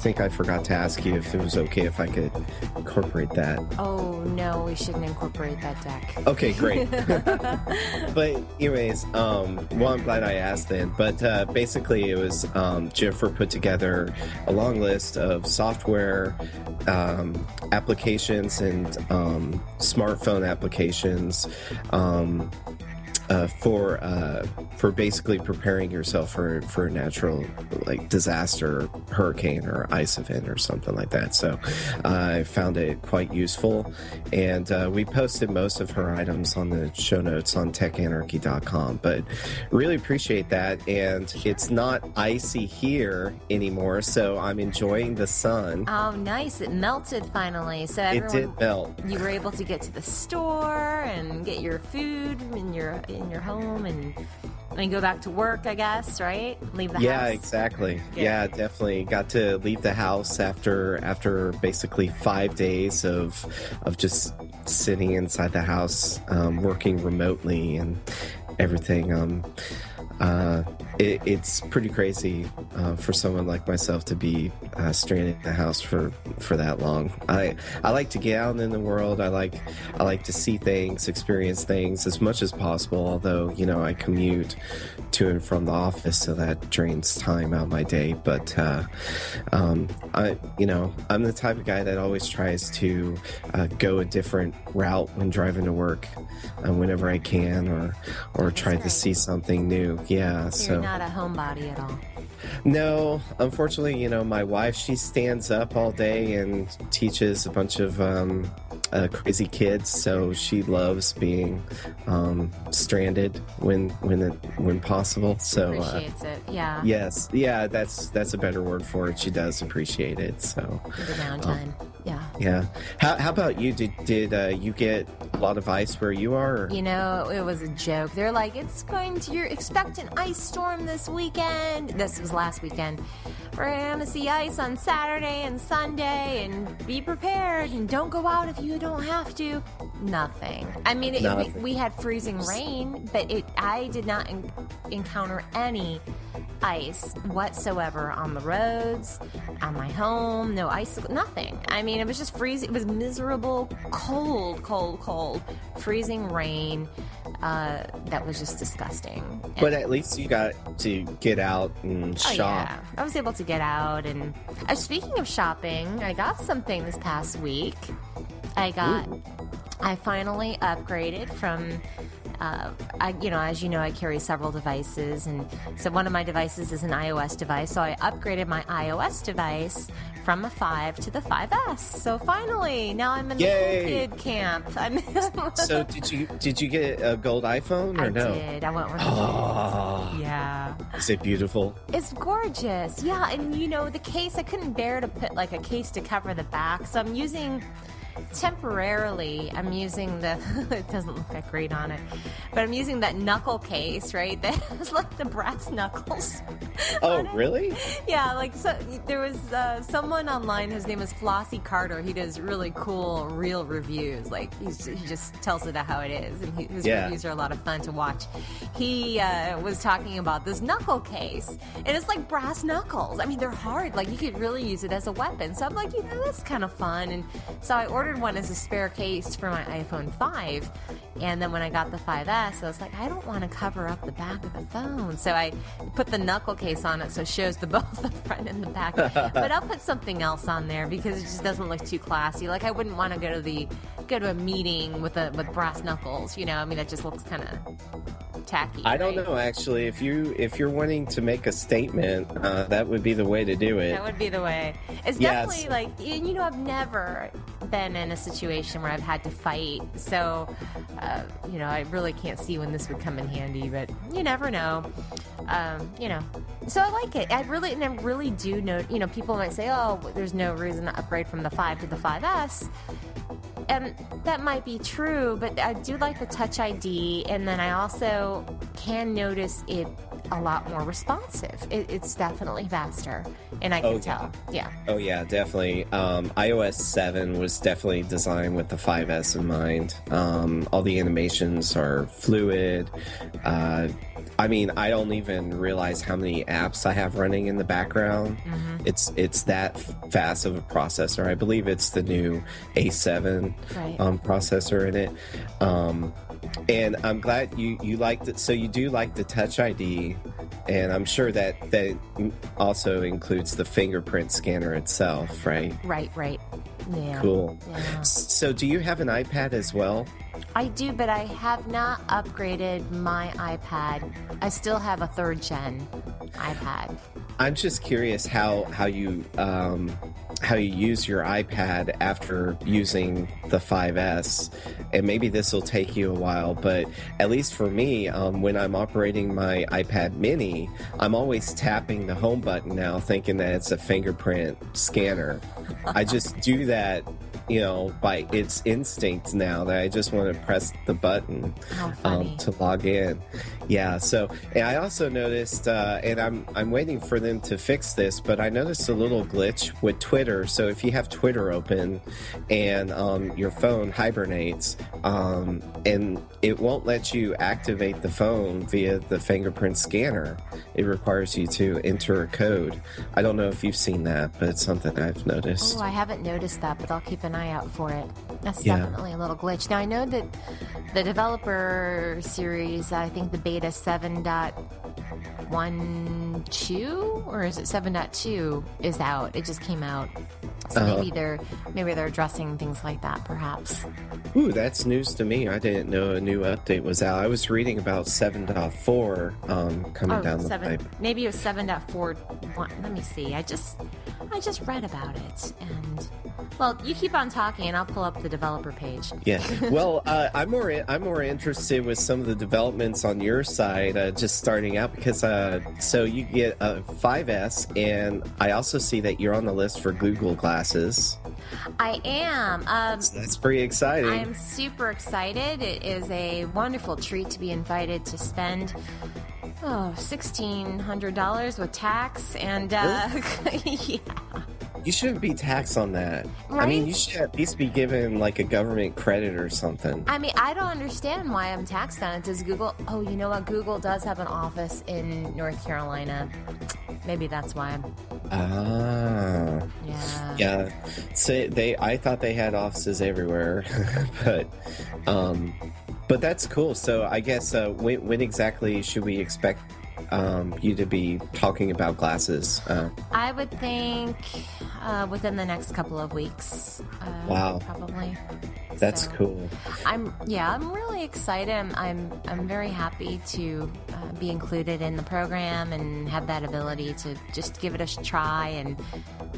think I forgot to ask you if it was okay if I could incorporate that. Oh, no, we shouldn't incorporate that deck. Okay, great. But anyways, well, I'm glad I asked then. But basically, it was Jennifer put together a long list of software applications and smartphone applications for basically preparing yourself for a natural like disaster, hurricane or ice event or something like that. So I found it quite useful, and we posted most of her items on the show notes on techanarchy.com. But really appreciate that, and it's not icy here anymore, so I'm enjoying the sun. Oh, nice! It melted finally, so it did melt. You were able to get to the store and get your food in your home and go back to work, I guess, right? Leave the house. Yeah, exactly. Good. Yeah, definitely got to leave the house after basically 5 days of just sitting inside the house, working remotely and everything. It's pretty crazy for someone like myself to be stranded in the house for that long. I like to get out in the world. I like to see things, experience things as much as possible. Although I commute to and from the office, so that drains time out of my day. But I'm the type of guy that always tries to go a different route when driving to work, whenever I can, or try to see something new. Yeah, so you're not a homebody at all. No, unfortunately, my wife, she stands up all day and teaches a bunch of crazy kids, so she loves being stranded when possible. So appreciates it. Yeah. Yes, yeah, that's a better word for it. She does appreciate it. So the downtime. Yeah. Yeah. How about you? Did you get a lot of ice where you are? Or? It was a joke. They're like, you're expect an ice storm this weekend. This was last weekend. We're going to see ice on Saturday and Sunday, and be prepared, and don't go out if you don't have to. Nothing. I mean, we had freezing rain, but I did not encounter any ice whatsoever on the roads, on my home, no ice, nothing. I mean, it was just freezing. It was miserable, cold, freezing rain. That was just disgusting. But at least you got to get out and shop. Yeah. I was able to get out. And speaking of shopping, I got something this past week. I finally upgraded from... as you know, I carry several devices, and so one of my devices is an iOS device. So I upgraded my iOS device from a 5 to the 5S. So finally, now I'm in the cool kid camp. So did you get a gold iPhone or no? I did. I went with the yeah. Is it beautiful? It's gorgeous. Yeah, and the case, I couldn't bear to put like a case to cover the back, so I'm using. Temporarily, I'm using it doesn't look that great on it, but I'm using that knuckle case, right? That has like the brass knuckles. Oh, really? Yeah, so there was someone online, his name is Flossie Carter. He does really cool real reviews. Like he just tells it how it is, and his reviews are a lot of fun to watch. He was talking about this knuckle case, and it's like brass knuckles. I mean, they're hard. Like you could really use it as a weapon. So I'm like, that's kind of fun. And so I ordered one as a spare case for my iPhone 5, and then when I got the 5S, I was like, I don't want to cover up the back of the phone, so I put the knuckle case on it so it shows both the front and the back. But I'll put something else on there because it just doesn't look too classy. Like I wouldn't want to go to a meeting with brass knuckles. I mean, that just looks kind of tacky. I don't know, actually. If you're wanting to make a statement, that would be the way to do it. That would be the way. It's definitely I've never been in a situation where I've had to fight, so I really can't see when this would come in handy, but you never know. So I like it. I really do know. People might say, oh, there's no reason to upgrade from the 5 to the 5S. And that might be true, but I do like the Touch ID, and then I also can notice it a lot more responsive. It's definitely faster, and I can tell. Yeah. Oh, yeah, definitely. iOS 7 was definitely designed with the 5S in mind. All the animations are fluid. I mean, I don't even realize how many apps I have running in the background. Mm-hmm. It's that fast of a processor. I believe it's the new A7 processor in it. And I'm glad you liked it. So you do like the Touch ID, and I'm sure that also includes the fingerprint scanner itself, right? Right. Yeah. Cool. Yeah. So do you have an iPad as well? I do, but I have not upgraded my iPad. I still have a 3rd gen iPad. I'm just curious how you use your iPad after using the 5S, and maybe this will take you a while, but at least for me, when I'm operating my iPad mini, I'm always tapping the home button now, thinking that it's a fingerprint scanner. I just do that, by its instinct now, that I just want to press the button to log in. Yeah. So, and I also noticed, and I'm waiting for them to fix this, but I noticed a little glitch with Twitter. So if you have Twitter open and your phone hibernates, and it won't let you activate the phone via the fingerprint scanner. It requires you to enter a code. I don't know if you've seen that, but it's something I've noticed. Oh, I haven't noticed that, but I'll keep an eye out for it. That's definitely a little glitch. Now, I know that the developer series, I think the beta 7.12, or is it 7.2 is out. It just came out. So maybe they're addressing things like that, perhaps. Ooh, that's news to me. I didn't know a new update was out. I was reading about 7.4 coming down the pipe. Maybe it was 7.4. Let me see. I just read about it, and well, you keep on talking, and I'll pull up the developer page. Yeah. Well, I'm more interested with some of the developments on your side, just starting out, because so you get a 5S, and I also see that you're on the list for Google Glasses. I am. So that's pretty exciting. I am super excited. It is a wonderful treat to be invited to spend $1,600 with tax, and yeah. You shouldn't be taxed on that. Right? I mean, you should at least be given like a government credit or something. I mean, I don't understand why I'm taxed on it. Does Google... Oh, you know what? Google does have an office in North Carolina. Maybe that's why. Yeah. Yeah. So I thought they had offices everywhere, but that's cool. So I guess when exactly should we expect you to be talking about glasses? I would think within the next couple of weeks. Wow. Probably. That's cool. I'm really excited. I'm very happy to be included in the program and have that ability to just give it a try and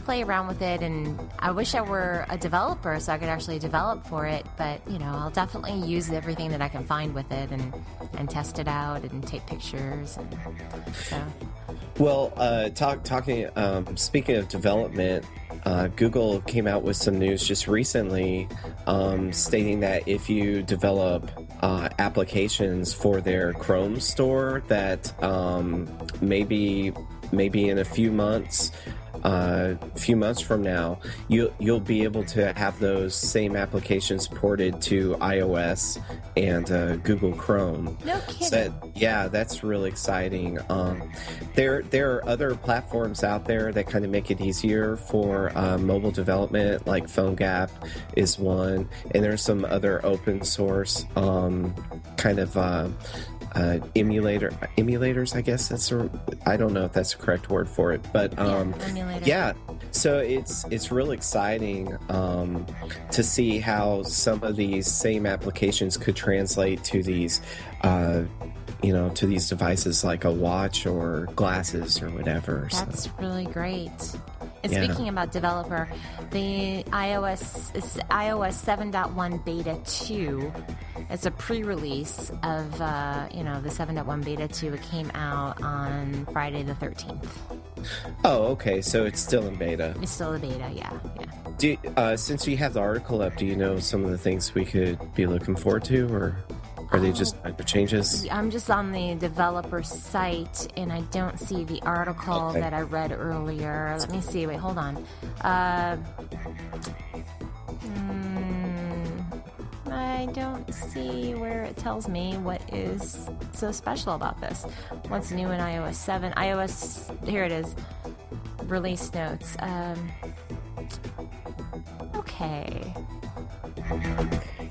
play around with it. And I wish I were a developer so I could actually develop for it. But I'll definitely use everything that I can find with it and test it out and take pictures. And so. Well, speaking of development, Google came out with some news just recently stating that if you develop applications for their Chrome store, that maybe in a few months from now, you'll be able to have those same applications ported to iOS and Google Chrome. No kidding. So, that's really exciting. There are other platforms out there that kind of make it easier for mobile development, like PhoneGap is one, and there's some other open source kind of emulators, I guess I don't know if that's the correct word for it, but so it's real exciting to see how some of these same applications could translate to these to these devices like a watch or glasses or whatever. That's really great. And speaking about developer, the iOS 7.1 beta 2, it's a pre-release of the 7.1 beta 2. It came out on Friday the 13th. Oh, okay. So it's still in beta. It's still a beta, yeah. Since you have the article up, do you know some of the things we could be looking forward to, or are they just minor changes? I'm just on the developer site, and I don't see the article that I read earlier. Let me see. Wait, hold on. I don't see where it tells me what is so special about this. What's new in iOS 7? Here it is. Release notes. Okay.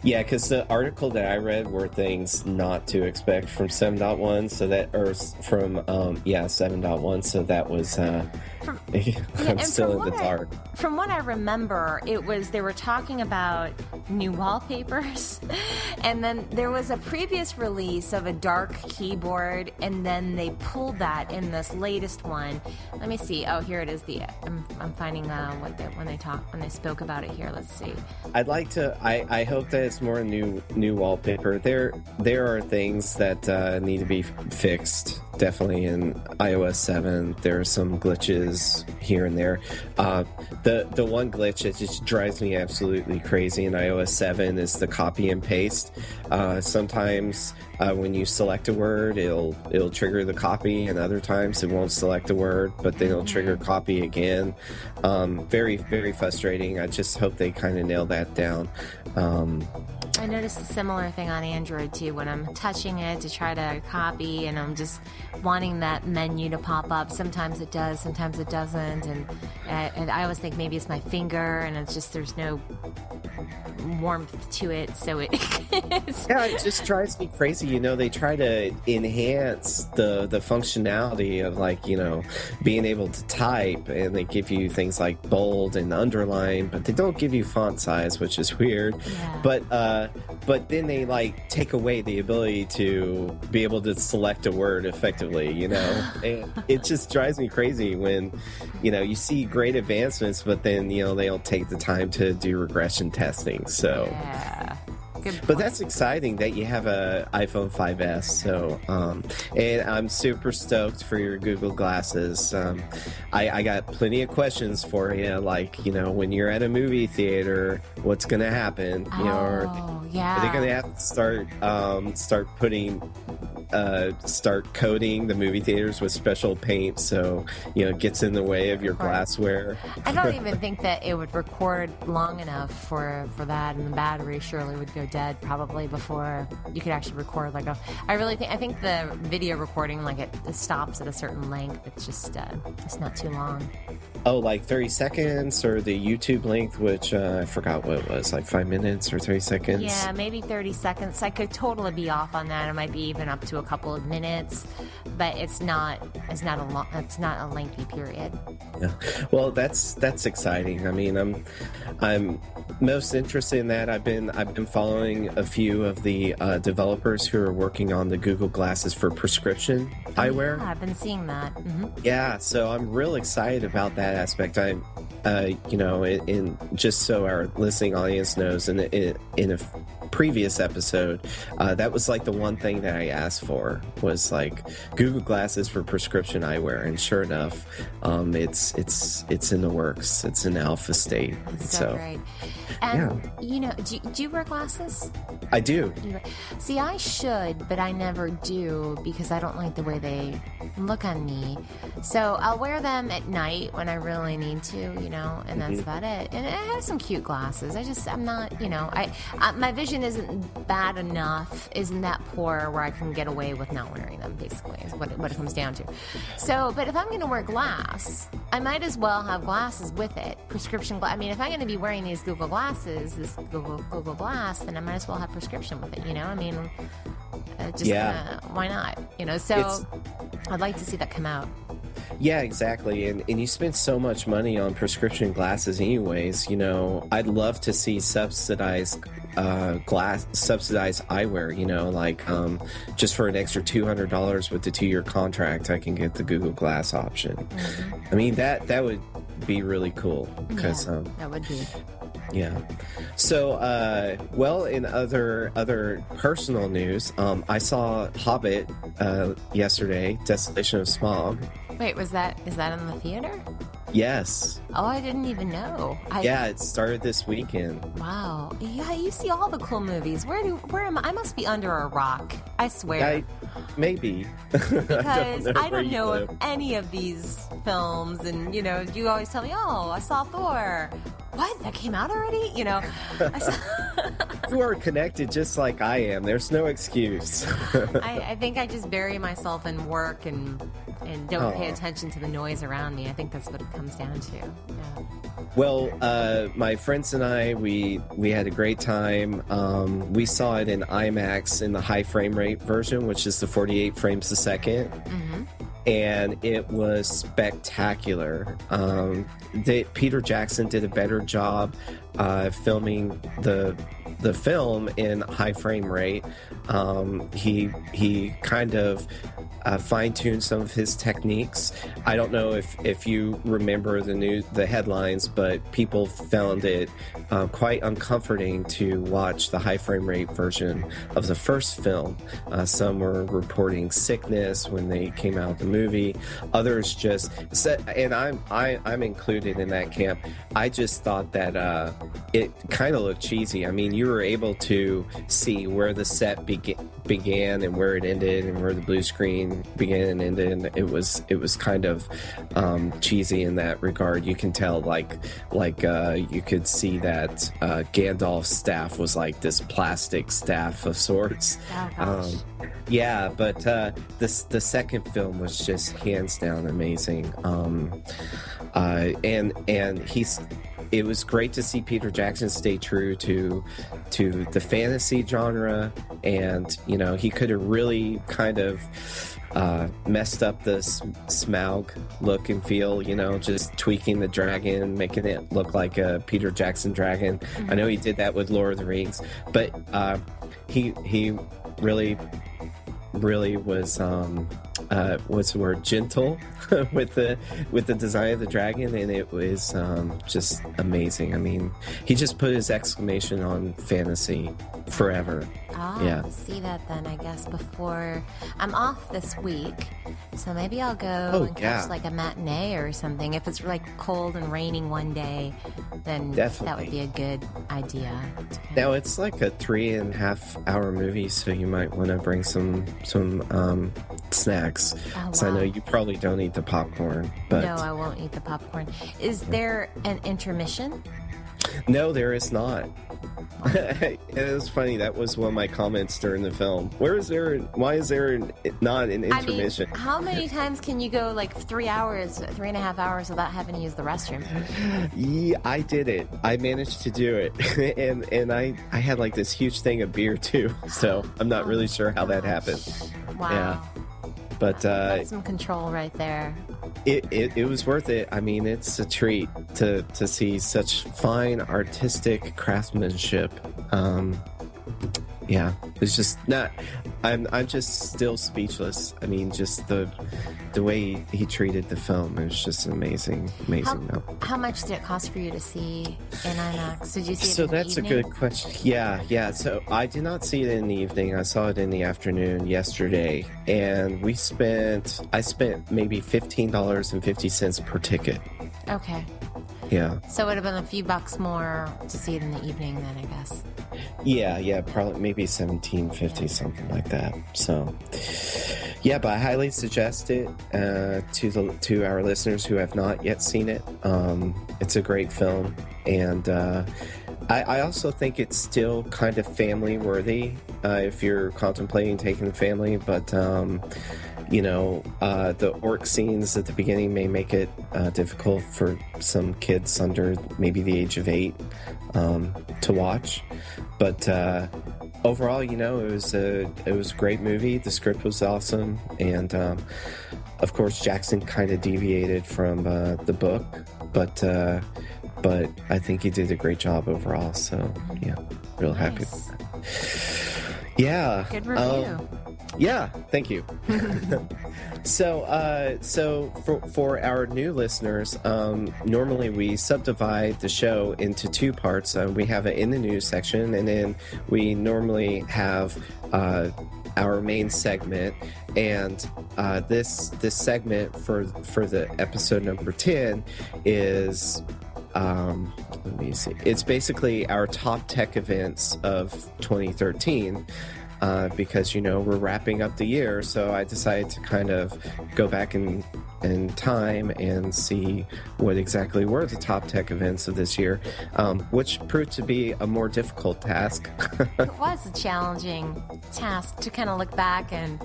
Yeah, because the article that I read were things not to expect from 7.1, so that, or from 7.1, so that was I'm still in the dark. From what I remember, they were talking about new wallpapers, and then there was a previous release of a dark keyboard, and then they pulled that in this latest one. Let me see. Oh, here it is. I'm finding when they spoke about it here. Let's see. I'd like to. I hope that it's more new wallpaper. There are things that need to be fixed. Definitely in iOS 7, there are some glitches here and there. The one glitch that just drives me absolutely crazy in iOS 7 is the copy and paste. Sometimes when you select a word, it'll trigger the copy, and other times it won't select a word, but then it'll trigger copy again. Very, very frustrating. I just hope they kind of nail that down. I noticed a similar thing on Android too. When I'm touching it to try to copy, and I'm just wanting that menu to pop up. Sometimes it does, sometimes it doesn't, and I always think maybe it's my finger, and it's just there's no warmth to it, so it. Yeah, it just drives me crazy. You know, they try to enhance the functionality of, like, you know, being able to type, and they give you things like bold and underline, but they don't give you font size, which is weird. Yeah. But then they like take away the ability to be able to select a word effectively, you know. And it just drives me crazy when, you know, you see great advancements, but then, you know, they don't take the time to do regression testing. So yeah. But that's exciting that you have a iPhone 5S. So, and I'm super stoked for your Google Glasses. I got plenty of questions for you, like, you know, when you're at a movie theater, what's going to happen? You know, are they going to have to start coating the movie theaters with special paint so, you know, it gets in the way of your glassware? I don't even think that it would record long enough for that, and the battery surely would go dead probably before you could actually record I think the video recording, like, it stops at a certain length. It's just it's not too long. Oh, like 30 seconds, or the YouTube length, which I forgot what it was, like 5 minutes or 30 seconds. Yeah, maybe 30 seconds. I could totally be off on that. It might be even up to a couple of minutes, but it's not a lengthy period. Yeah. Well, that's exciting. I mean, I'm most interested in that. I've been following a few of the developers who are working on the Google Glasses for prescription eyewear. Yeah, I've been seeing that. Mm-hmm. Yeah, so I'm real excited about that aspect. You know, in just so our listening audience knows, in a previous episode, that was like the one thing that I asked for was like Google Glasses for prescription eyewear, and sure enough, it's in the works. It's in alpha state. That's so great. And you know, do you wear glasses? I do. See, I should, but I never do because I don't like the way they look on me. So I'll wear them at night when I really need to, you know, and that's about it. And I have some cute glasses. I'm not, you know, my vision isn't bad enough, isn't that poor where I can get away with not wearing them, basically, is what it comes down to. So, but if I'm going to wear glass, I might as well have glasses with it. Prescription glass. I mean, if I'm going to be wearing these Google Glasses, this Google Glass, then I might as well have prescription with it, you know? I mean, why not? You know, so I'd like to see that come out. Yeah, exactly. And you spend so much money on prescription glasses anyways, you know. I'd love to see subsidized eyewear, you know, like just for an extra $200 with the 2-year contract, I can get the Google Glass option. Mm-hmm. I mean, that would be really cool because that would be. Yeah. So, well, in other personal news, I saw Hobbit yesterday, Desolation of Smaug. Wait, is that in the theater? Yes. Oh, I didn't even know. Yeah, it started this weekend. Wow. Yeah, you see all the cool movies. Where am I? I must be under a rock. I swear. Maybe. Because I don't know of any of these films, and, you know, you always tell me, oh, I saw Thor. What? That came out already? You know, You are connected just like I am. There's no excuse. I think I just bury myself in work and don't pay attention to the noise around me. I think that's what it comes down to. Yeah. Well, my friends and I, we had a great time. We saw it in IMAX in the high frame rate version, which is the 48 frames a second. Mm-hmm. And it was spectacular. Peter Jackson did a better job filming the film in high frame rate. He kind of fine-tuned some of his techniques. I don't know if you remember the headlines, but people found it quite uncomforting to watch the high frame rate version of the first film. Some were reporting sickness when they came out of the movie. Others just said, and I'm included in that camp. I just thought that it kind of looked cheesy. I mean, you were able to see where the set began and where it ended, and where the blue screen began and ended. And it was kind of cheesy in that regard. You can tell, like you could see that Gandalf's staff was like this plastic staff of sorts. Oh, yeah, but the second film was just hands down amazing. It was great to see Peter Jackson stay true to the fantasy genre, and he could have really kind of messed up the Smaug look and feel, just tweaking the dragon, making it look like a Peter Jackson dragon. Mm-hmm. I know he did that with Lord of the Rings, but he really was what's the word, gentle with the design of the dragon, and it was just amazing. I mean, he just put his exclamation on fantasy forever. I'll see that then, I guess, before I'm off this week, so maybe I'll go catch like a matinee or something. If it's like cold and raining one day, then definitely that would be a good idea. Now it's like a 3.5 hour movie, so you might want to bring some snacks. So I know you probably don't eat the popcorn, but no, I won't eat the popcorn. Is there an intermission? No, there is not. It was funny. That was one of my comments during the film. Why is there not an intermission? I mean, how many times can you go like 3.5 hours without having to use the restroom? Yeah, I did it. I managed to do it. and I had like this huge thing of beer too. So I'm not really sure how that happened. Wow. Yeah. But that's some control right there. It was worth it. I mean, it's a treat to see such fine artistic craftsmanship. Yeah, it's just not. I'm just still speechless. I mean, just the way he treated the film, it was just amazing. How much did it cost for you to see in IMAX? Did you see it so in the that's evening? A good question. Yeah. So I did not see it in the evening. I saw it in the afternoon yesterday, and I spent maybe $15.50 per ticket. Okay. Yeah. So it would have been a few bucks more to see it in the evening then, I guess. Yeah, probably maybe $17.50, something like that. So, yeah, but I highly suggest it to our listeners who have not yet seen it. It's a great film, and I also think it's still kind of family worthy if you're contemplating taking the family. But the orc scenes at the beginning may make it difficult for some kids under maybe the age of 8 to watch. But overall, it was a great movie. The script was awesome, and of course, Jackson kind of deviated from the book, but I think he did a great job overall. So yeah, real happy with that. Yeah, good review. Yeah, thank you. So for our new listeners, normally we subdivide the show into 2 parts. We have an in the news section, and then we normally have our main segment. And this segment for the episode number 10 is let me see. It's basically our top tech events of 2013. Because we're wrapping up the year, so I decided to kind of go back and in time and see what exactly were the top tech events of this year, which proved to be a more difficult task. It was a challenging task to kind of look back and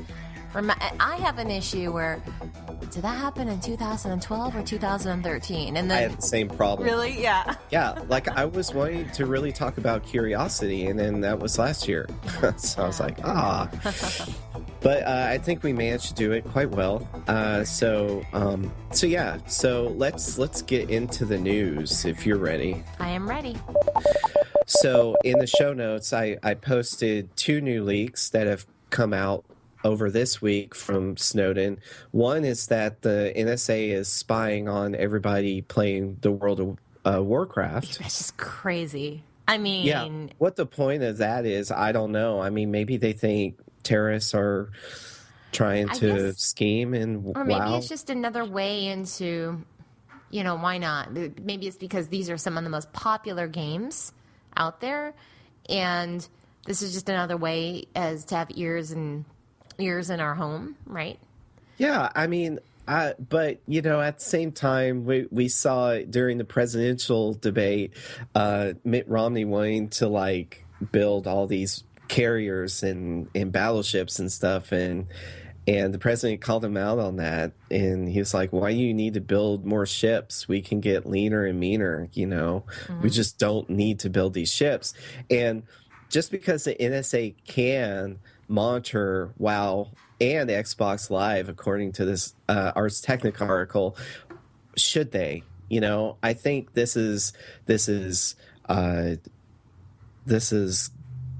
I have an issue where, did that happen in 2012 or 2013? And then I had the same problem. Really? Yeah. Yeah, like I was wanting to really talk about Curiosity, and then that was last year. So I was like, But I think we managed to do it quite well. So let's get into the news if you're ready. I am ready. So in the show notes, I posted 2 new leaks that have come out over this week from Snowden. One is that the NSA is spying on everybody playing the World of Warcraft. That's just crazy. I mean... Yeah, what the point of that is, I don't know. I mean, maybe they think terrorists are trying to scheme and or maybe it's just another way into, why not? Maybe it's because these are some of the most popular games out there, and this is just another way as to have ears in our home, right? Yeah, I mean, but at the same time, we saw during the presidential debate, Mitt Romney wanting to build all these carriers and battleships and stuff, and the president called him out on that, and he was like, why do you need to build more ships? We can get leaner and meaner, we just don't need to build these ships. And just because the NSA can monitor WoW and Xbox Live, according to this Ars Technica article, should they? I think this is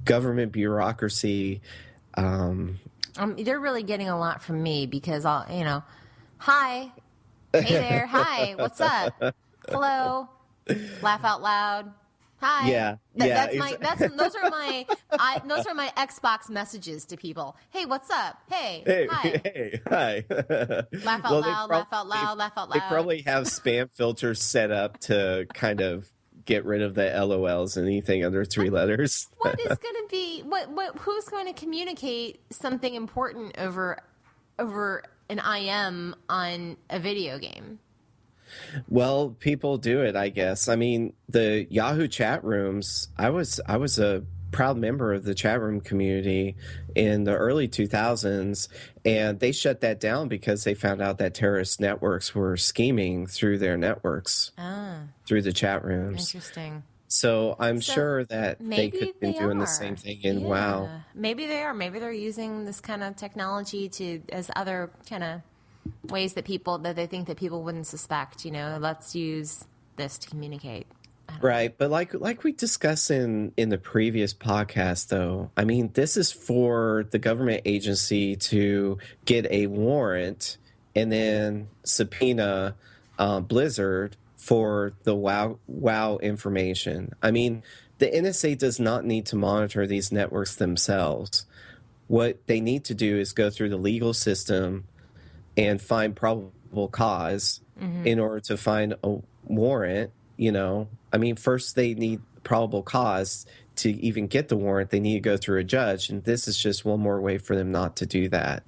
government bureaucracy. They're really getting a lot from me because hi, hey there, hi, what's up, hello, laugh out loud. Hi. Yeah. Those are my Xbox messages to people. Hey, what's up? Hey, hi. Hey, hi. Laugh out loud, laugh out loud, laugh out loud. They probably have spam filters set up to kind of get rid of the LOLs and anything under 3 letters. What is going to be who's going to communicate something important over an IM on a video game? Well, people do it, I guess. I mean, the Yahoo chat rooms, I was a proud member of the chat room community in the early 2000s, and they shut that down because they found out that terrorist networks were scheming through their networks, through the chat rooms. Interesting. So I'm sure that they could have been doing the same thing in WoW. Maybe they are. Maybe they're using this kind of technology as other kind of ways that they think that people wouldn't suspect. Let's use this to communicate. Right, but like we discussed in the previous podcast, though, I mean, this is for the government agency to get a warrant and then subpoena Blizzard for the WoW information. I mean, the NSA does not need to monitor these networks themselves. What they need to do is go through the legal system and find probable cause in order to find a warrant. I mean, first they need probable cause to even get the warrant. They need to go through a judge, and this is just one more way for them not to do that.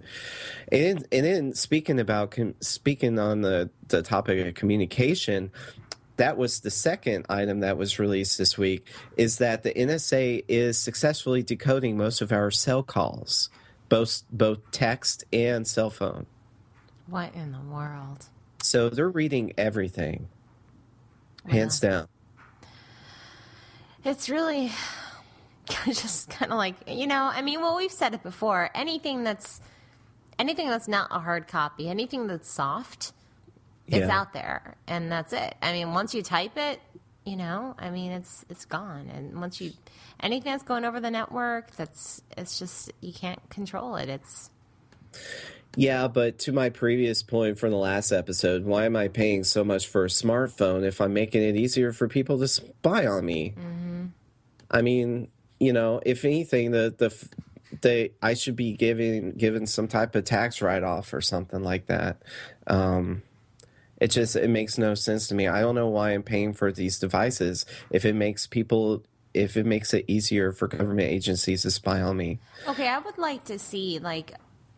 And then speaking on the topic of communication, that was the second item that was released this week, is that the NSA is successfully decoding most of our cell calls, both text and cell phone. What in the world? So they're reading everything. Hands down. It's really just kind of we've said it before. Anything that's not a hard copy, anything that's soft, it's out there, and that's it. I mean, once you type it, it's gone. And once anything that's going over the network, it's just, you can't control it. Yeah, but to my previous point from the last episode, why am I paying so much for a smartphone if I'm making it easier for people to spy on me? Mm-hmm. I mean, if anything, I should be given some type of tax write-off or something like that. It makes no sense to me. I don't know why I'm paying for these devices if it makes it easier for government agencies to spy on me. Okay, I would like to see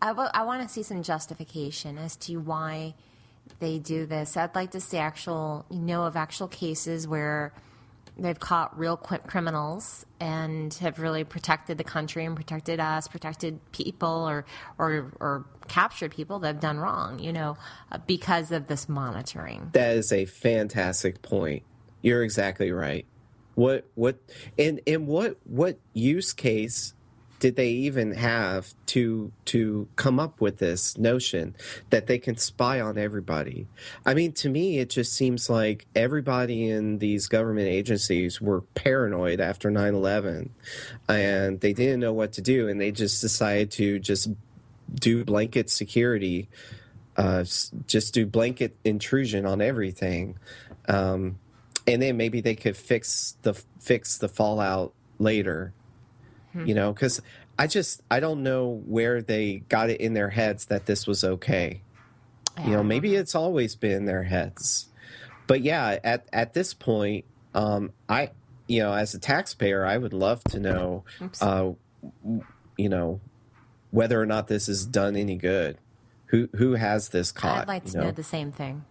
I want to see some justification as to why they do this. I'd like to see actual cases where they've caught real criminals and have really protected the country and protected us, protected people, or captured people that have done wrong, because of this monitoring. That is a fantastic point. You're exactly right. What use case did they even have to come up with this notion that they can spy on everybody? I mean, to me, it just seems like everybody in these government agencies were paranoid after 9/11, and they didn't know what to do, and they just decided to just do blanket security, just do blanket intrusion on everything, and then maybe they could fix the fallout later. Because I don't know where they got it in their heads that this was okay. Maybe it's always been in their heads. But yeah, at this point, as a taxpayer, I would love to know, whether or not this has done any good. Who has this caught? I'd like to know the same thing.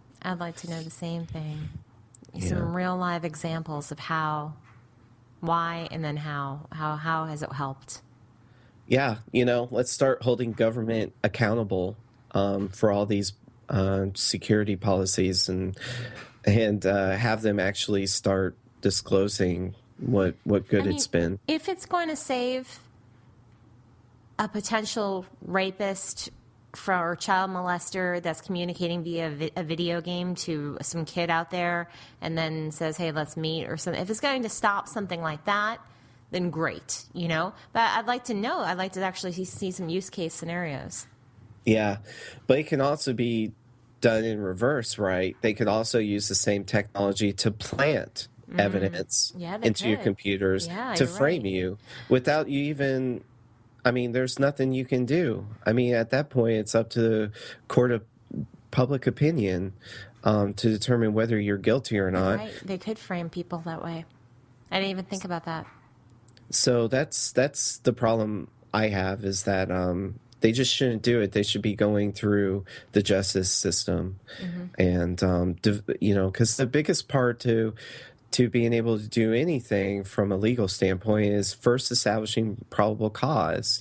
Some real live examples of how. Why and then how has it helped? Yeah, let's start holding government accountable for all these security policies and have them actually start disclosing what good it's been. If it's going to save a potential rapist or child molester that's communicating via a video game to some kid out there and then says, hey, let's meet or something. If it's going to stop something like that, then great, But I'd like to know. I'd like to actually see some use case scenarios. Yeah, but it can also be done in reverse, right? They could also use the same technology to plant evidence into your computers to frame you without you even... I mean, there's nothing you can do. I mean, at that point, it's up to the court of public opinion to determine whether you're guilty or not. Right. They could frame people that way. I didn't even think about that. So that's the problem I have is that they just shouldn't do it. They should be going through the justice system. And, because the biggest part to being able to do anything from a legal standpoint is first establishing probable cause,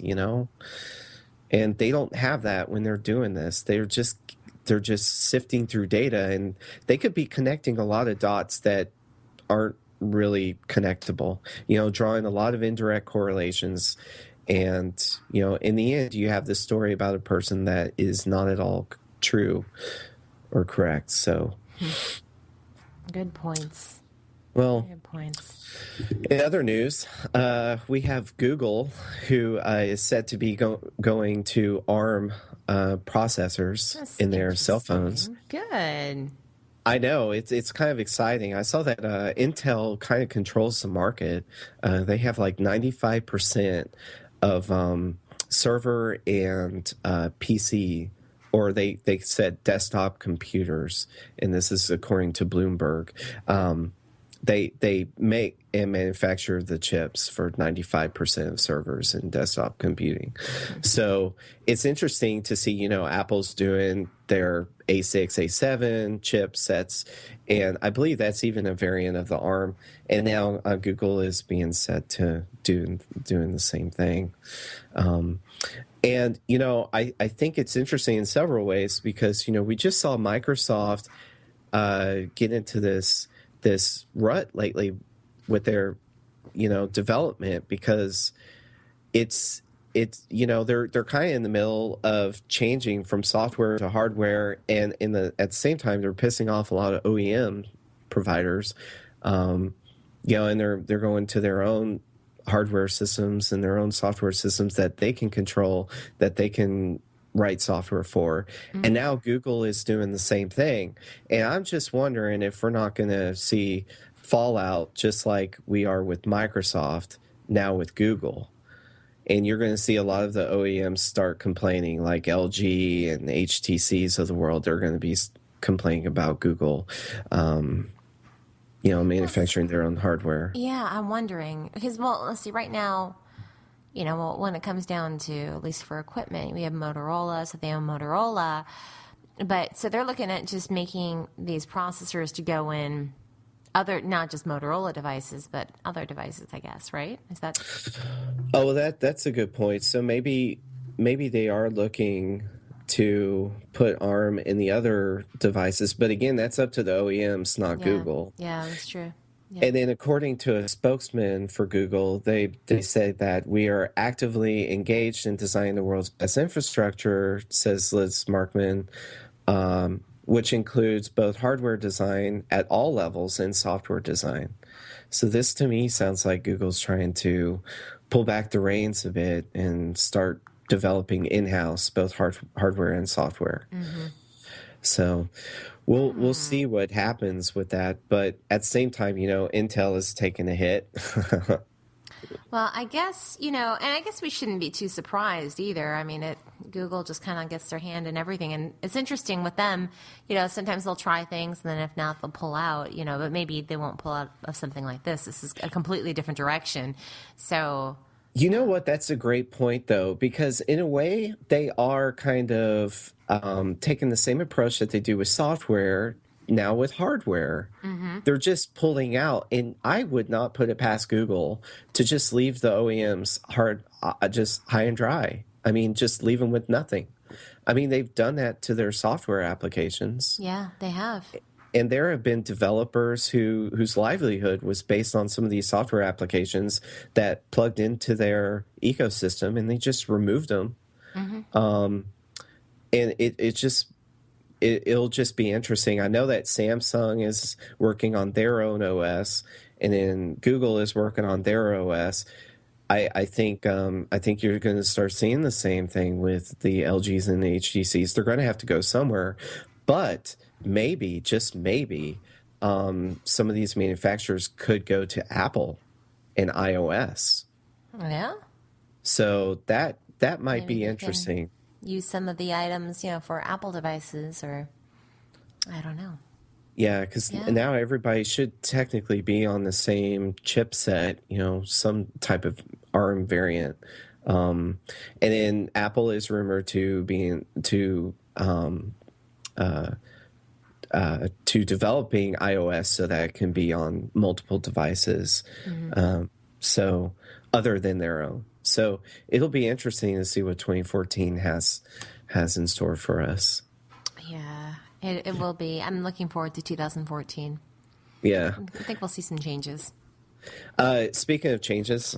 and they don't have that when they're doing this. They're just sifting through data, and they could be connecting a lot of dots that aren't really connectable, drawing a lot of indirect correlations. And, in the end, you have this story about a person that is not at all true or correct. So good points. Well, good points. In other news, we have Google, who is said to be going to ARM processors in their cell phones. Good. I know, it's kind of exciting. I saw that Intel kind of controls the market. They have like 95% of server and PC, or they said desktop computers, and this is according to Bloomberg. They make and manufacture the chips for 95% of servers and desktop computing. So it's interesting to see, Apple's doing their A6, A7 chipsets, and I believe that's even a variant of the ARM. And now Google is being set to doing the same thing. And, I think it's interesting in several ways because, we just saw Microsoft get into this rut lately with their development because it's they're kind of in the middle of changing from software to hardware, and at the same time they're pissing off a lot of OEM providers, and they're going to their own hardware systems and their own software systems that they can control, that they can write software for. And now Google is doing the same thing. And I'm just wondering if we're not going to see fallout just like we are with Microsoft now with Google. And you're going to see a lot of the OEMs start complaining, like LG and HTCs of the world. They're going to be complaining about Google, manufacturing their own hardware. Yeah, I'm wondering. Because, let's see, right now, when it comes down to, at least for equipment, we have Motorola, so they own Motorola. But so they're looking at just making these processors to go in other, not just Motorola devices, but other devices, I guess, right? Is that? Oh, that's a good point. So maybe they are looking to put ARM in the other devices, but again, that's up to the OEMs, not Google. Yeah, that's true. Yeah. And then, according to a spokesman for Google, they say that we are actively engaged in designing the world's best infrastructure, says Liz Markman, which includes both hardware design at all levels and software design. So this, to me, sounds like Google's trying to pull back the reins a bit and start developing in-house both hardware and software. Mm-hmm. So we'll see what happens with that. But at the same time, Intel is taking a hit. Well, I guess, and I guess we shouldn't be too surprised either. I mean, Google just kind of gets their hand in everything. And it's interesting with them, sometimes they'll try things and then if not, they'll pull out, but maybe they won't pull out of something like this. This is a completely different direction. So... You know what? That's a great point, though, because in a way, they are kind of taking the same approach that they do with software now with hardware. Mm-hmm. They're just pulling out. And I would not put it past Google to just leave the OEMs just high and dry. I mean, just leave them with nothing. I mean, they've done that to their software applications. Yeah, they have. And there have been developers whose livelihood was based on some of these software applications that plugged into their ecosystem, and they just removed them. Mm-hmm. And it'll just be interesting. I know that Samsung is working on their own OS, and then Google is working on their OS. I think you're going to start seeing the same thing with the LGs and the HTCs. They're going to have to go somewhere, but maybe, just maybe, some of these manufacturers could go to Apple and iOS. Yeah. So that might be interesting. Use some of the items, for Apple devices, or I don't know. Yeah, because now everybody should technically be on the same chipset, some type of ARM variant. And then Apple is rumored to developing iOS so that it can be on multiple devices, so other than their own. So it'll be interesting to see what 2014 has in store for us. Yeah, it will be. I'm looking forward to 2014. Yeah. I think we'll see some changes. Speaking of changes,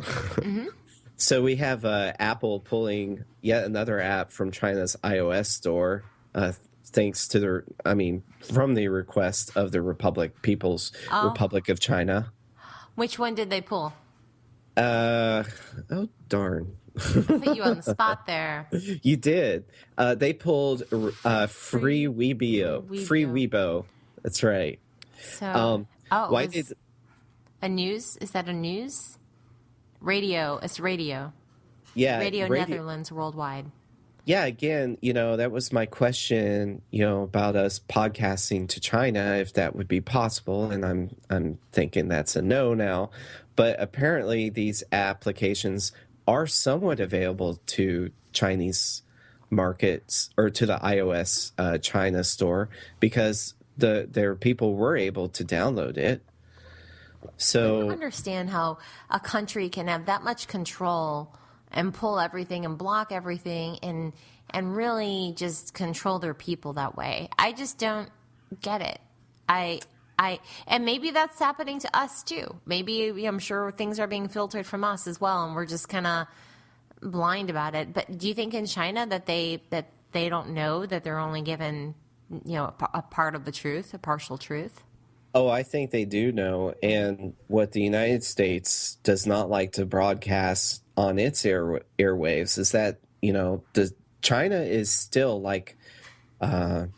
so we have Apple pulling yet another app from China's iOS store, thanks to from the request of the People's Republic of China. Which one did they pull? Oh, darn. Put you on the spot there. You did. They pulled free Weibo. Free Weibo. That's right. So, why did a news? Is that a news? Radio. It's radio. Yeah. Radio Netherlands worldwide. Yeah, again, that was my question, about us podcasting to China, if that would be possible, and I'm thinking that's a no now. But apparently these applications are somewhat available to Chinese markets, or to the iOS China store, because their people were able to download it. So I don't understand how a country can have that much control and pull everything and block everything and really just control their people that way. I just don't get it. And maybe that's happening to us too. Maybe I'm sure things are being filtered from us as well, and we're just kind of blind about it. But do you think in China that they don't know that they're only given a part of the truth, a partial truth? Oh, I think they do know. And what the United States does not like to broadcast on its airwaves is that, China is still like a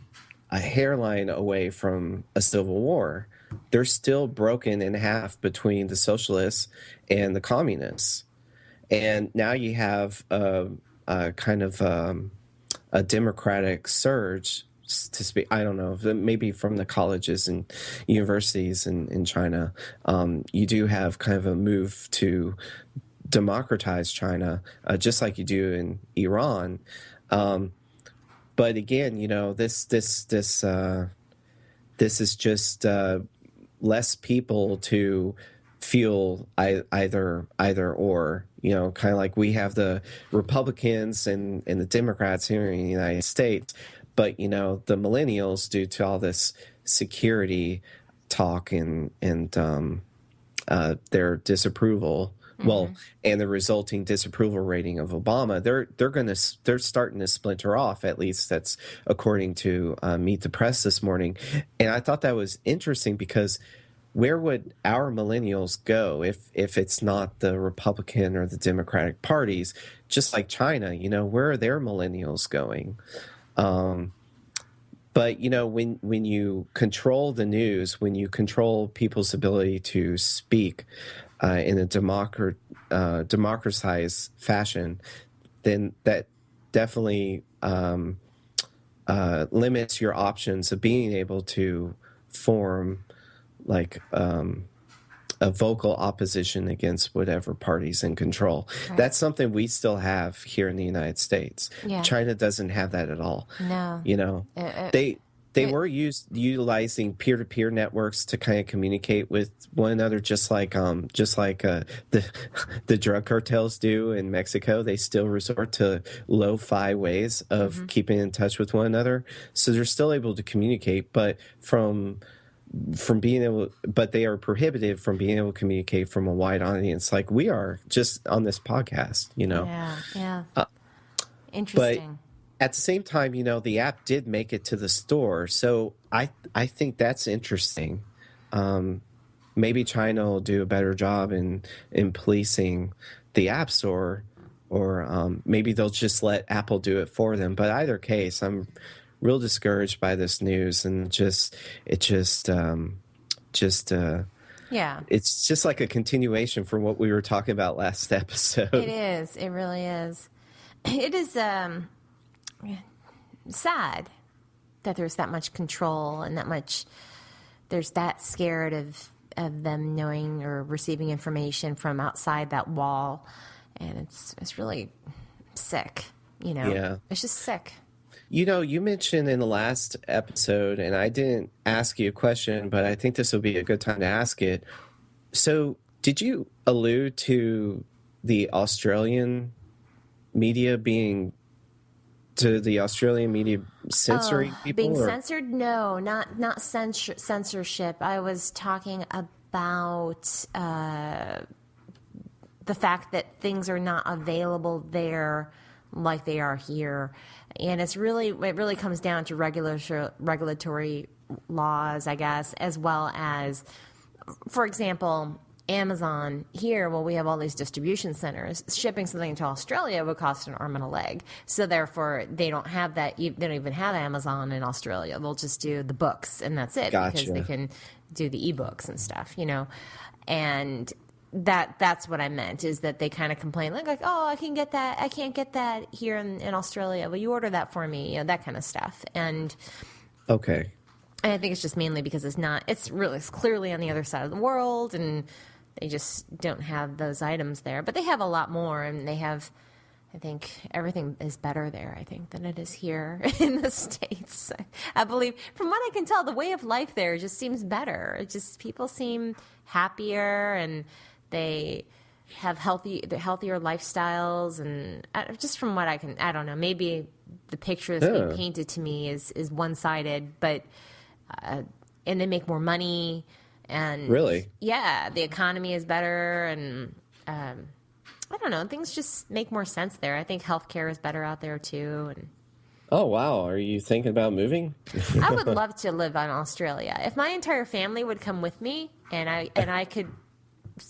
hairline away from a civil war. They're still broken in half between the socialists and the communists. And now you have a kind of a democratic surge, to speak, I don't know, maybe from the colleges and universities in China. You do have kind of a move to democratize China, just like you do in Iran. but again, this is just less people to fuel either or. Kind of like we have the Republicans and the Democrats here in the United States, but the millennials, due to all this security talk and their disapproval. Well, and the resulting disapproval rating of Obama, they're starting to splinter off. At least that's according to Meet the Press this morning, and I thought that was interesting because where would our millennials go if it's not the Republican or the Democratic parties? Just like China, where are their millennials going? But when you control the news, when you control people's ability to speak in a democratized fashion, then that definitely limits your options of being able to form like a vocal opposition against whatever party's in control. Right. That's something we still have here in the United States. Yeah. China doesn't have that at all. No. They were utilizing peer-to-peer networks to kind of communicate with one another, just like the drug cartels do in Mexico. They still resort to lo-fi ways of keeping in touch with one another. So they're still able to communicate, but but they are prohibited from being able to communicate from a wide audience, like we are just on this podcast. Yeah. Interesting. But at the same time, the app did make it to the store, so I think that's interesting. Maybe China will do a better job in policing the App Store, or maybe they'll just let Apple do it for them. But either case, I'm real discouraged by this news, and it's just like a continuation from what we were talking about last episode. It is. It really is. It is sad that there's that much control and there's that scared of them knowing or receiving information from outside that wall, and it's really sick. Yeah. It's just sick. You mentioned in the last episode, and I didn't ask you a question, but I think this will be a good time to ask it. So, did you allude to the Australian media censoring people? Being censored? No, not censorship. I was talking about the fact that things are not available there like they are here. And it really comes down to regulatory laws, I guess, as well as, for example, Amazon here. Well, we have all these distribution centers. Shipping something to Australia would cost an arm and a leg. So therefore, they don't have that. They don't even have Amazon in Australia. They'll just do the books, and that's it. Gotcha. Because they can do the ebooks and stuff, and that's what I meant, is that they kind of complain like, oh, I can't get that here in Australia. Will you order that for me? That kind of stuff. And okay. And I think it's just mainly because it's clearly on the other side of the world, and they just don't have those items there. But they have a lot more, and they have, I think everything is better there, I think, than it is here in the States. I believe, from what I can tell, the way of life there just seems better. It just, people seem happier, and they have healthier lifestyles, and just from what I don't know, maybe the picture that's being painted to me is one-sided, but and they make more money, and really, yeah, the economy is better, and I don't know, things just make more sense there. I think healthcare is better out there too, and oh wow, are you thinking about moving? I would love to live in Australia. If my entire family would come with me, and I could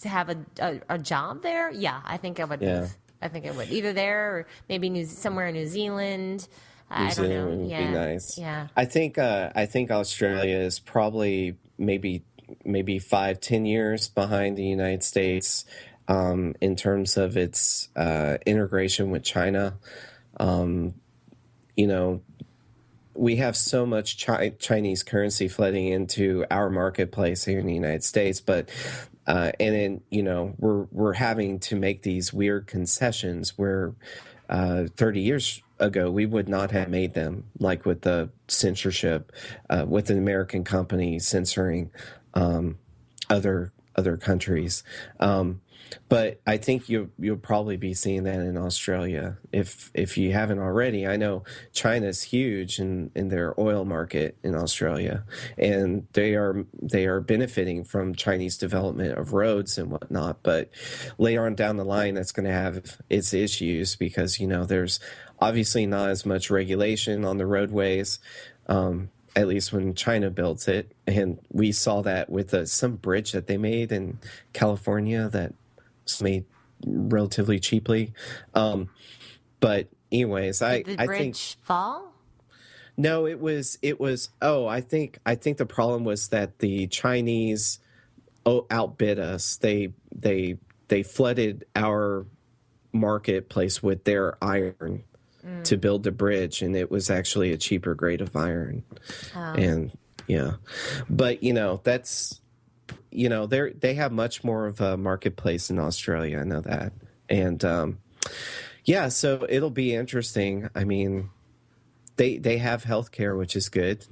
have a job there, yeah, I think I would move. I think I would, either there or maybe somewhere in New Zealand. I don't know. Would yeah. be nice. Yeah. I think Australia is probably maybe 5-10 years behind the United States in terms of its integration with China. We have so much Chinese currency flooding into our marketplace here in the United States, but and then we're having to make these weird concessions where 30 years ago, we would not have made them, like with the censorship, with an American company censoring other countries. But I think you'll probably be seeing that in Australia if you haven't already. I know China's huge in their oil market in Australia, and they are benefiting from Chinese development of roads and whatnot. But later on down the line, that's going to have its issues because there's obviously not as much regulation on the roadways. At least when China builds it, and we saw that with some bridge that they made in California that made relatively cheaply. But anyways, Did the I bridge think fall? no, it was I think the problem was that the Chinese outbid us. They flooded our marketplace with their iron to build the bridge, and it was actually a cheaper grade of iron. And but that's they have much more of a marketplace in Australia. I know that. And so it'll be interesting. I mean, they have healthcare, which is good.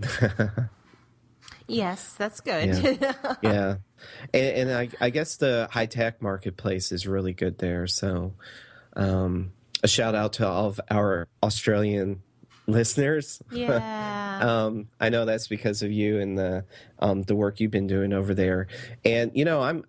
Yes, that's good. Yeah. And I guess the high tech marketplace is really good there. So a shout out to all of our Australian listeners. Yeah. I know that's because of you and the work you've been doing over there. And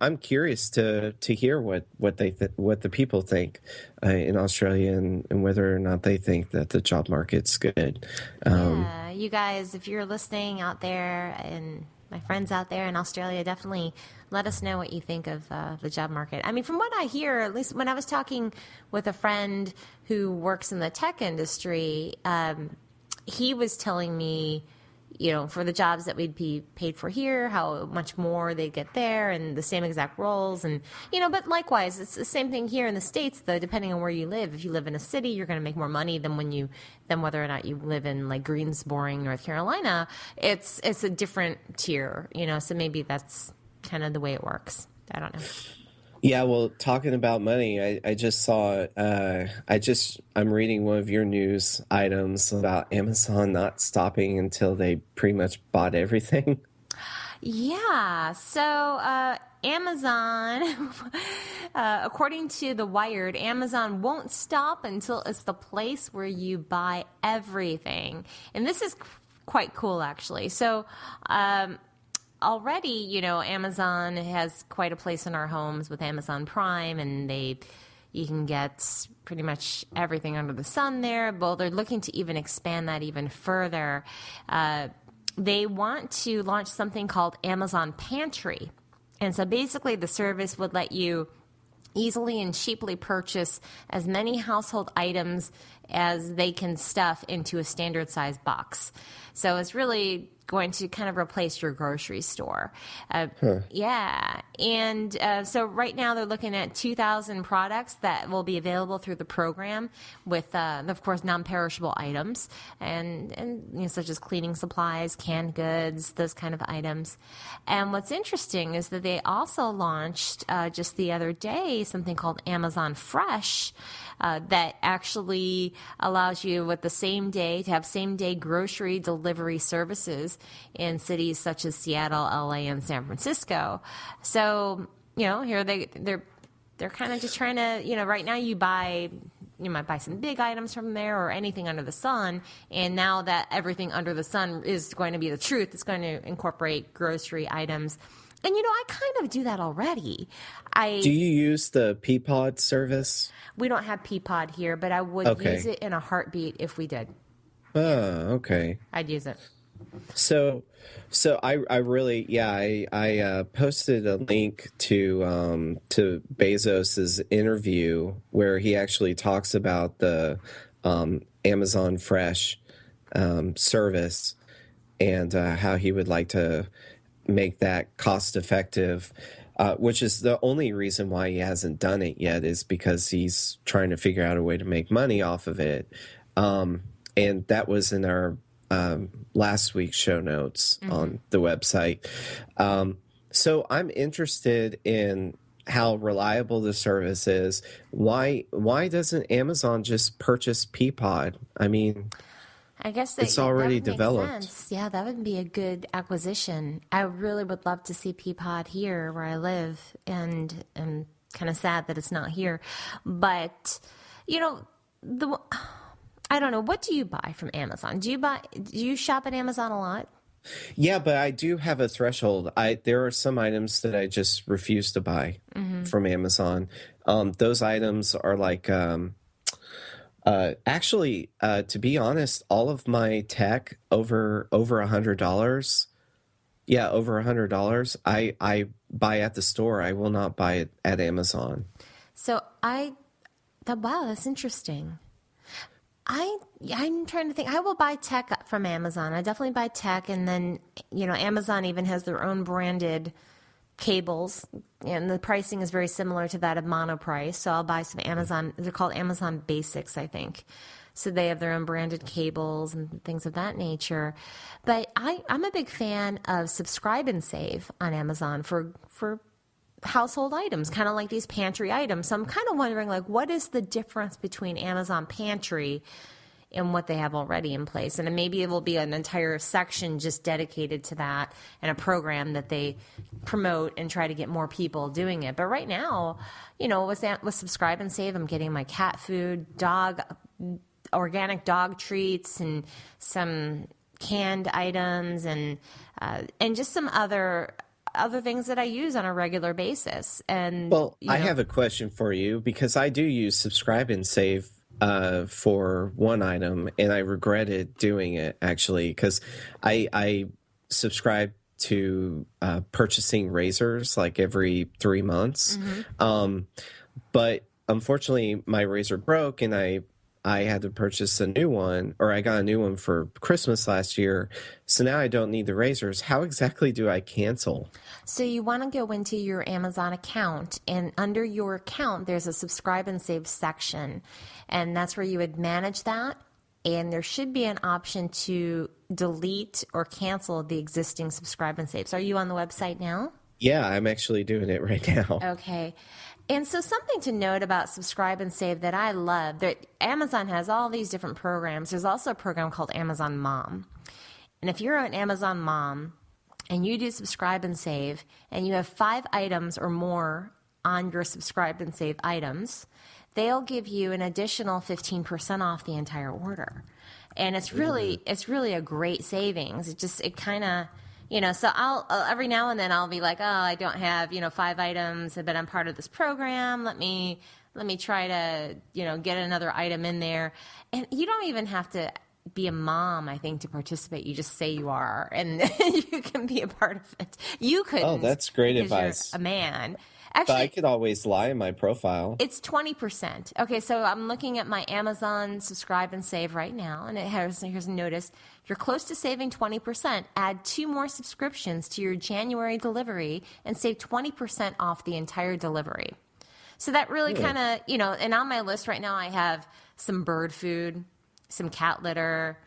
I'm curious to hear what the people think in Australia and whether or not they think that the job market's good. Yeah, you guys, if you're listening out there and my friends out there in Australia, definitely let us know what you think of the job market. I mean, from what I hear, at least when I was talking with a friend who works in the tech industry, he was telling me, for the jobs that we'd be paid for here, how much more they'd get there and the same exact roles. And, but likewise, it's the same thing here in the States, though, depending on where you live. If you live in a city, you're going to make more money than whether or not you live in like Greensboro, North Carolina. It's a different tier, so maybe that's kind of the way it works. I don't know. Yeah, well, talking about money, I just saw, I'm reading one of your news items about Amazon not stopping until they pretty much bought everything. Yeah, so Amazon, according to The Wired, Amazon won't stop until it's the place where you buy everything. And this is quite cool, actually. So, already, Amazon has quite a place in our homes with Amazon Prime, and you can get pretty much everything under the sun there. Well, they're looking to even expand that even further. They want to launch something called Amazon Pantry. And so basically the service would let you easily and cheaply purchase as many household items as they can stuff into a standard size box. So it's really going to kind of replace your grocery store. Yeah. And so right now they're looking at 2,000 products that will be available through the program with, of course, non-perishable items and such as cleaning supplies, canned goods, those kind of items. And what's interesting is that they also launched just the other day something called Amazon Fresh, that actually allows you with the same day to have same day grocery delivery services in cities such as Seattle, LA, and San Francisco. So, here they're kind of just trying to, right now you might buy some big items from there or anything under the sun. And now that everything under the sun is going to be the truth, it's going to incorporate grocery items. And, I kind of do that already. Do you use the Peapod service? We don't have Peapod here, but I would use it in a heartbeat if we did. Oh, okay. I'd use it. So I really, I posted a link to Bezos's interview where he actually talks about the Amazon Fresh service and how he would like to make that cost effective, which is the only reason why he hasn't done it yet is because he's trying to figure out a way to make money off of it. And that was in our last week's show notes on the website. So I'm interested in how reliable the service is, why doesn't Amazon just purchase Peapod? I mean, I guess it's that already would make developed. sense. Yeah, that would be a good acquisition. I really would love to see Peapod here where I live, and I'm kind of sad that it's not here. But, you know, I don't know. What do you buy from Amazon? Do you shop at Amazon a lot? Yeah, but I do have a threshold. There are some items that I just refuse to buy from Amazon. Those items are like actually, to be honest, all of my tech over $100. Yeah, over $100. I buy at the store. I will not buy it at Amazon. So wow, that's interesting. I'm trying to think. I will buy tech from Amazon. I definitely buy tech, and then, you know, Amazon even has their own branded cables, and the pricing is very similar to that of Monoprice. So I'll buy some Amazon. They're called Amazon Basics, I think. So they have their own branded cables and things of that nature. But I'm a big fan of Subscribe and Save on Amazon for household items, kind of like these pantry items. So I'm kind of wondering, like, what is the difference between Amazon Pantry and what they have already in place? And maybe it will be an entire section just dedicated to that, and a program that they promote and try to get more people doing it. But right now, you know, with Subscribe and Save, I'm getting my cat food, organic dog treats, and some canned items, and just some other things that I use on a regular basis. And I have a question for you, because I do use Subscribe and Save for one item, and I regretted doing it, actually, because I subscribe to purchasing razors like every 3 months. But unfortunately, my razor broke, and I had to purchase a new one, or I got a new one for Christmas last year. So now I don't need the razors. How exactly do I cancel? So you want to go into your Amazon account, and under your account, there's a Subscribe and Save section. And that's where you would manage that. And there should be an option to delete or cancel the existing Subscribe and Saves. Are you on the website now? Yeah, I'm actually doing it right now. Okay. And so something to note about Subscribe and Save that I love, that Amazon has all these different programs. There's also a program called Amazon Mom. And if you're an Amazon Mom and you do Subscribe and Save, and you have 5 items or more on your Subscribe and Save items, they'll give you an additional 15% off the entire order. And it's really a great savings. It kind of, you know, so I'll every now and then I'll be like, oh, I don't have, 5 items, but I'm part of this program. Let me try to, get another item in there. And you don't even have to be a mom, I think, to participate. You just say you are, and you can be a part of it. You couldn't. Oh, that's great advice. You're a man. Actually, but I could always lie in my profile. It's 20%. Okay, so I'm looking at my Amazon Subscribe and Save right now, and here's a notice. You're close to saving 20%. Add 2 more subscriptions to your January delivery and save 20% off the entire delivery. So that really kind of, and on my list right now I have some bird food, some cat litter,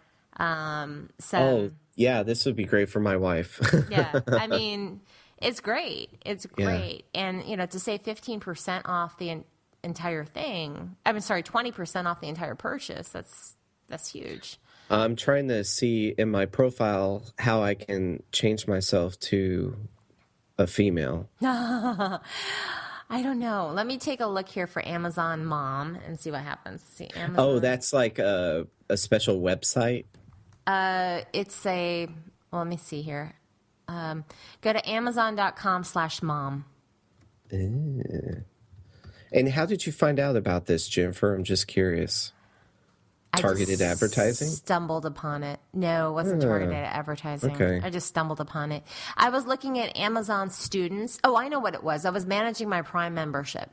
Oh, yeah, this would be great for my wife. Yeah, I mean, it's great. It's great. Yeah. And, to save 15% off the entire thing, 20% off the entire purchase, that's huge. I'm trying to see in my profile how I can change myself to a female. I don't know. Let me take a look here for Amazon Mom and see what happens. See, Amazon. Oh, that's like a special website? Let me see here. Go to amazon.com/mom. And how did you find out about this, Jennifer? I'm just curious. Targeted advertising? Stumbled upon it. No, it wasn't targeted advertising. Okay. I just stumbled upon it. I was looking at Amazon students. Oh, I know what it was. I was managing my Prime membership.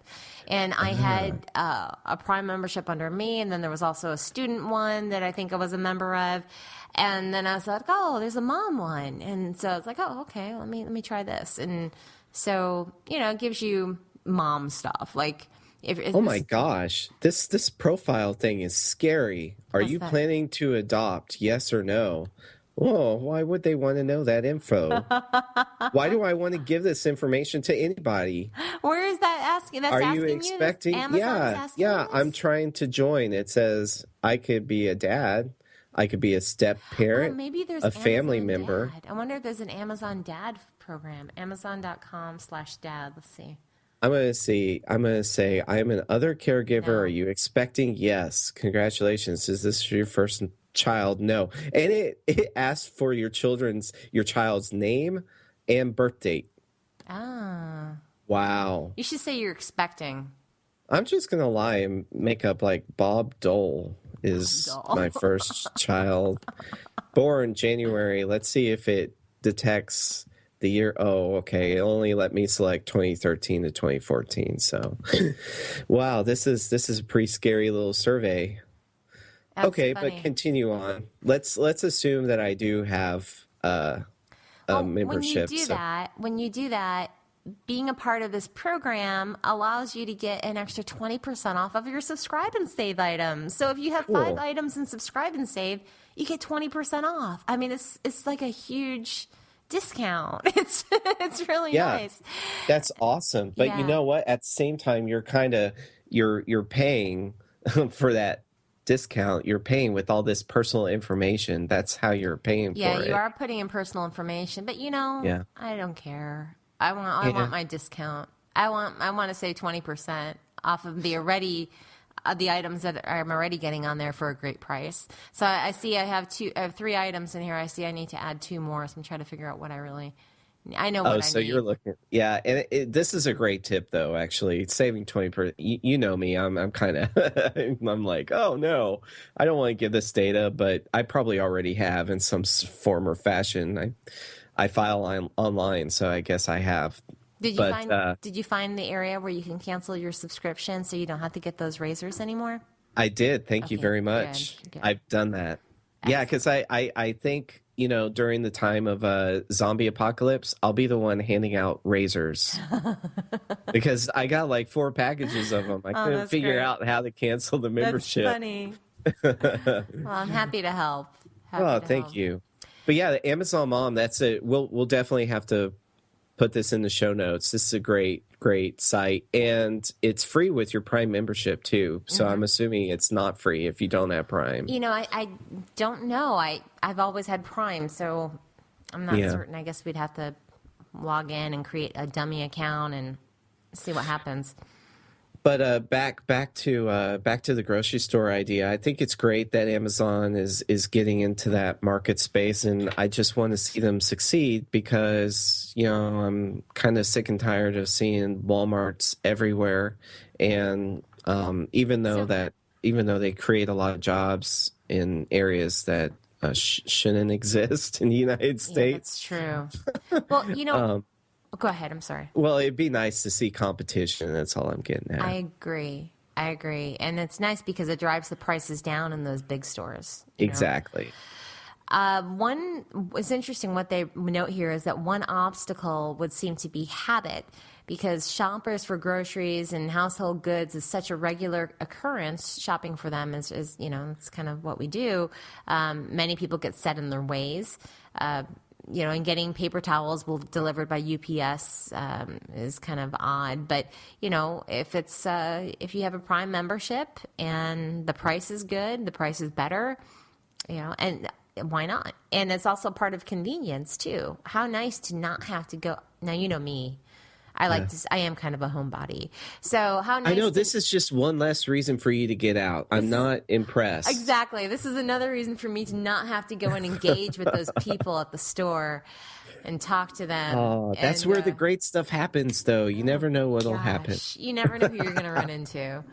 And I had a Prime membership under me, and then there was also a student one that I think I was a member of. And then I was like, oh, there's a mom one. And so I was like, oh, okay, let me try this. And so, it gives you mom stuff. Like, oh my gosh, this profile thing is scary. Are you planning to adopt? Yes or no? Oh, why would they want to know that info? Why do I want to give this information to anybody? Where is that asking? That's Are you asking you this? expecting? Amazon is Yeah, asking yeah. you I'm this? trying to join. It says I could be a dad. I could be a step Oh, parent, maybe there's a family Amazon member. Dad. I wonder if there's an Amazon Dad program. Amazon.com/dad. Let's see. I'm gonna see. I'm gonna say I am an other caregiver. Are No. you expecting? Yes. Congratulations. Is this your first child? No. And it asks for your child's name and birth date. Ah. Wow. You should say you're expecting. I'm just gonna lie and make up like Bob Dole is Dole. my first child, born January. Let's see if it detects the year. Oh, okay. It only let me select 2013 to 2014. So, wow, this is a pretty scary little survey. That's Okay, funny. but continue on. Let's assume that I do have a membership. When you do that, being a part of this program allows you to get an extra 20% off of your subscribe and save items. So if you have 5 items in subscribe and save, you get 20% off. I mean, it's like a huge discount. It's really nice. That's awesome. But you know what? At the same time, you're you're paying for that discount. You're paying with all this personal information. That's how you're paying for it. Yeah, you are putting in personal information, but I don't care. I want my discount. I want to save 20% off of the items that I'm already getting on there for a great price. So I see I have 3 items in here. I see I need to add 2 more. So I'm trying to figure out what I know what I need. So you're looking, yeah. And this is a great tip, though. Actually, saving 20%. You know me. I'm kind of. I'm like, oh no, I don't want to give this data, but I probably already have in some form or fashion. I file online, so I guess I have. Did you find the area where you can cancel your subscription so you don't have to get those razors anymore? I did. Thank you very much. Good. I've done that. Yeah, because I think, during the time of zombie apocalypse, I'll be the one handing out razors because I got like 4 packages of them. I couldn't figure out how to cancel the membership. That's funny. Well, I'm happy to help. Thank you. But yeah, the Amazon Mom, that's it. We'll definitely have to put this in the show notes. This is a great site, and it's free with your Prime membership too. So I'm assuming it's not free if you don't have Prime. I don't know. I've always had Prime, so I'm not certain. I guess we'd have to log in and create a dummy account and see what happens. But back to the grocery store idea. I think it's great that Amazon is getting into that market space, and I just want to see them succeed because I'm kind of sick and tired of seeing Walmarts everywhere, and even though they create a lot of jobs in areas that shouldn't exist in the United States. Yeah, that's true. Well, go ahead. I'm sorry. Well, it'd be nice to see competition. That's all I'm getting at. I agree. And it's nice because it drives the prices down in those big stores. Exactly. It's interesting what they note here is that one obstacle would seem to be habit because shoppers for groceries and household goods is such a regular occurrence. Shopping for them is it's kind of what we do. Many people get set in their ways. And getting paper towels delivered by UPS is kind of odd. But, if you have a Prime membership and the price is good, the price is better, and why not? And it's also part of convenience, too. How nice to not have to go. Now, you know me. I am kind of a homebody. So how nice. I know this is just one less reason for you to get out. I'm not impressed. Exactly. This is another reason for me to not have to go and engage with those people at the store and talk to them. Oh, that's where the great stuff happens, though. You never know what'll happen. You never know who you're going to run into.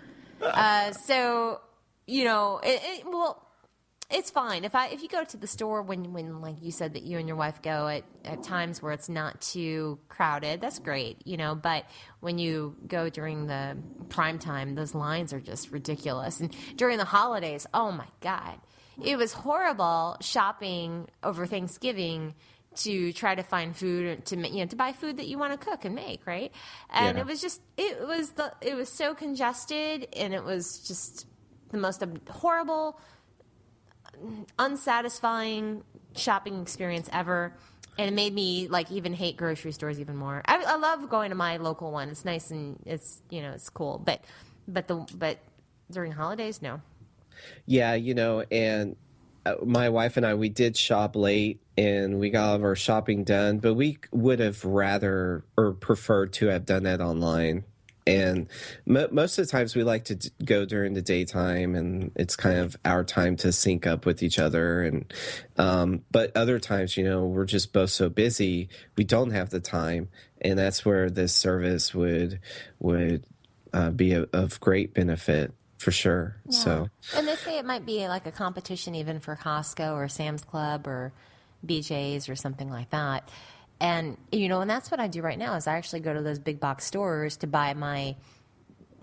It's fine if you go to the store when like you said that you and your wife go at times where it's not too crowded. That's great, But when you go during the prime time, those lines are just ridiculous. And during the holidays, oh my God, it was horrible shopping over Thanksgiving to try to find food to buy food that you want to cook and make, right? And it was so congested, and it was just the most horrible, unsatisfying shopping experience ever. And it made me like even hate grocery stores even more. I love going to my local one. It's nice and it's it's cool. But during holidays, no. Yeah, and my wife and I, we did shop late and we got all of our shopping done, but we would have rather or preferred to have done that online. And most of the times we like to go during the daytime, and it's kind of our time to sync up with each other. And but other times, we're just both so busy, we don't have the time, and that's where this service would be of great benefit for sure. Yeah. So, and they say it might be like a competition even for Costco or Sam's Club or BJ's or something like that. And, and that's what I do right now is I actually go to those big box stores to buy my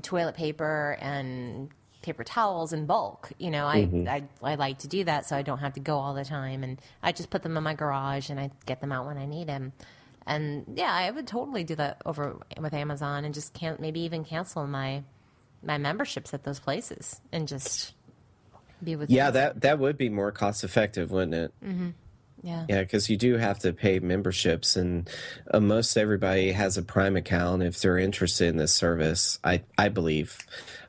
toilet paper and paper towels in bulk. I like to do that so I don't have to go all the time. And I just put them in my garage and I get them out when I need them. And, yeah, I would totally do that over with Amazon and just maybe even cancel my memberships at those places and just be with them. That would be more cost effective, wouldn't it? Mm-hmm. Yeah, because you do have to pay memberships, and most everybody has a Prime account if they're interested in this service. I believe,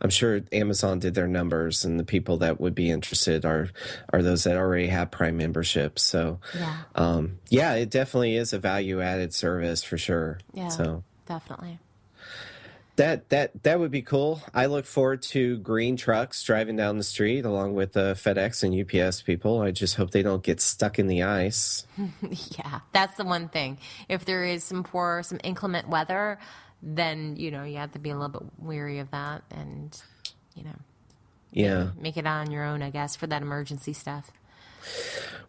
I'm sure Amazon did their numbers, and the people that would be interested are those that already have Prime memberships. So, it definitely is a value added service for sure. Yeah, so definitely. That would be cool. I look forward to green trucks driving down the street along with FedEx and UPS people. I just hope they don't get stuck in the ice. Yeah, that's the one thing. If there is some inclement weather, then, you have to be a little bit weary of that and, make it on your own, I guess, for that emergency stuff.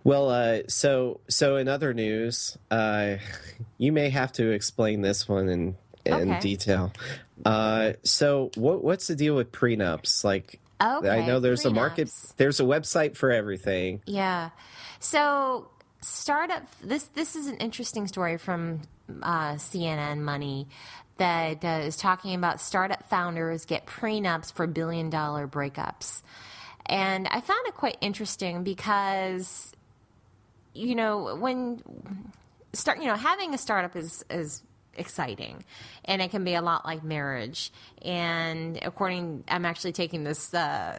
Well, so in other news, you may have to explain this one in detail. So what's the deal with prenups? Like, I know there's a market, there's a website for everything. Yeah. So this is an interesting story from CNN Money that is talking about startup founders get prenups for billion-dollar breakups. And I found it quite interesting because, having a startup is exciting, and it can be a lot like marriage. And I'm actually taking this,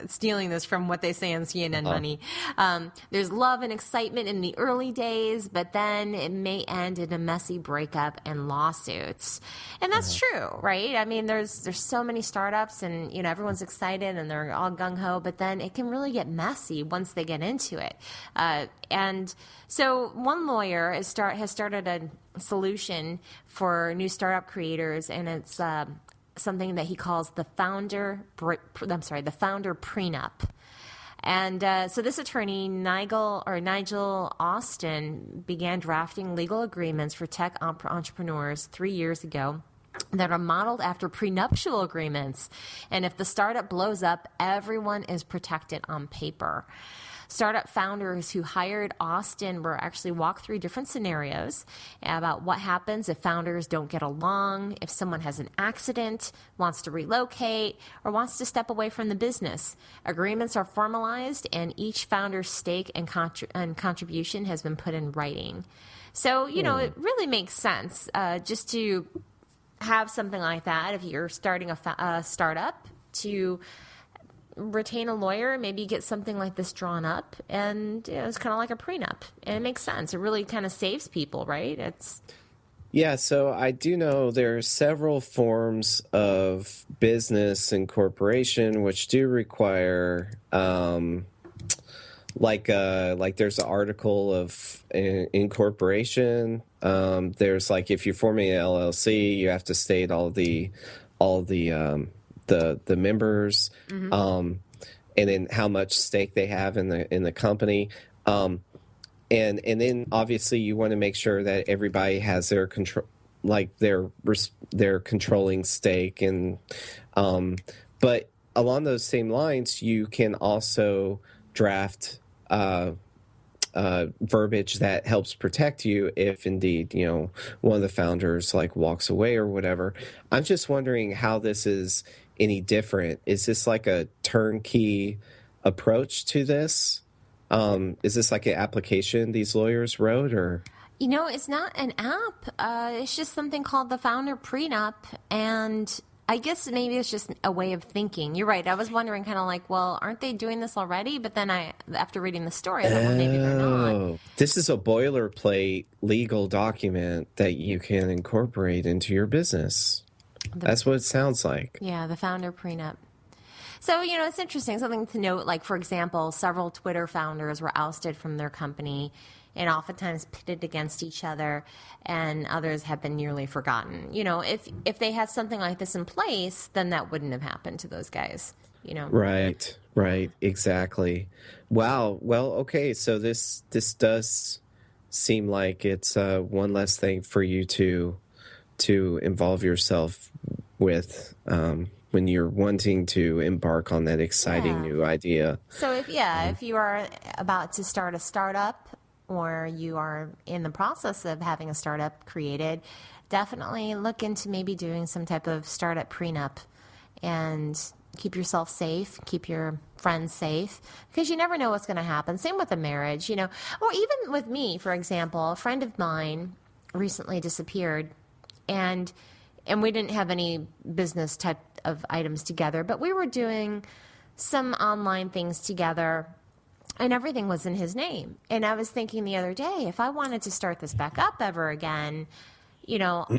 stealing this from what they say on CNN Money. There's love and excitement in the early days, but then it may end in a messy breakup and lawsuits. And that's true, right? I mean, there's so many startups, and everyone's excited and they're all gung ho, but then it can really get messy once they get into it. And so one lawyer has started a solution for new startup creators, and it's something that he calls the founder prenup. And so this attorney, Nigel Austin, began drafting legal agreements for tech entrepreneurs 3 years ago that are modeled after prenuptial agreements. And if the startup blows up, everyone is protected on paper. Startup founders who hired Austin were actually walked through different scenarios about what happens if founders don't get along, if someone has an accident, wants to relocate, or wants to step away from the business. Agreements are formalized, and each founder's stake and contribution has been put in writing. So, it really makes sense just to have something like that if you're starting a startup, to retain a lawyer, maybe get something like this drawn up, and it's kind of like a prenup, and it makes sense. It really kind of saves people, right? So I do know there are several forms of business and corporation which do require like there's an article of incorporation. There's like, if you're forming an LLC, you have to state all the members, and then how much stake they have in the company, and then obviously you want to make sure that everybody has their control, like their controlling stake, and but along those same lines, you can also draft verbiage that helps protect you if indeed one of the founders like walks away or whatever. I'm just wondering how this is any different. Is this like a turnkey approach to this? Is this like an application these lawyers wrote, or? It's not an app. It's just something called the founder prenup. And I guess maybe it's just a way of thinking. You're right. I was wondering kind of like, well, aren't they doing this already? But then after reading the story, I thought, well, maybe they're not. This is a boilerplate legal document that you can incorporate into your business. That's what it sounds like. Yeah, the founder prenup. So, it's interesting. Something to note, like, for example, several Twitter founders were ousted from their company and oftentimes pitted against each other, and others have been nearly forgotten. If they had something like this in place, then that wouldn't have happened to those guys, Right, exactly. Wow. Well, okay, so this does seem like it's one less thing for you to involve yourself with when you're wanting to embark on that exciting new idea. So if you are about to start a startup, or you are in the process of having a startup created, definitely look into maybe doing some type of startup prenup and keep yourself safe, keep your friends safe, because you never know what's going to happen. Same with a marriage, or even with me, for example, a friend of mine recently disappeared, and we didn't have any business type of items together, but we were doing some online things together, and everything was in his name. And I was thinking the other day, if I wanted to start this back up ever again,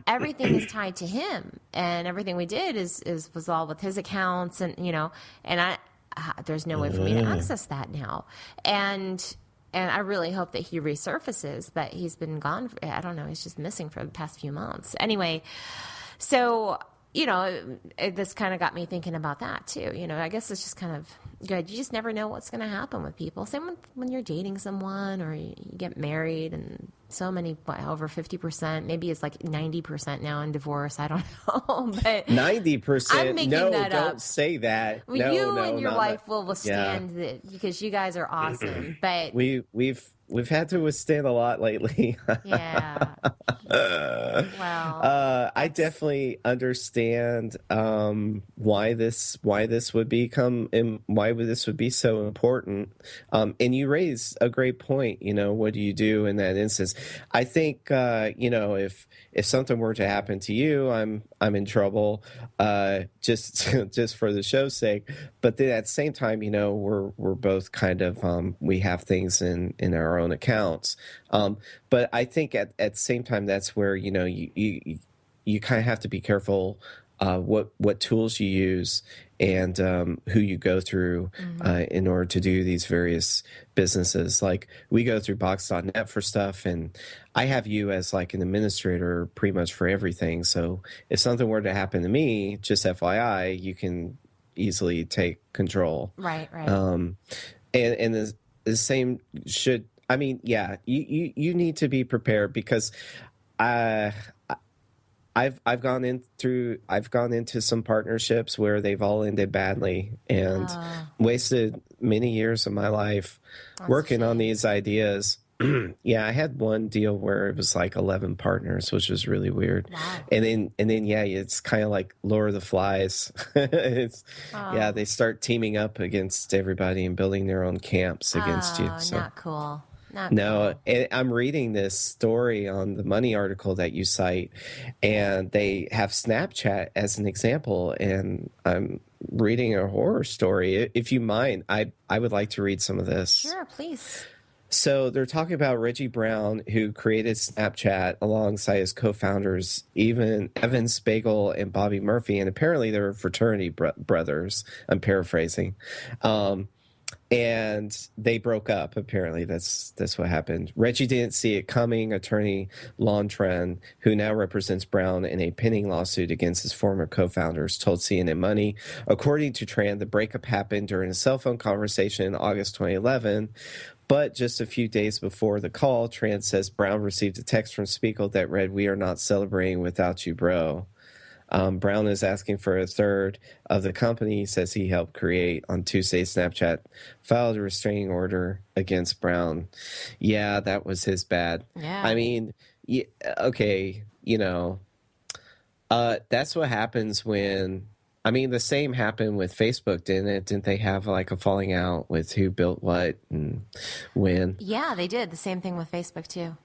everything is tied to him, and everything we did was all with his accounts, and and there's no way for me to access that now. And I really hope that he resurfaces, but he's been gone. I don't know. He's just missing for the past few months. Anyway, so, this kind of got me thinking about that too. I guess it's just kind of good. You just never know what's going to happen with people. Same with when you're dating someone or you get married, and so many, over 50%, maybe it's like 90% now in divorce. I don't know, but 90%. I'm making that up. Don't say that. Well, no, you no, and your wife that. will withstand it because you guys are awesome. But we've had to withstand a lot lately. Yeah. Well, I definitely understand why this would why this would be so important. And you raise a great point. What do you do in that instance? I think if something were to happen to you, I'm in trouble. Just for the show's sake. But then at the same time, we're both kind of we have things in our own accounts. But I think at the same time, that's where you kind of have to be careful what tools you use and who you go through in order to do these various businesses. Like we go through Box.net for stuff, and I have you as like an administrator pretty much for everything. So if something were to happen to me, just FYI, you can easily take control. Right. And the same should. I mean, yeah, you need to be prepared because I've gone into some partnerships where they've all ended badly and wasted many years of my life working on these ideas. Yeah, I had one deal where it was like 11 partners, which was really weird. Wow. And then yeah, it's kind of like Lord of the Flies. Yeah, they start teaming up against everybody and building their own camps against you. So. Not cool. No, and I'm reading this story on the Money article that you cite, and they have Snapchat as an example, and I'm reading a horror story. If you mind, I would like to read some of this. Sure, please. So they're talking about Reggie Brown, who created Snapchat alongside his co-founders, Evan Spiegel and Bobby Murphy, and apparently they were fraternity brothers. I'm paraphrasing. And they broke up. Apparently, that's what happened. Reggie didn't see it coming. Attorney Lon Tran, who now represents Brown in a pending lawsuit against his former co-founders, told CNN Money. According to Tran, the breakup happened during a cell phone conversation in August 2011. But just a few days before the call, Tran says Brown received a text from Spiegel that read, "We are not celebrating without you, bro." Brown is asking for a third of the company he says he helped create. On Tuesday, Snapchat filed a restraining order against Brown. Yeah, that was his bad. Yeah. I mean, okay, that's what happens when I mean, the same happened with Facebook, didn't it? Didn't they have like a falling out with who built what and when? Yeah, they did the same thing with Facebook too.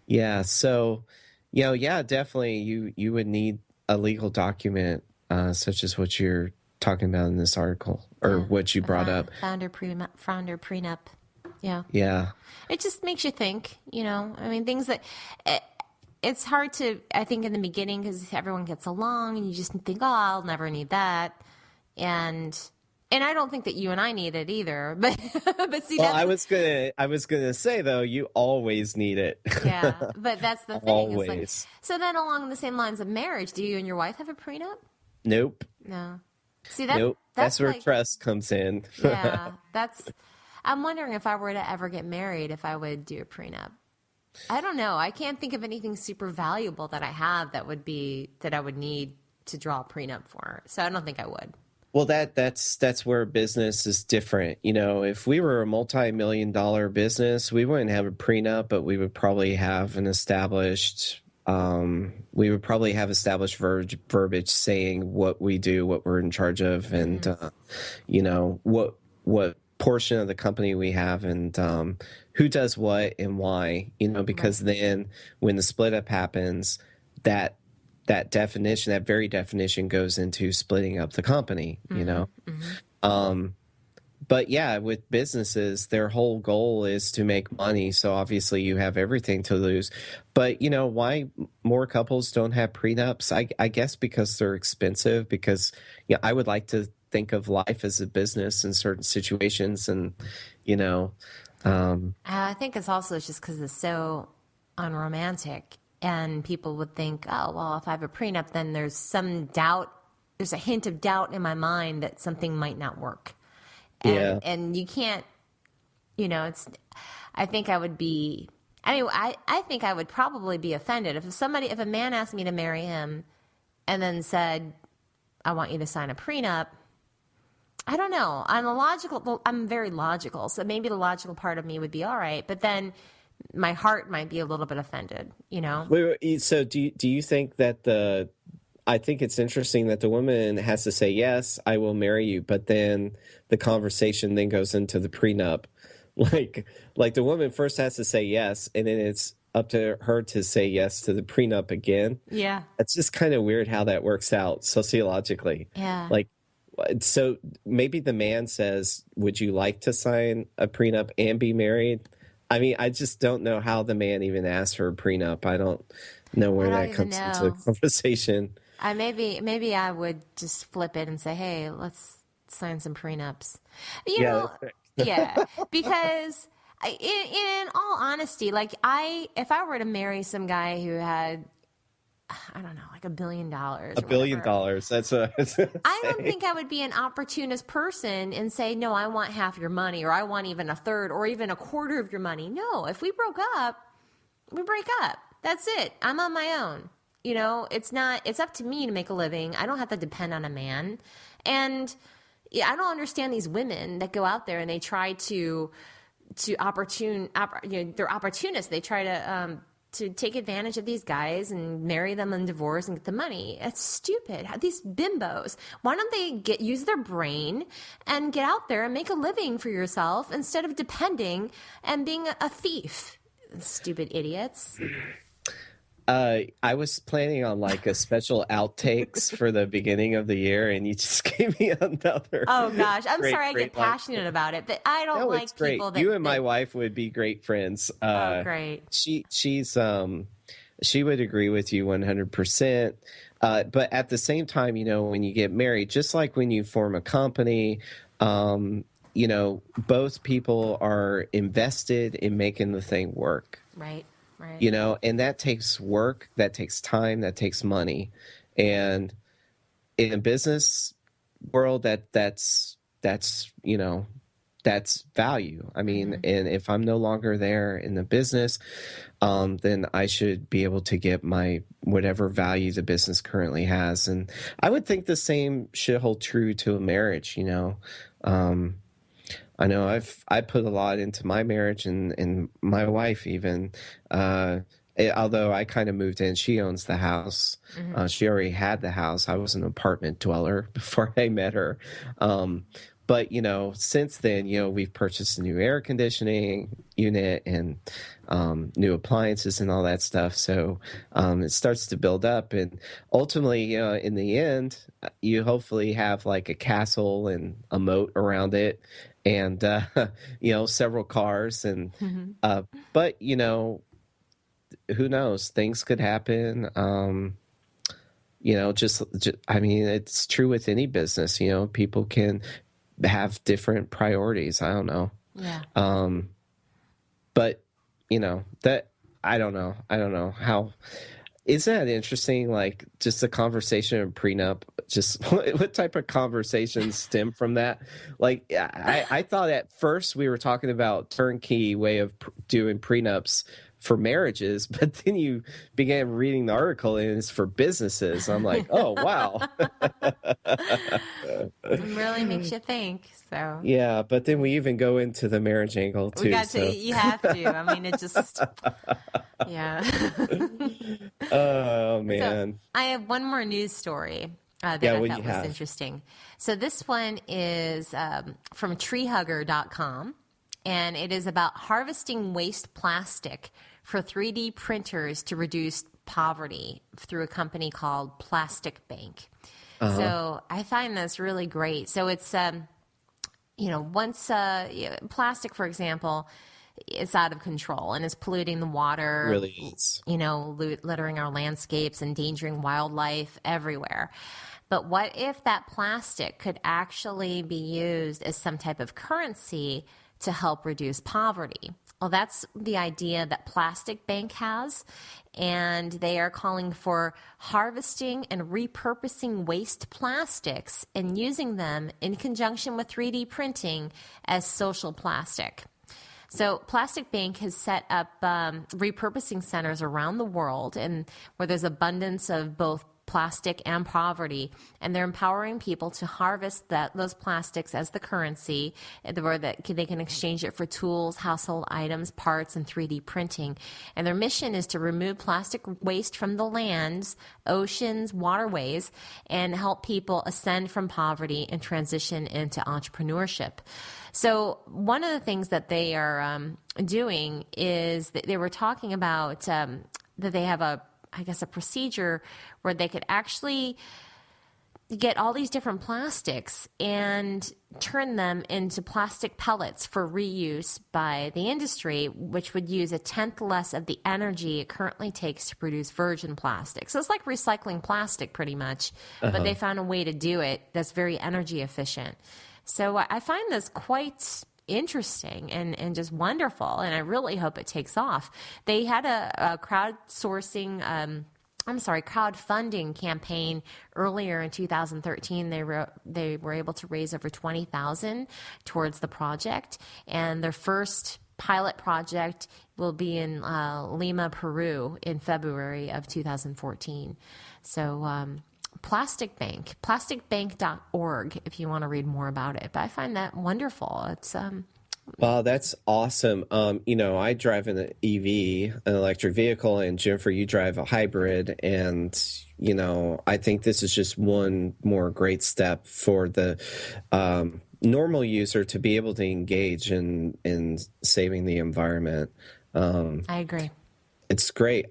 Yeah. So, yeah, definitely you would need a legal document, such as what you're talking about in this article or Yeah, what you brought up. founder prenup. Yeah. Yeah. It just makes you think, I mean, things that it's hard to, I think, in the beginning because everyone gets along and you just think, oh, I'll never need that. And I don't think that you and I need it either. But see, Well, I was gonna say though, you always need it. yeah, but that's the thing. Always. It's like, so then along the same lines of marriage, do you and your wife have a prenup? Nope. No. See, Nope. That's where like, trust comes in. Yeah, I'm wondering if I were to ever get married, if I would do a prenup. I don't know. I can't think of anything super valuable that I have that I would need to draw a prenup for. So I don't think I would. Well, that's where business is different. If we were a multi-million-dollar business, we wouldn't have a prenup, but we would probably have established verbiage saying what we do, what we're in charge of, and what portion of the company we have, and who does what and why. Because then when the split up happens, that very definition goes into splitting up the company. But yeah, with businesses, their whole goal is to make money. So obviously you have everything to lose. But why more couples don't have prenups? I guess because they're expensive, because I would like to think of life as a business in certain situations. And, I think it's also just because it's so unromantic. And people would think, oh, well, if I have a prenup, then there's some doubt. There's a hint of doubt in my mind that something might not work. And you can't, I think I would be, I think I would probably be offended if a man asked me to marry him and then said, I want you to sign a prenup. I don't know. I'm very logical. So maybe the logical part of me would be all right. But then my heart might be a little bit offended, Wait, so do you think that I think it's interesting that the woman has to say, yes, I will marry you. But then the conversation then goes into the prenup. Like the woman first has to say yes, and then it's up to her to say yes to the prenup again. Yeah. It's just kind of weird how that works out sociologically. Yeah. So maybe the man says, would you like to sign a prenup and be married? I mean, I just don't know how the man even asked for a prenup. I don't know where that comes into the conversation. Maybe I would just flip it and say, hey, let's sign some prenups. Yeah, because in all honesty, if I were to marry some guy who had, I don't know, like $1 billion. $1 billion. That's I don't think I would be an opportunist person and say, no, I want half your money, or I want even a third or even a quarter of your money. No, if we broke up, we break up. That's it. I'm on my own. It's up to me to make a living. I don't have to depend on a man. And I don't understand these women that go out there and they try they're opportunists. They try to take advantage of these guys and marry them and divorce and get the money. It's stupid. These bimbos, why don't they use their brain and get out there and make a living for yourself instead of depending and being a thief? Stupid idiots. I was planning on a special outtakes for the beginning of the year, and you just gave me another. Oh gosh, I'm sorry I get passionate about it, but I don't like people that you and my wife would be great friends. Great. She would agree with you 100%. But at the same time, when you get married, just like when you form a company, both people are invested in making the thing work. Right. Right. And that takes work, that takes time, that takes money. And in a business world, that's value. I mean, and if I'm no longer there in the business, then I should be able to get my whatever value the business currently has. And I would think the same should hold true to a marriage, I know I put a lot into my marriage and my wife even, and although I kind of moved in, she owns the house. She already had the house. I was an apartment dweller before I met her. But, since then, we've purchased a new air conditioning unit and new appliances and all that stuff. So it starts to build up. And ultimately, in the end, you hopefully have like a castle and a moat around it and, several cars. And but, who knows? Things could happen. I mean, it's true with any business. People can have different priorities. I don't know. Yeah. But that I don't know how. Isn't that interesting? Like just a conversation of prenup. Just what type of conversations stem from that? Like I thought at first we were talking about turnkey way of doing prenups for marriages, but then you began reading the article and it's for businesses. I'm like, oh wow. It really makes you think. So yeah, but then we even go into the marriage angle too. You have to. I mean, it just yeah. Oh man. So, I have one more news story that I thought was interesting. So this one is from treehugger.com. And it is about harvesting waste plastic for 3D printers to reduce poverty through a company called Plastic Bank. So I find this really great. So it's, once plastic, for example, is out of control and is polluting the water, really is. Littering our landscapes, endangering wildlife everywhere. But what if that plastic could actually be used as some type of currency to help reduce poverty? Well, that's the idea that Plastic Bank has, and they are calling for harvesting and repurposing waste plastics and using them in conjunction with 3D printing as social plastic. So Plastic Bank has set up repurposing centers around the world and where there's abundance of both plastic and poverty, and they're empowering people to harvest those plastics as the currency, where that they can exchange it for tools, household items, parts, and 3D printing. And their mission is to remove plastic waste from the lands, oceans, waterways, and help people ascend from poverty and transition into entrepreneurship. So one of the things that they are doing is that they were talking about that they have a procedure where they could actually get all these different plastics and turn them into plastic pellets for reuse by the industry, which would use 1/10 less of the energy it currently takes to produce virgin plastic. So it's like recycling plastic pretty much, but they found a way to do it that's very energy efficient. So I find this quite interesting and just wonderful, and I really hope it takes off. They had a crowdfunding campaign earlier in 2013. They were able to raise over $20,000 towards the project, and their first pilot project will be in Lima, Peru in February of 2014. So Plastic Bank, plasticbank.org if you want to read more about it. But I find that wonderful. It's Wow, that's awesome. I drive an EV, an electric vehicle, and Jennifer, you drive a hybrid. And, I think this is just one more great step for the normal user to be able to engage in saving the environment. I agree. It's great.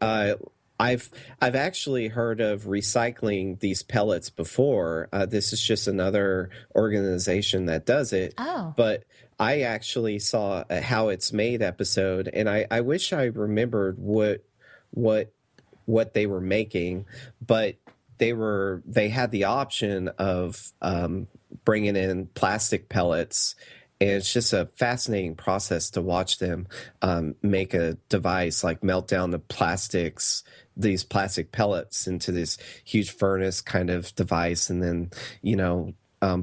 I've actually heard of recycling these pellets before. This is just another organization that does it. Oh. But I actually saw a How It's Made episode, and I wish I remembered what they were making, but they had the option of bringing in plastic pellets. And it's just a fascinating process to watch them make a device, like melt down these plastic pellets into this huge furnace kind of device, and then,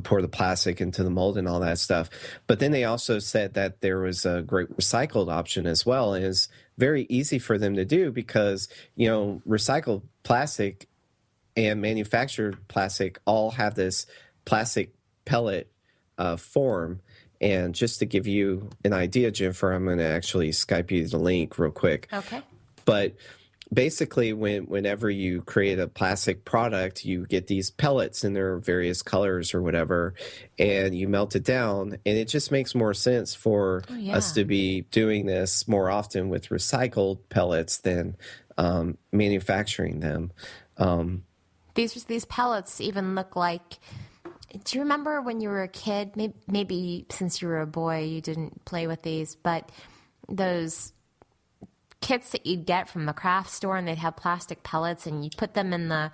pour the plastic into the mold and all that stuff. But then they also said that there was a great recycled option as well. And it's very easy for them to do because, recycled plastic and manufactured plastic all have this plastic pellet form. And just to give you an idea, Jennifer, I'm going to actually Skype you the link real quick. Okay. But basically whenever you create a plastic product, you get these pellets in their various colors or whatever, and you melt it down, and it just makes more sense for Oh, yeah. us to be doing this more often with recycled pellets than manufacturing them. These pellets even look like. Do you remember when you were a kid? Maybe since you were a boy, you didn't play with these, but those kits that you'd get from the craft store, and they'd have plastic pellets, and you put them in the.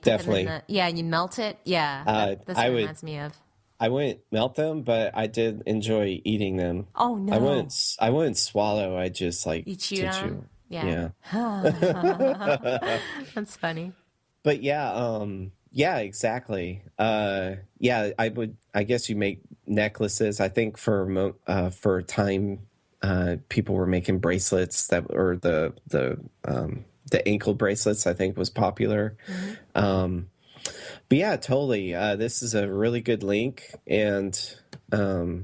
Definitely. And you melt it. Yeah, that's what it reminds me of. I wouldn't melt them, but I did enjoy eating them. Oh no! I wouldn't swallow. I just like You to chewed on chew. 'em? Yeah. That's funny. But yeah, exactly. Yeah, I guess you make necklaces. I think for a time, people were making bracelets or the ankle bracelets, I think, was popular. Mm-hmm. But yeah, totally. This is a really good link, and I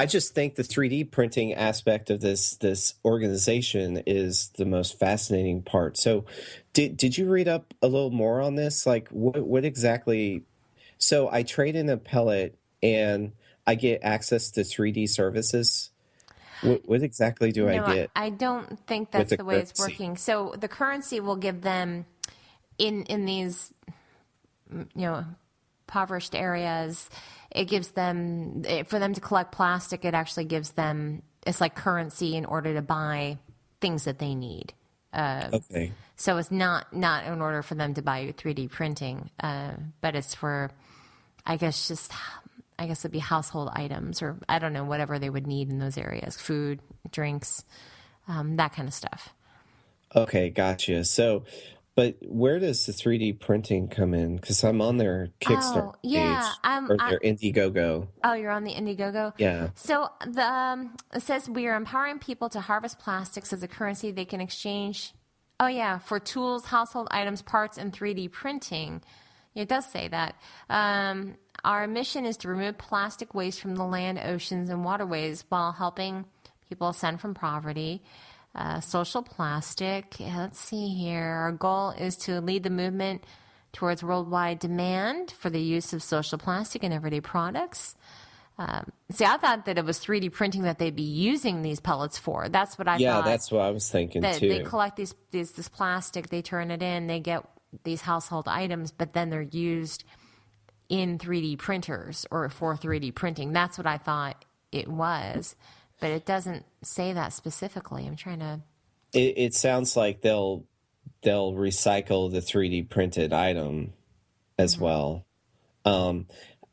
just think the 3D printing aspect of this organization is the most fascinating part. So, did you read up a little more on this? Like, what exactly? So, I trade in a pellet and I get access to 3D services. What exactly do I get? I don't think that's the the way it's currency? working. So the currency will give them in these impoverished areas. It gives them for them to collect plastic. It actually gives them it's like currency in order to buy things that they need. Okay. So it's not in order for them to buy 3D printing, but it's for I guess it'd be household items or I don't know, whatever they would need in those areas, food, drinks, that kind of stuff. Okay, gotcha. So, but where does the 3D printing come in? Because I'm on their Kickstarter Oh, yeah. page or their Indiegogo. Oh, you're on the Indiegogo? Yeah. So it says we are empowering people to harvest plastics as a currency they can exchange. Oh, yeah, for tools, household items, parts, and 3D printing. It does say that. Our mission is to remove plastic waste from the land, oceans, and waterways while helping people ascend from poverty. Social plastic. Let's see here. Our goal is to lead the movement towards worldwide demand for the use of social plastic in everyday products. See, I thought that it was 3D printing that they'd be using these pellets for. That's what I thought. Yeah, that's what I was thinking too. They collect this plastic, they turn it in, they get these household items, but then they're used in 3D printers or for 3D printing. That's what I thought it was, but it doesn't say that specifically. I'm trying to. It sounds like they'll recycle the 3D printed item as well.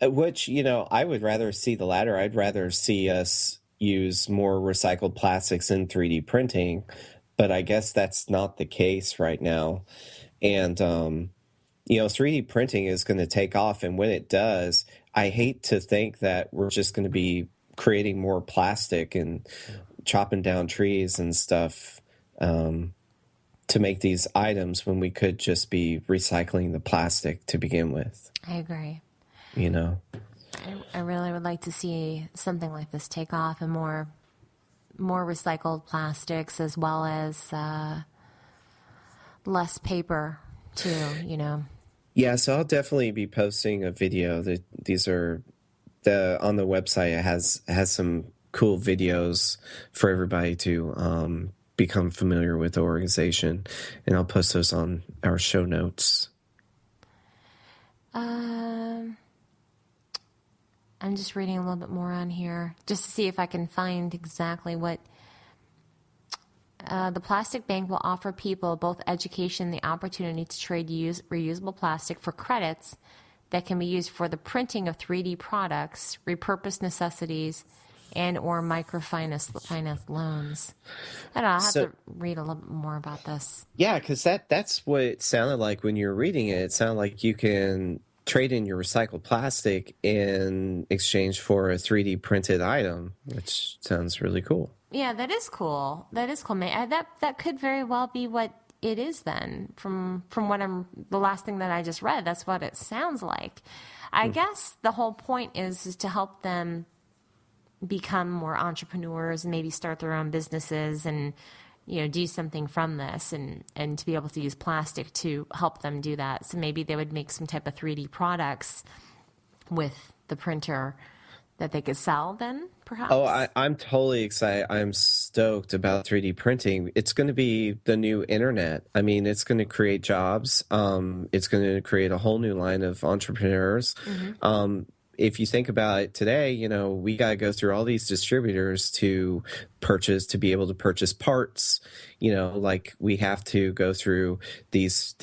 Which, I would rather see the latter. I'd rather see us use more recycled plastics in 3D printing, but I guess that's not the case right now. And 3D printing is going to take off, and when it does, I hate to think that we're just going to be creating more plastic and chopping down trees and stuff to make these items when we could just be recycling the plastic to begin with. I agree. I really would like to see something like this take off and more recycled plastics as well as less paper too, Yeah, so I'll definitely be posting a video. That these are on the website. It has some cool videos for everybody to become familiar with the organization, and I'll post those on our show notes. I'm just reading a little bit more on here just to see if I can find exactly what. The plastic bank will offer people both education and the opportunity to trade reusable plastic for credits that can be used for the printing of 3D products, repurposed necessities, and or microfinance loans. I don't know. I'll have to read a little bit more about this. Yeah, because that's what it sounded like when you were reading it. It sounded like you can trade in your recycled plastic in exchange for a 3D printed item, which sounds really cool. Yeah, that is cool. That is cool. That could very well be what it is then. From what the last thing that I just read, that's what it sounds like. I guess the whole point is to help them become more entrepreneurs and maybe start their own businesses and do something from this, and to be able to use plastic to help them do that. So maybe they would make some type of 3D products with the printer that they could sell then, perhaps? Oh, I'm totally excited. I'm stoked about 3D printing. It's going to be the new internet. I mean, it's going to create jobs. It's going to create a whole new line of entrepreneurs. If you think about it today, we got to go through all these distributors to be able to purchase parts. Like we have to go through these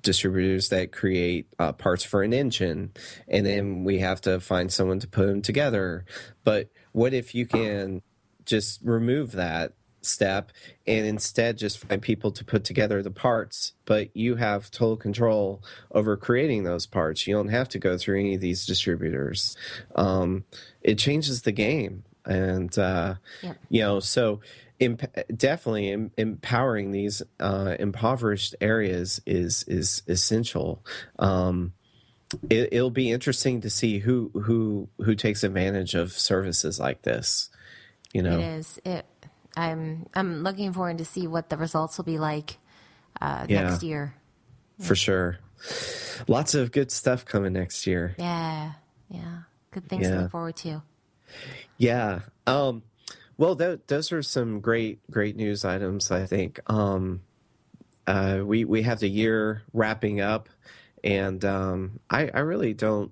distributors that create parts for an engine, and then we have to find someone to put them together. But what if you can just remove that step and instead just find people to put together the parts, but you have total control over creating those parts? You don't have to go through any of these distributors. It changes the game. And so definitely empowering these impoverished areas is essential. It'll be interesting to see who takes advantage of services like this. It is. I'm looking forward to see what the results will be like next year. For sure. Lots of good stuff coming next year. Yeah. Good things to look forward to. Yeah. Well, those are some great news items, I think. We have the year wrapping up, and I really don't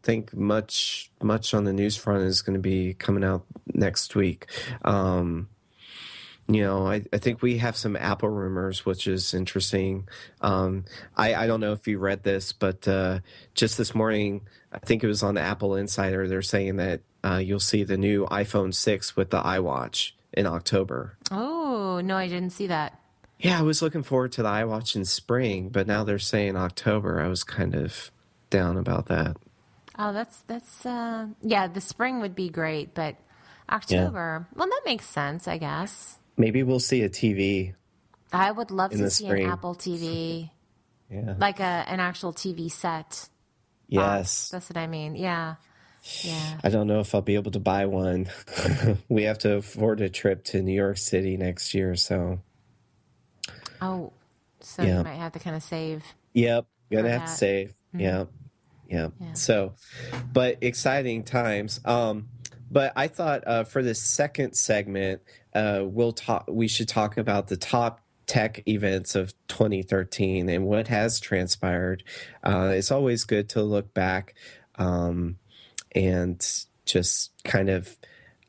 think much on the news front is going to be coming out next week. I think we have some Apple rumors, which is interesting. I don't know if you read this, but just this morning, I think it was on the Apple Insider, they're saying that you'll see the new iPhone 6 with the iWatch in October. Oh, no, I didn't see that. Yeah, I was looking forward to the iWatch in spring, but now they're saying October. I was kind of down about that. Oh, that's the spring would be great, but October, well, that makes sense, I guess. Maybe we'll see a TV. I would love to see spring. an Apple TV, like an actual TV set. Yes. That's what I mean. Yeah. I don't know if I'll be able to buy one. We have to afford a trip to New York City next year, so. Oh, so you might have to kind of save. Yep, gonna have to save. Mm-hmm. Yeah. So, but exciting times. But I thought for the second segment, we should talk about the top tech events of 2013 and what has transpired. It's always good to look back and just kind of,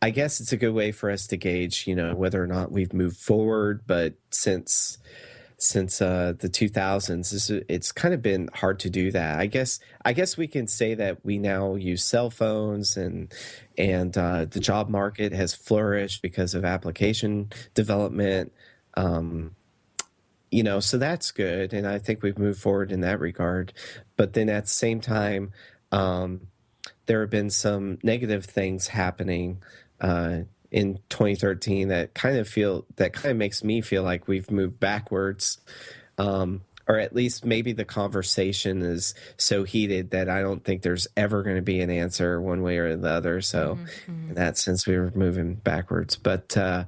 I guess it's a good way for us to gauge, whether or not we've moved forward. But since the 2000s, it's kind of been hard to do that. I guess we can say that we now use cell phones, and the job market has flourished because of application development. So that's good, and I think we've moved forward in that regard. But then at the same time, there have been some negative things happening in 2013 that kind of makes me feel like we've moved backwards, or at least maybe the conversation is so heated that I don't think there's ever going to be an answer one way or the other. So in that sense, we were moving backwards. But I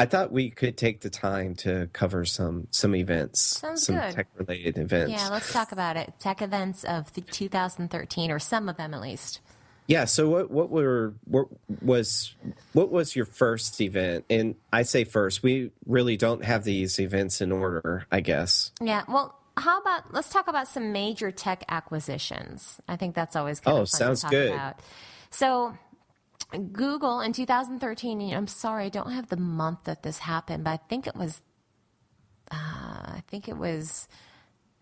thought we could take the time to cover some events, Sounds some good. tech-related events. Yeah, let's talk about it. Tech events of 2013, or some of them at least. Yeah. So what was your first event? And I say first, we really don't have these events in order, I guess. Yeah. Well, let's talk about some major tech acquisitions. I think that's always kind of fun sounds to talk good. about. So Google in 2013, I'm sorry, I don't have the month that this happened, but I think it was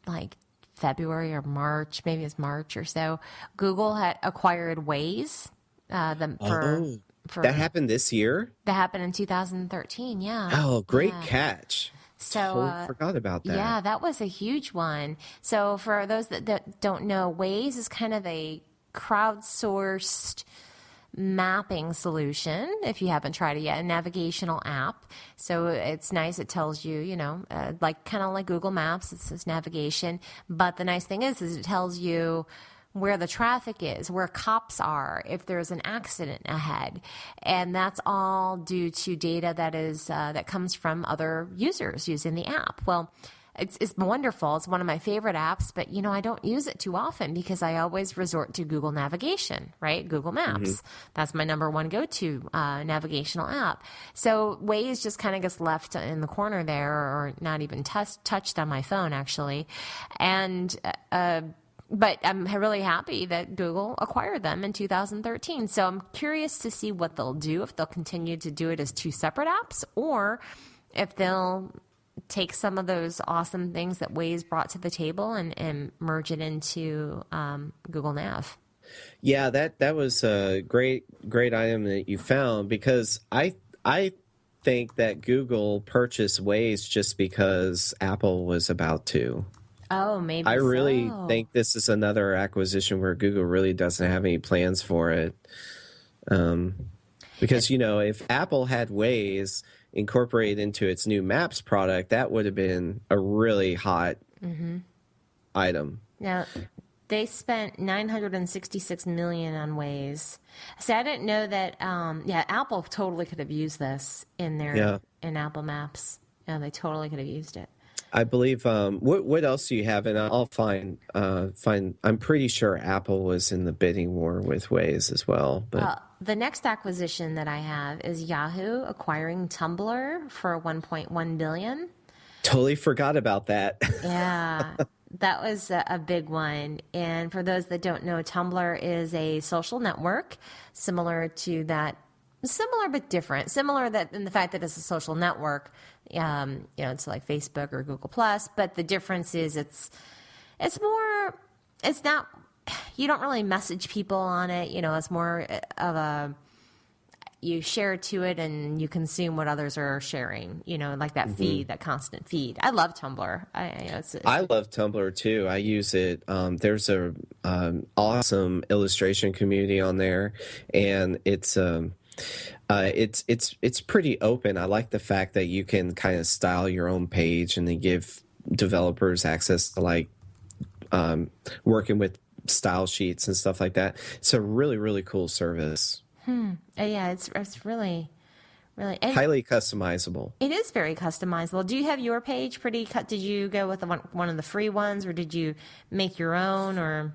like February or March, maybe it's March or so. Google had acquired Waze. That happened this year? That happened in 2013, yeah. Oh, great catch. So totally forgot about that. Yeah, that was a huge one. So for those that don't know, Waze is kind of a crowdsourced mapping solution, if you haven't tried it yet, a navigational app. So it's nice. It tells you, kind of like Google Maps. It says navigation. But the nice thing is it tells you where the traffic is, where cops are, if there's an accident ahead. And that's all due to data that comes from other users using the app. Well, it's wonderful. It's one of my favorite apps, but I don't use it too often because I always resort to Google Navigation, right? Google Maps. That's my number one go-to navigational app. So Waze just kind of gets left in the corner there, or not even touched on my phone, actually. And but I'm really happy that Google acquired them in 2013. So I'm curious to see what they'll do, if they'll continue to do it as two separate apps, or if they'll take some of those awesome things that Waze brought to the table and merge it into Google Nav. Yeah, that was a great item that you found, because I think that Google purchased Waze just because Apple was about to. Oh, maybe I really so. think this is another acquisition where Google really doesn't have any plans for it. Because, if Apple had Waze incorporated into its new Maps product, that would have been a really hot item. Now, they spent $966 million on Waze. See, I didn't know that. Apple totally could have used this in Apple Maps. Yeah, they totally could have used it. I believe. What else do you have? And I'll find. I'm pretty sure Apple was in the bidding war with Waze as well. But the next acquisition that I have is Yahoo acquiring Tumblr for $1.1 billion. Totally forgot about that. Yeah, that was a big one. And for those that don't know, Tumblr is a social network similar to that. Similar but different. Similar that in the fact that it's a social network, it's like Facebook or Google Plus. But the difference is it's not. You don't really message people on it. It's more of you share to it and you consume what others are sharing. Like that feed, that constant feed. I love Tumblr. I love Tumblr too. I use it. There's a awesome illustration community on there, and it's pretty open. I like the fact that you can kind of style your own page and then give developers access to working with style sheets and stuff like that. It's a really, really cool service. Yeah, it's really, really highly customizable. It is very customizable. Do you have your page pretty cut? Did you go with one of the free ones, or did you make your own? Or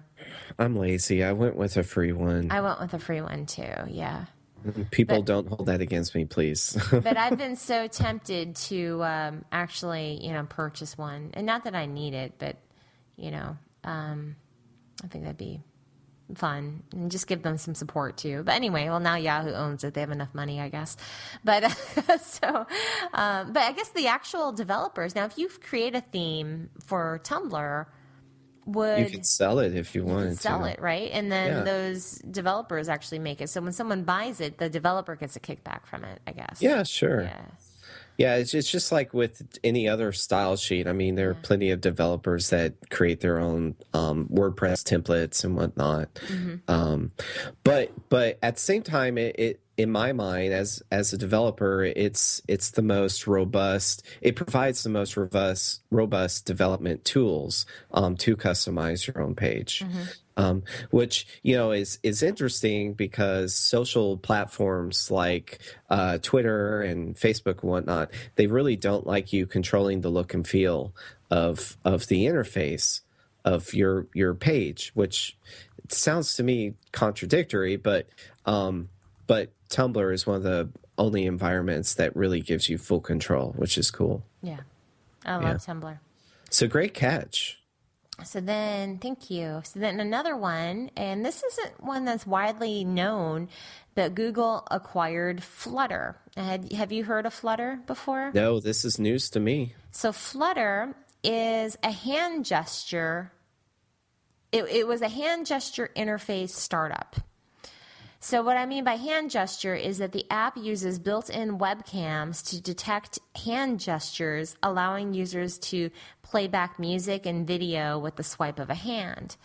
I'm lazy. I went with a free one. I went with a free one too. Yeah. People don't hold that against me, please. But I've been so tempted to actually, purchase one, and not that I need it, but I think that'd be fun, and just give them some support too. But anyway, well, now Yahoo owns it; they have enough money, I guess. But but I guess the actual developers now, if you create a theme for Tumblr, you can sell it if you wanted to. Sell it, right? And then those developers actually make it. So when someone buys it, the developer gets a kickback from it, I guess. Yeah, sure. Yeah, it's just like with any other style sheet. I mean, there are plenty of developers that create their own WordPress templates and whatnot. But at the same time, it in my mind, as a developer, it's the most robust. It provides the most robust development tools to customize your own page. Which is interesting, because social platforms like Twitter and Facebook and whatnot, they really don't like you controlling the look and feel of the interface of your page, which sounds to me contradictory, but Tumblr is one of the only environments that really gives you full control, which is cool. Yeah, I love Tumblr. So great catch. So then, thank you. So then another one, and this isn't one that's widely known, but Google acquired Flutter. Have you heard of Flutter before? No, this is news to me. So Flutter is a hand gesture. It was a hand gesture interface startup. So what I mean by hand gesture is that the app uses built-in webcams to detect hand gestures, allowing users to play back music and video with the swipe of a hand.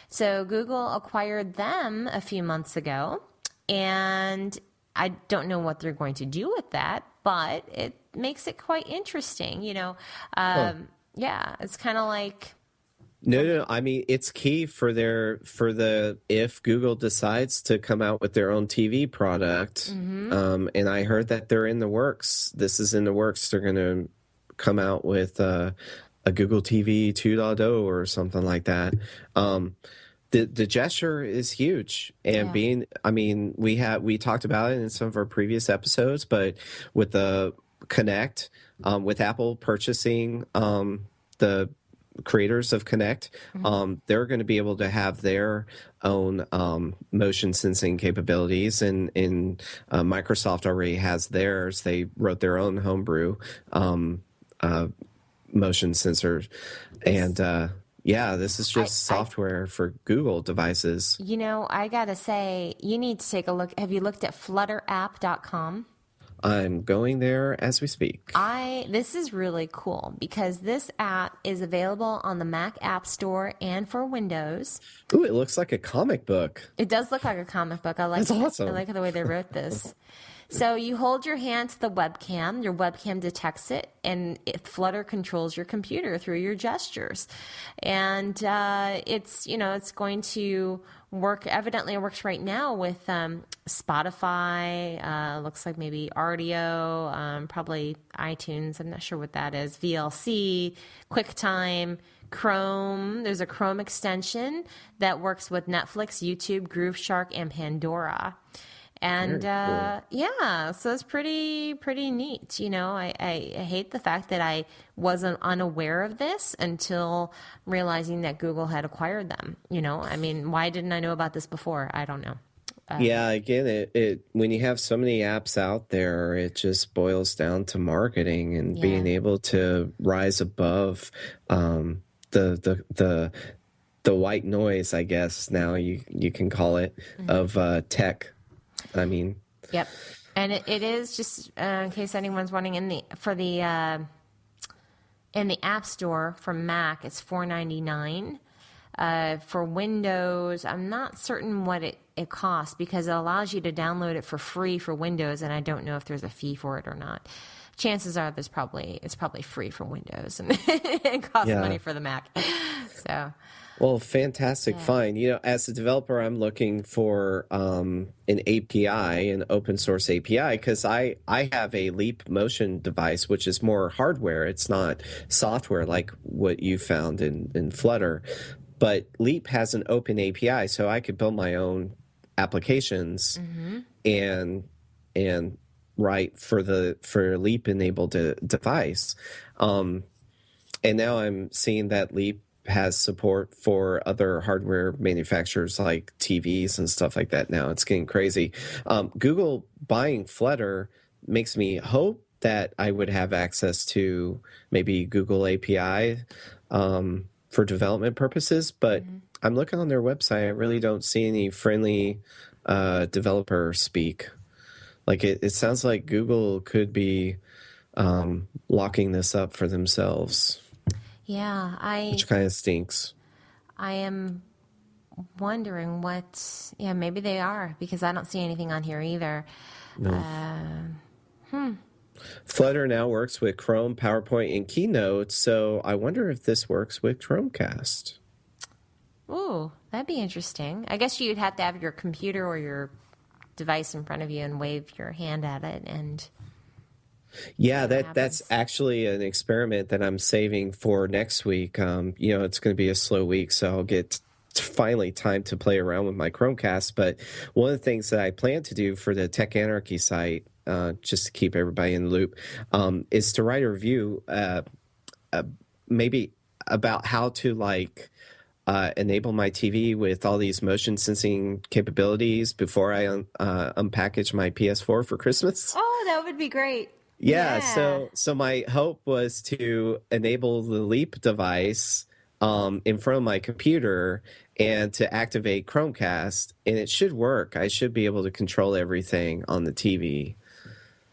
So Google acquired them a few months ago, and I don't know what they're going to do with that, but it makes it quite interesting. Yeah, it's kind of like... No. I mean, it's key for if Google decides to come out with their own TV product. And I heard that they're in the works. This is in the works. They're going to come out with a Google TV 2.0 or something like that. The gesture is huge, and we talked about it in some of our previous episodes, but with the Connect, with Apple purchasing the creators of Connect, they're going to be able to have their own motion sensing capabilities, and Microsoft already has theirs. They wrote their own homebrew motion sensors, and this is just software for Google devices. I gotta say, you need to take a look. Have you looked at flutterapp.com? I'm going there as we speak. This is really cool because this app is available on the Mac App Store and for Windows. Ooh, it looks like a comic book. It does look like a comic book. That's awesome. I like the way they wrote this. So you hold your hand to the webcam, your webcam detects it, and Flutter controls your computer through your gestures. And it's going to work. Evidently, it works right now with Spotify, looks like maybe Rdio, probably iTunes, I'm not sure what that is, VLC, QuickTime, Chrome. There's a Chrome extension that works with Netflix, YouTube, Grooveshark, and Pandora. And cool. So it's pretty neat. I hate the fact that I wasn't unaware of this until realizing that Google had acquired them. I mean, why didn't I know about this before? I don't know. Again, it when you have so many apps out there, it just boils down to marketing and being able to rise above the white noise, I guess now you can call it, of tech. I mean, yep, and it is just in case anyone's wondering in the App Store for Mac, it's $4.99. For Windows, I'm not certain what it costs because it allows you to download it for free for Windows, and I don't know if there's a fee for it or not. Chances are it's probably free for Windows, and it costs money for the Mac. So. Well, fantastic. Fine. As a developer, I'm looking for an API, an open source API, because I have a Leap motion device, which is more hardware. It's not software like what you found in Flutter. But Leap has an open API, so I could build my own applications and write for Leap enabled device. And now I'm seeing that Leap has support for other hardware manufacturers like TVs and stuff like that now. It's getting crazy. Google buying Flutter makes me hope that I would have access to maybe Google API for development purposes, but I'm looking on their website. I really don't see any friendly developer speak. Like it sounds like Google could be locking this up for themselves. Yeah, which kind of stinks. I am wondering maybe they are because I don't see anything on here either. No. Flutter now works with Chrome, PowerPoint, and Keynote, so I wonder if this works with Chromecast. Ooh, that'd be interesting. I guess you'd have to have your computer or your device in front of you and wave your hand at it and... Yeah, that's actually an experiment that I'm saving for next week. It's going to be a slow week, so I'll get finally time to play around with my Chromecast. But one of the things that I plan to do for the Tech Anarchy site, just to keep everybody in the loop, is to write a review maybe about how to enable my TV with all these motion sensing capabilities before I unpackage my PS4 for Christmas. Oh, that would be great. Yeah, so my hope was to enable the Leap device in front of my computer and to activate Chromecast, and it should work. I should be able to control everything on the TV.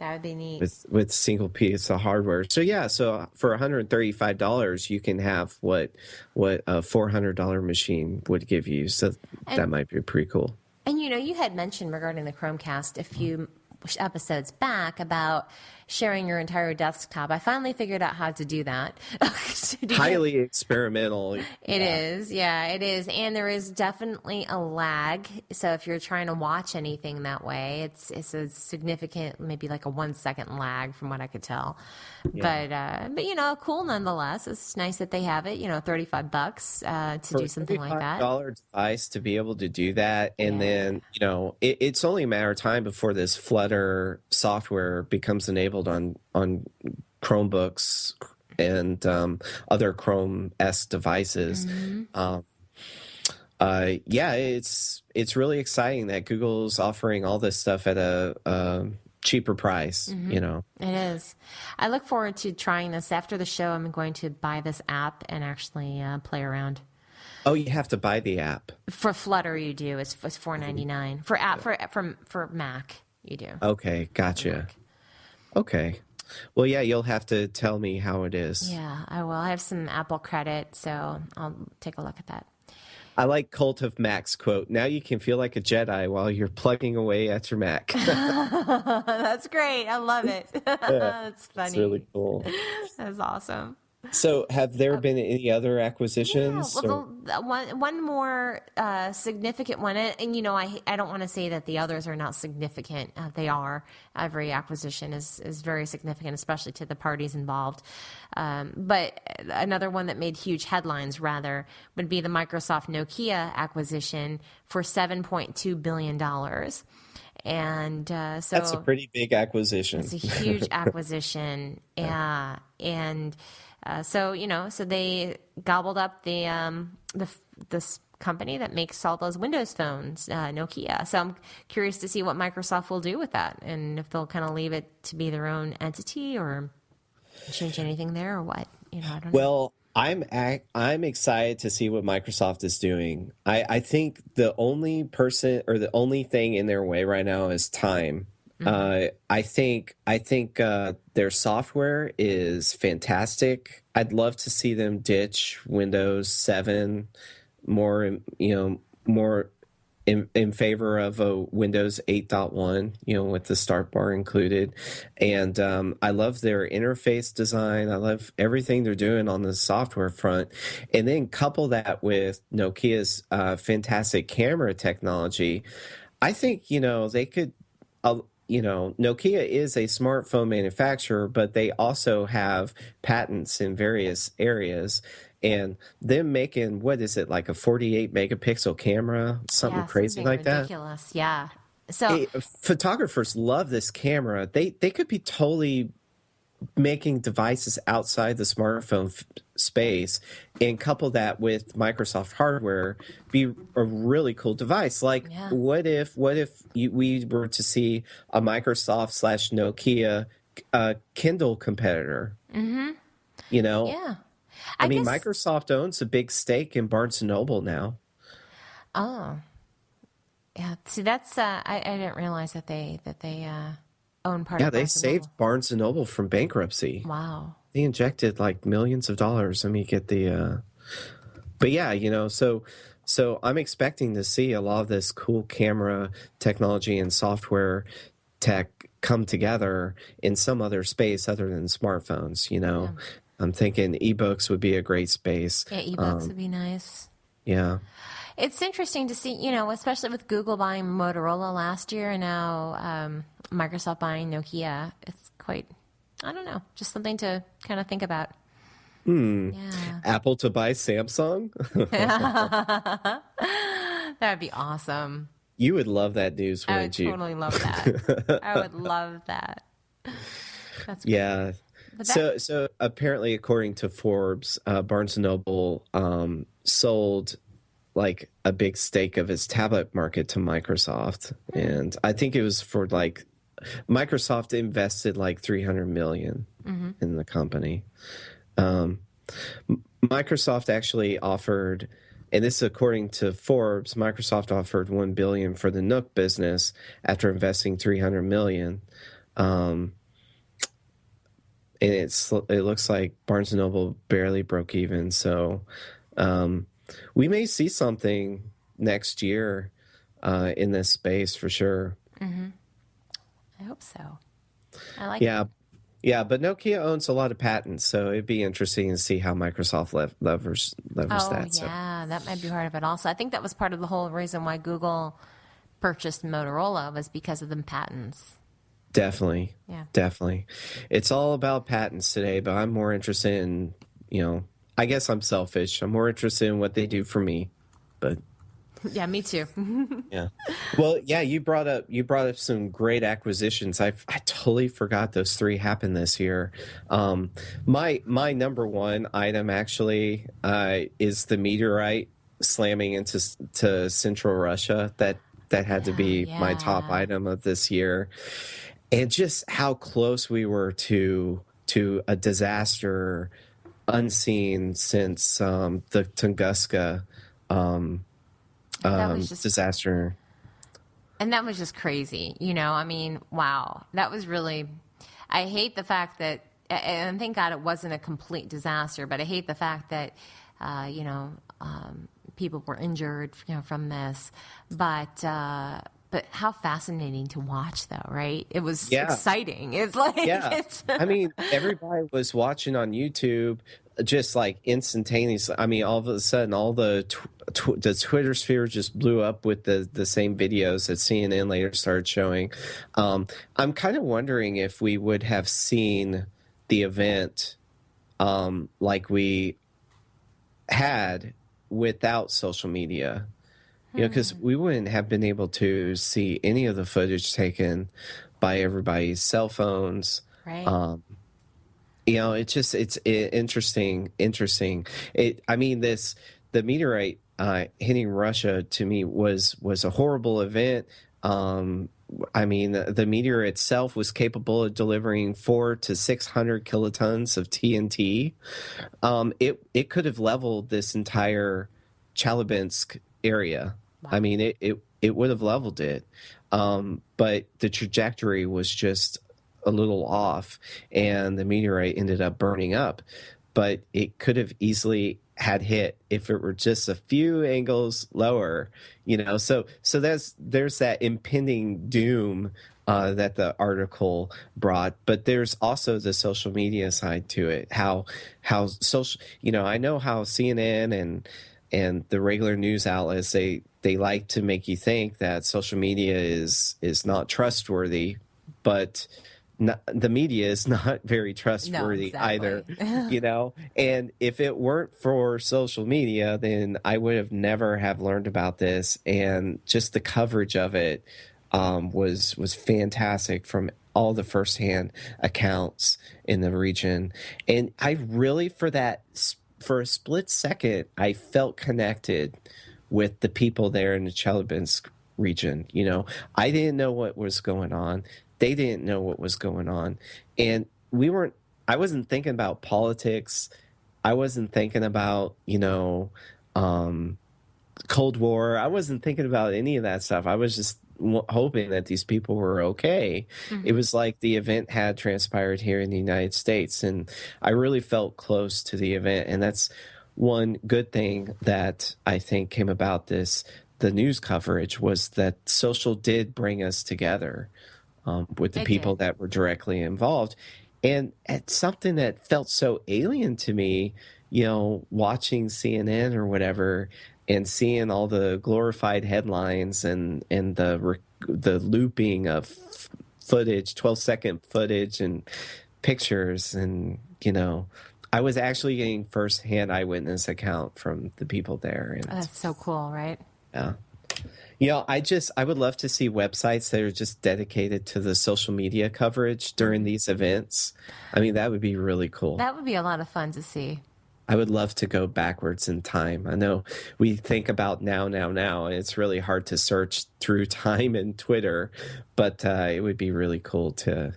That would be neat. With single piece of hardware. So for $135, you can have what a $400 machine would give you. So that might be pretty cool. And you had mentioned regarding the Chromecast, if you episodes back about sharing your entire desktop. I finally figured out how to do that. Highly experimental. It is. And there is definitely a lag. So if you're trying to watch anything that way, it's a significant, maybe like a 1 second lag from what I could tell. Yeah. But cool nonetheless. It's nice that they have it, $35 to do something like that. $35 device to be able to do that. And then, it's only a matter of time before this Flutter software becomes enabled on Chromebooks and other Chrome-esque devices. It's really exciting that Google's offering all this stuff at a cheaper price. It is. I look forward to trying this. After the show, I'm going to buy this app and actually play around. Oh, you have to buy the app for Flutter. You do. It's $4.99 for Mac. You do. Okay, gotcha. Okay. Well, yeah, you'll have to tell me how it is. Yeah, I will. I have some Apple credit, so I'll take a look at that. I like Cult of Mac's quote, "Now you can feel like a Jedi while you're plugging away at your Mac." That's great. I love it. That's funny. It's really cool. That's awesome. So have there been any other acquisitions? Yeah, well, one more significant one, and I don't want to say that the others are not significant. They are. Every acquisition is very significant, especially to the parties involved. But another one that made huge headlines, rather, would be the Microsoft Nokia acquisition for $7.2 billion. And so that's a pretty big acquisition. It's a huge acquisition. Yeah. And so they gobbled up this company that makes all those Windows phones, Nokia. So I'm curious to see what Microsoft will do with that, and if they'll kind of leave it to be their own entity or change anything there or what. I don't know. Well, I'm excited to see what Microsoft is doing. I think the only person or the only thing in their way right now is time. I think their software is fantastic. I'd love to see them ditch Windows 7 more in favor of a Windows 8.1, with the start bar included. And I love their interface design. I love everything they're doing on the software front. And then couple that with Nokia's fantastic camera technology. I think, they could... Nokia is a smartphone manufacturer, but they also have patents in various areas. And them making, what is it, like a 48 megapixel camera, something crazy like ridiculous. That? Ridiculous, yeah. So photographers love this camera. They could be totally making devices outside the smartphone space and couple that with Microsoft hardware, be a really cool device. Like, what if we were to see a Microsoft / Nokia Kindle competitor? Yeah. I mean, Microsoft owns a big stake in Barnes & Noble now. Oh, yeah. See, that's I didn't realize that they own part of Barnes & Noble. Yeah, they saved Barnes & Noble from bankruptcy. Wow. They injected like millions of dollars. Let me get the but yeah, so I'm expecting to see a lot of this cool camera technology and software tech come together in some other space other than smartphones. Yeah. I'm thinking ebooks would be a great space. Yeah, ebooks would be nice. Yeah. It's interesting to see, especially with Google buying Motorola last year and now Microsoft buying Nokia. It's quite, I don't know, just something to kind of think about. Yeah. Apple to buy Samsung? That would be awesome. You would love that news, wouldn't you? I would totally love that. I would love that. That's great. Yeah. So apparently, according to Forbes, Barnes & Noble sold like a big stake of its tablet market to Microsoft. And I think it was for like Microsoft invested like $300 million in the company. Microsoft actually offered, and this is according to Forbes, Microsoft offered $1 billion for the Nook business after investing $300 million. And it looks like Barnes & Noble barely broke even. So we may see something next year in this space for sure. I hope So I like Yeah. Yeah, but Nokia owns a lot of patents, so it'd be interesting to see how Microsoft levers Oh, that. So yeah, that might be part of it also. I think that was part of the whole reason why Google purchased Motorola was because of the patents. definitely, Yeah. definitely, it's all about patents today. But I'm more interested in, I guess I'm selfish. I'm more interested in what they do for me. But Yeah, me too. yeah, well, yeah, you brought up some great acquisitions. I totally forgot those three happened this year. My number one item actually is the meteorite slamming to central Russia. That had to Oh, be my top yeah. item of this year, and just how close we were to a disaster unseen since the Tunguska That was just disaster. And that was just crazy, you know? I mean, wow. That was really, I hate the fact that, and thank God it wasn't a complete disaster, but I hate the fact that, people were injured, from this. But how fascinating to watch, though, right? It was Yeah. exciting. It's like, Yeah. I mean, everybody was watching on YouTube just like instantaneously. I mean, all of a sudden, all the Twitter sphere just blew up with the same videos that CNN later started showing. I'm kind of wondering if we would have seen the event like we had without social media. Because we wouldn't have been able to see any of the footage taken by everybody's cell phones. right. It's interesting. The meteorite hitting Russia to me was a horrible event. The meteor itself was capable of delivering 400 to 600 kilotons of TNT. It could have leveled this entire Chelyabinsk area. Wow. I mean, it would have leveled it, but the trajectory was just a little off, and the meteorite ended up burning up. But it could have easily had hit if it were just a few angles lower, So there's that impending doom that the article brought, but there's also the social media side to it. How social, I know how CNN and the regular news outlets they like to make you think that social media is not trustworthy, but the media is not very trustworthy either, And if it weren't for social media, then I would have never have learned about this, and just the coverage of it was fantastic from all the firsthand accounts in the region. And I really, for a split second, I felt connected with the people there in the Chelyabinsk region. I didn't know what was going on. They didn't know what was going on. And I wasn't thinking about politics. I wasn't thinking about, Cold War. I wasn't thinking about any of that stuff. I was just hoping that these people were okay. Mm-hmm. It was like the event had transpired here in the United States, and I really felt close to the event. And that's one good thing that I think came about the news coverage, was that social did bring us together with the people that were directly involved. And it's something that felt so alien to me, watching CNN or whatever, and seeing all the glorified headlines and the looping of footage, 12-second footage and pictures. And, I was actually getting firsthand eyewitness account from the people there. And that's so cool, right? Yeah. I would love to see websites that are just dedicated to the social media coverage during these events. I mean, that would be really cool. That would be a lot of fun to see. I would love to go backwards in time. I know we think about now, and it's really hard to search through time and Twitter, but it would be really cool to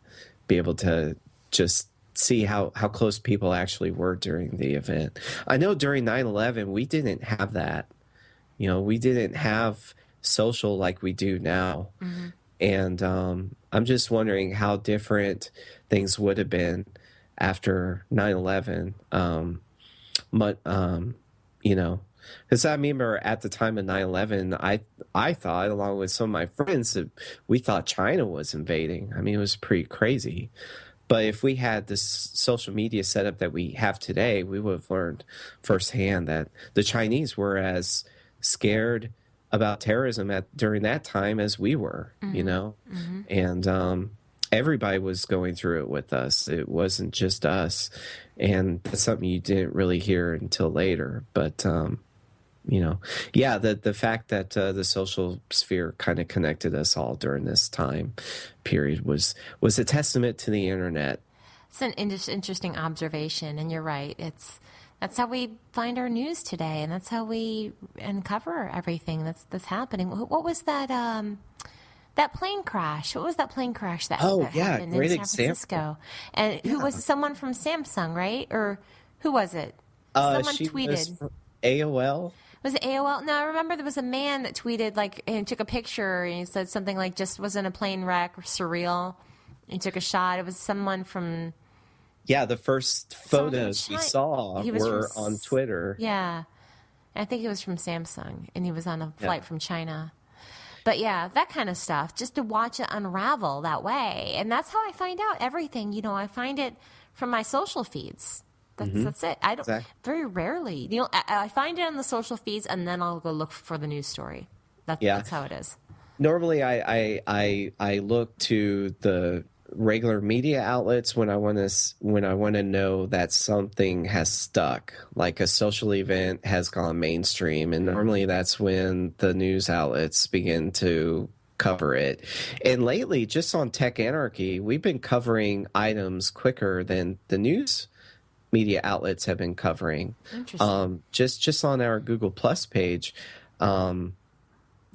be able to just see how close people actually were during the event. I know during 9/11, we didn't have that. We didn't have social like we do now. Mm-hmm. And I'm just wondering how different things would have been after 9/11. Because I remember at the time of 9/11, I thought, along with some of my friends, that we thought China was invading. I mean, it was pretty crazy. But if we had this social media setup that we have today, we would have learned firsthand that the Chinese were as scared about terrorism during that time as we were, you know? And everybody was going through it with us. It wasn't just us. And that's something you didn't really hear until later. But, you know, yeah, the fact that the social sphere kind of connected us all during this time period was a testament to the internet. It's an interesting observation, and you're right. That's how we find our news today, and that's how we uncover everything that's happening. What was that that plane crash? What was that plane crash that happened great in San Francisco? And who was someone from Samsung, right? Or who was it? Someone tweeted. Was AOL. Was it AOL? No, I remember there was a man that tweeted and took a picture and he said something like, "Just wasn't a plane wreck or surreal." He took a shot. It was someone from. Yeah, the first photos we saw were on Twitter. Yeah, I think he was from Samsung, and he was on a flight from China. But yeah, that kind of stuff, just to watch it unravel that way. And that's how I find out everything. You know, I find it from my social feeds. That's it. I don't very rarely. You know, I find it on the social feeds, and then I'll go look for the news story. That's how it is. Normally, I look to the regular media outlets when I want to know that something has stuck, like a social event has gone mainstream, and normally that's when the news outlets begin to cover it. And lately, just on Tech Anarchy, we've been covering items quicker than the news media outlets have been covering. Interesting. Just on our Google Plus page.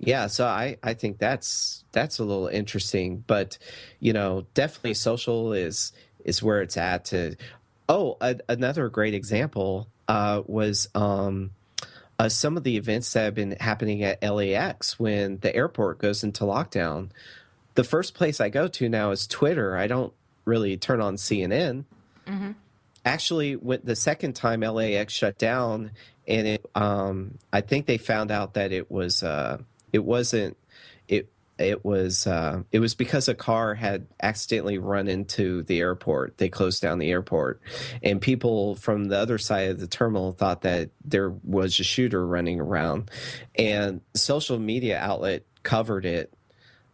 Yeah, so I think that's a little interesting, but you know, definitely social is where it's at. Another great example was some of the events that have been happening at LAX when the airport goes into lockdown. The first place I go to now is Twitter. I don't really turn on CNN. Actually, the second time LAX shut down, and I think they found out that it was because a car had accidentally run into the airport. They closed down the airport, and people from the other side of the terminal thought that there was a shooter running around, and social media outlet covered it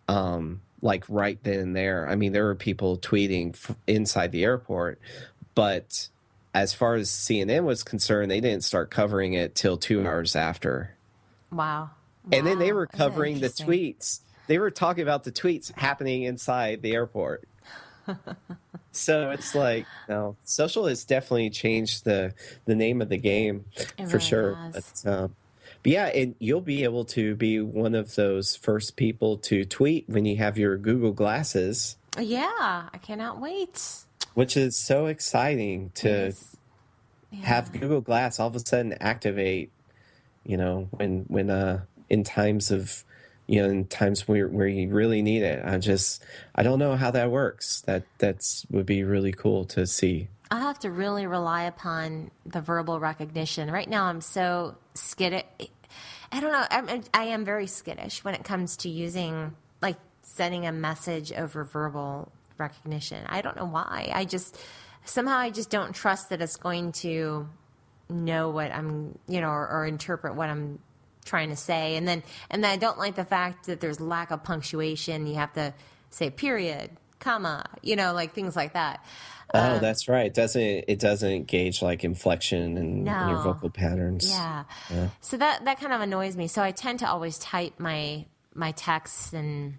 like right then and there. I mean, there were people tweeting inside the airport, but as far as CNN was concerned, they didn't start covering it till 2 hours after. Wow. And then they were covering the tweets. They were talking about the tweets happening inside the airport. So it's like, no, social has definitely changed the name of the game for sure. But yeah, and you'll be able to be one of those first people to tweet when you have your Google glasses. Yeah, I cannot wait. Which is so exciting to have Google Glass all of a sudden activate, you know, when in times of, you know, in times where you really need it. I don't know how that works. That's would be really cool to see. I have to really rely upon the verbal recognition. Right now, I'm so skittish. I don't know. I am very skittish when it comes to using, like, sending a message over verbal recognition. I don't know why. I just don't trust that it's going to know what I'm, you know, or interpret what I'm trying to say. And then I don't like the fact that there's lack of punctuation. You have to say period, comma, you know, like things like that. Oh, that's right. It doesn't gauge like inflection and your vocal patterns. Yeah. So that kind of annoys me. So I tend to always type my texts and,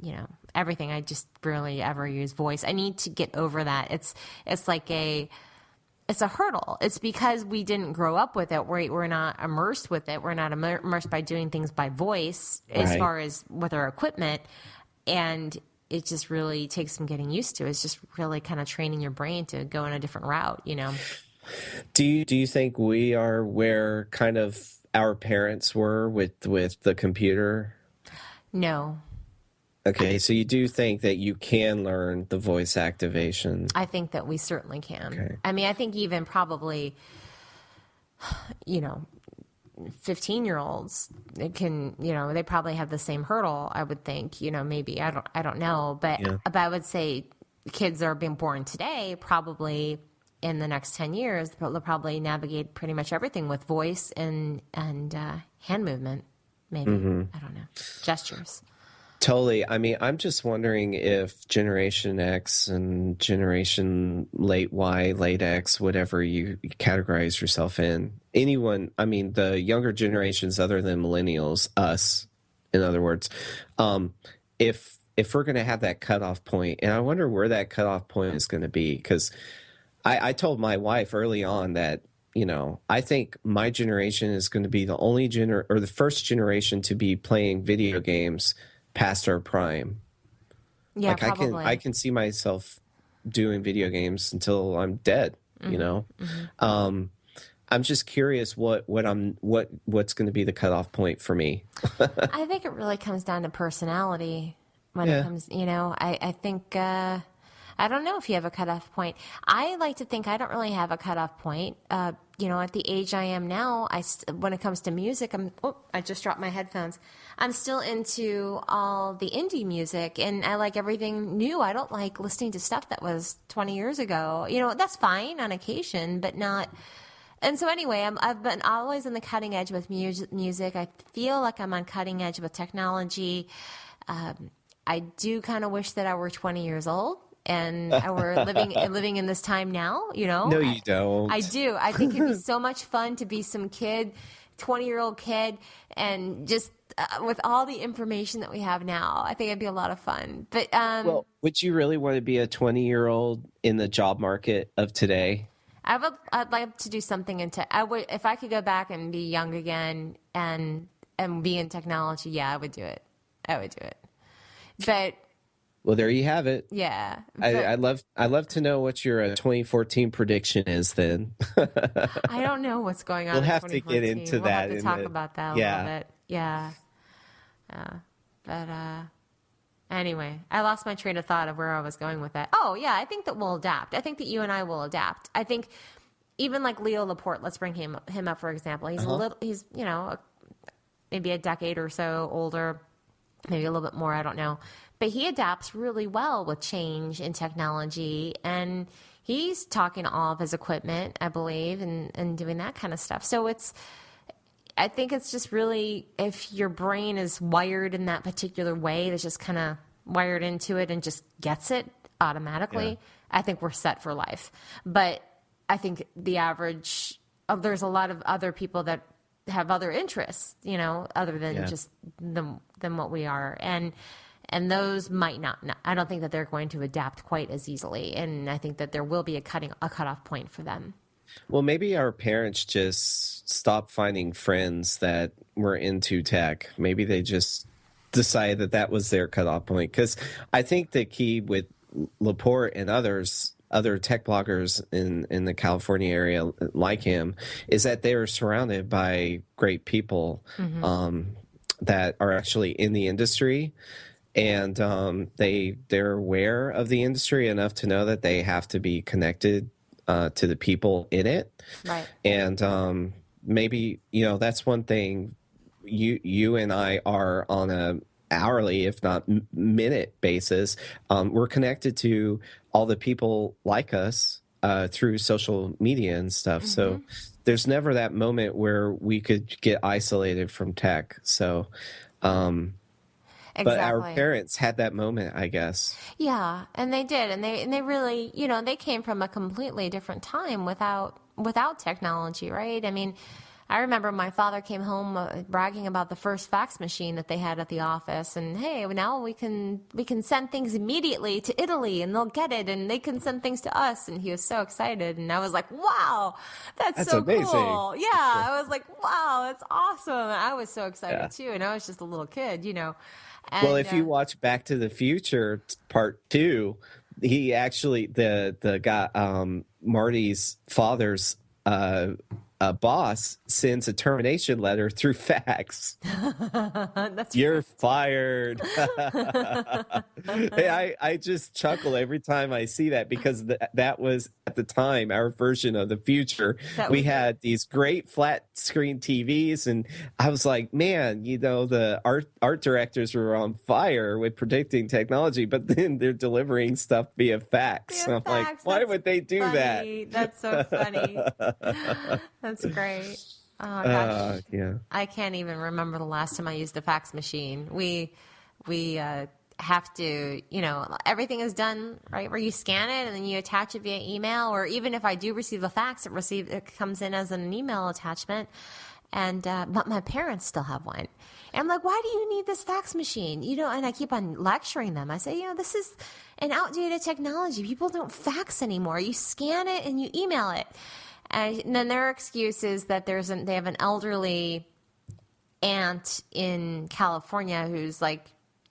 you know, everything. I just barely ever use voice. I need to get over that. It's like it's a hurdle. It's because we didn't grow up with it. We're not immersed with it. We're not immersed by doing things by voice as far as with our equipment. And it just really takes some getting used to. It's just really kind of training your brain to go in a different route, you know? Do you think we are where kind of our parents were with the computer? No. Okay, so you do think that you can learn the voice activation? I think that we certainly can. Okay. I mean, I think even probably, you know, 15-year-olds can, they probably have the same hurdle, I would think, maybe, I don't know. But, Yeah. but I would say kids that are being born today, probably in the next 10 years, they'll probably navigate pretty much everything with voice and hand movement, maybe. I don't know. Gestures. Totally. I mean, I'm just wondering if Generation X and Generation late Y, late X, whatever you categorize yourself in, anyone, I mean, the younger generations other than millennials, us, in other words, if we're going to have that cutoff point, and I wonder where that cutoff point is going to be, because I told my wife early on that, I think my generation is going to be the only or the first generation to be playing video games past our prime. Yeah, like probably. I can see myself doing video games until I'm dead. I'm just curious what's going to be the cutoff point for me. I think it really comes down to personality when it comes. I think I don't know if you have a cutoff point. I like to think I don't really have a cutoff point. At the age I am now, when it comes to music, I just dropped my headphones. I'm still into all the indie music, and I like everything new. I don't like listening to stuff that was 20 years ago. That's fine on occasion, but not. And so anyway, I've been always on the cutting edge with music. I feel like I'm on cutting edge with technology. I do kind of wish that I were 20 years old. And we're living in this time now, No, you don't. I do. I think it'd be so much fun to be some kid, 20-year-old kid, and just with all the information that we have now, I think it'd be a lot of fun. But well, would you really want to be a 20-year-old in the job market of today? I'd like to do something if I could go back and be young again and be in technology. Yeah, I would do it. But. Well, there you have it. Yeah. I'd love to know what your 2014 prediction is then. I don't know what's going on. We'll in have to get into we'll that. Have to talk about that a little bit. Yeah. But anyway, I lost my train of thought of where I was going with that. Oh, yeah, I think that we'll adapt. I think that you and I will adapt. I think even like Leo Laporte, let's bring him up for example. He's maybe a decade or so older, maybe a little bit more, I don't know. But he adapts really well with change in technology, and he's talking to all of his equipment, I believe, and doing that kind of stuff. So I think it's just really, if your brain is wired in that particular way, that's just kind of wired into it and just gets it automatically, I think we're set for life. But I think the average, there's a lot of other people that have other interests, other than just than what we are. And those might not. I don't think that they're going to adapt quite as easily. And I think that there will be a cutoff point for them. Well, maybe our parents just stopped finding friends that were into tech. Maybe they just decided that was their cutoff point. Because I think the key with Laporte and other tech bloggers in the California area like him, is that they are surrounded by great people that are actually in the industry. And they're aware of the industry enough to know that they have to be connected to the people in it. Right. And maybe, that's one thing you and I are on a hourly, if not minute basis. We're connected to all the people like us through social media and stuff. So there's never that moment where we could get isolated from tech. So, Exactly. But our parents had that moment, I guess. Yeah, and they did, and they really, they came from a completely different time without technology, right? I mean, I remember my father came home bragging about the first fax machine that they had at the office, and hey, now we can send things immediately to Italy, and they'll get it, and they can send things to us, and he was so excited, and I was like, wow, that's so amazing. Cool. Yeah, I was like, wow, that's awesome. And I was so excited too, and I was just a little kid, And, well, if you watch Back to the Future Part 2, he actually the guy Marty's father's boss sends a termination letter through fax. You're fired. Hey, I just chuckle every time I see that, because that was at the time our version of the future. We had these great flat screen TVs, and I was like, man, the art directors were on fire with predicting technology, but then they're delivering stuff via fax. I'm like, why would they do that? That's so funny. That's great. Oh gosh, yeah. I can't even remember the last time I used a fax machine. We have to, everything is done right where you scan it and then you attach it via email. Or even if I do receive a fax, it comes in as an email attachment. And but my parents still have one. And I'm like, why do you need this fax machine? And I keep on lecturing them. I say, this is an outdated technology. People don't fax anymore. You scan it and you email it. And then their excuse is that they have an elderly aunt in California who's like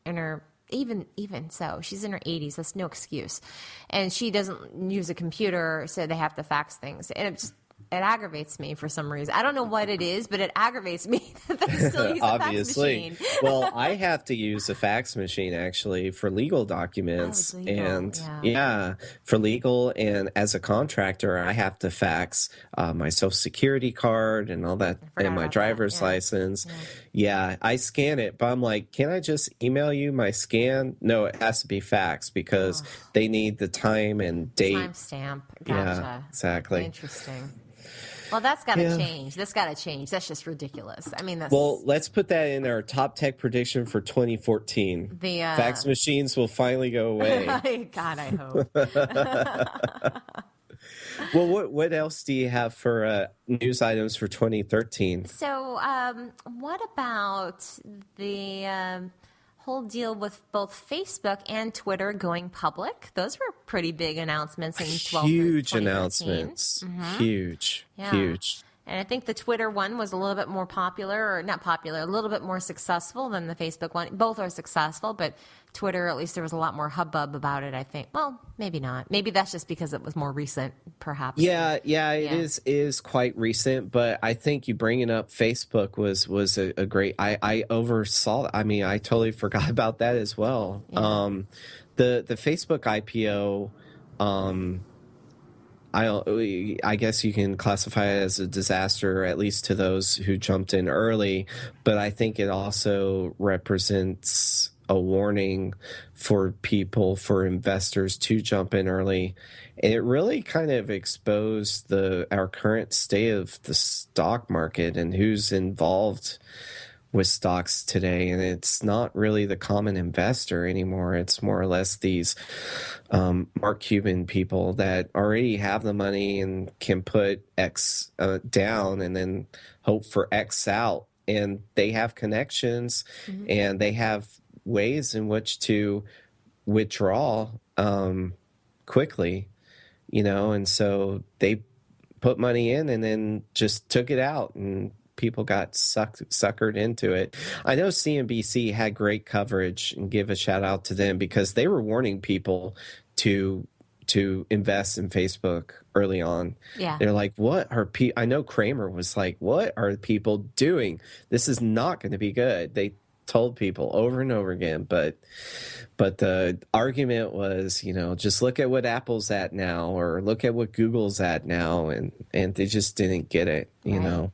in her, even so, she's in her 80s. That's no excuse. And she doesn't use a computer, so they have to fax things. And it aggravates me for some reason. I don't know what it is, but it aggravates me that they still use a fax machine. Well, I have to use a fax machine actually for legal documents. And for legal, and as a contractor, I have to fax my social security card and all that, and my driver's license. Yeah, I scan it, but I'm like, can I just email you my scan? No, it has to be faxed because they need the time and date. Timestamp. Gotcha. Yeah, exactly. Interesting. Well, that's got to change. That's got to change. That's just ridiculous. I mean, well, let's put that in our top tech prediction for 2014. The fax machines will finally go away. God, I hope. Well, what else do you have for news items for 2013? So, what about the whole deal with both Facebook and Twitter going public? Those were pretty big announcements in 2013. Huge announcements. Mm-hmm. Huge. And I think the Twitter one was a little bit more popular, or not popular, a little bit more successful than the Facebook one. Both are successful, but Twitter, at least there was a lot more hubbub about it, I think. Well, maybe not. Maybe that's just because it was more recent, perhaps. Yeah, it is quite recent, but I think you bringing up Facebook was a great, I oversaw, I totally forgot about that as well. Yeah. The Facebook IPO, I guess you can classify it as a disaster, at least to those who jumped in early. But I think it also represents a warning for investors to jump in early. And it really kind of exposed our current state of the stock market and who's involved with stocks today. And it's not really the common investor anymore. It's more or less these Mark Cuban people that already have the money and can put X down and then hope for X out. And they have connections and they have ways in which to withdraw quickly, and so they put money in and then just took it out, and people got suckered into it. I know CNBC had great coverage, and give a shout out to them because they were warning people to invest in Facebook early on. Yeah. They're like, what are people? I know Kramer was like, what are people doing? This is not going to be good. They told people over and over again, but the argument was, just look at what Apple's at now, or look at what Google's at now, and they just didn't get it, Right.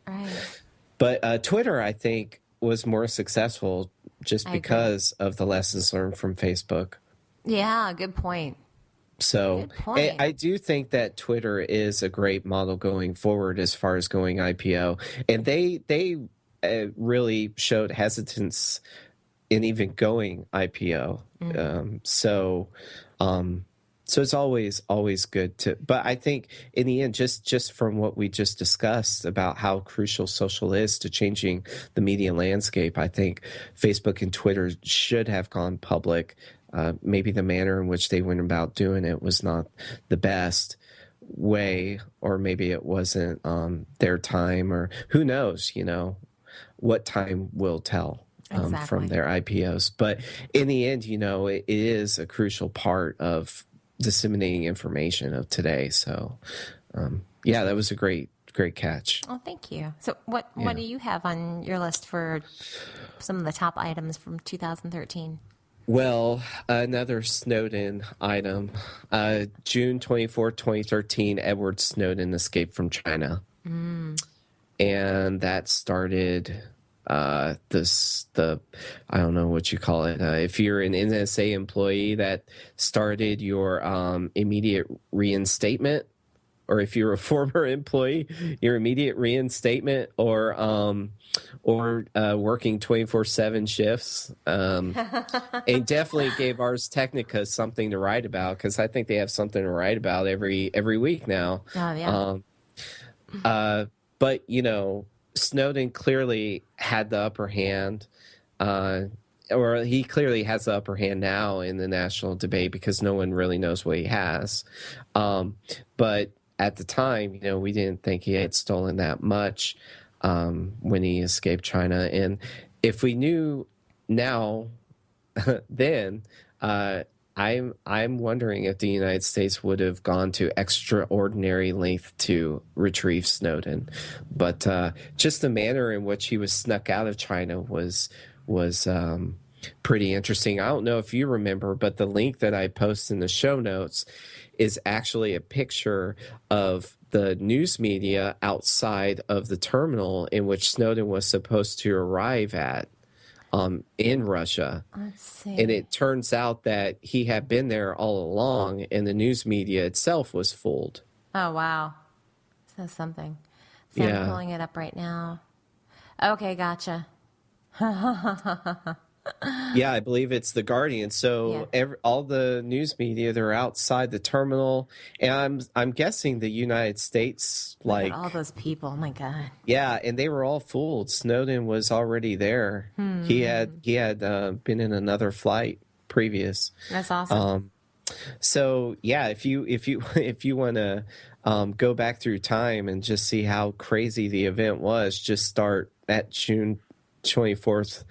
But Twitter, I think, was more successful just because of the lessons learned from Facebook. Yeah, good point. So I do think that Twitter is a great model going forward as far as going IPO, and they really showed hesitance in even going IPO. So it's always good to, but I think in the end, just from what we just discussed about how crucial social is to changing the media landscape, I think Facebook and Twitter should have gone public. Maybe the manner in which they went about doing it was not the best way, or maybe it wasn't their time, or who knows, what time will tell from their IPOs. But in the end, it is a crucial part of disseminating information of today. So, that was a great great catch. Oh, thank you. So what do you have on your list for some of the top items from 2013? Well, another Snowden item. June 24th, 2013, Edward Snowden escaped from China. And that started I don't know what you call it. If you're an NSA employee, that started your immediate reinstatement. Or if you're a former employee, your immediate reinstatement, or working 24/7 shifts. It definitely gave Ars Technica something to write about, because I think they have something to write about every week now. Oh, yeah. But Snowden clearly had the upper hand, or he clearly has the upper hand now in the national debate, because no one really knows what he has. But at the time, we didn't think he had stolen that much when he escaped China. And if we knew now, then I'm wondering if the United States would have gone to extraordinary length to retrieve Snowden. But just the manner in which he was snuck out of China was pretty interesting. I don't know if you remember, but the link that I post in the show notes is actually a picture of the news media outside of the terminal in which Snowden was supposed to arrive at in Russia. Let's see. And it turns out that he had been there all along, and the news media itself was fooled. Oh, wow. Says something. So Yeah. I'm pulling it up right now. Okay, gotcha. Yeah, I believe it's The Guardian. So all the news media, they're outside the terminal, and I'm guessing the United States, Look at all those people. Oh my God. yeah, and they were all fooled. Snowden was already there. He had been in another flight previous. That's awesome. So yeah, if you want to go back through time and just see how crazy the event was, just start at June 24th,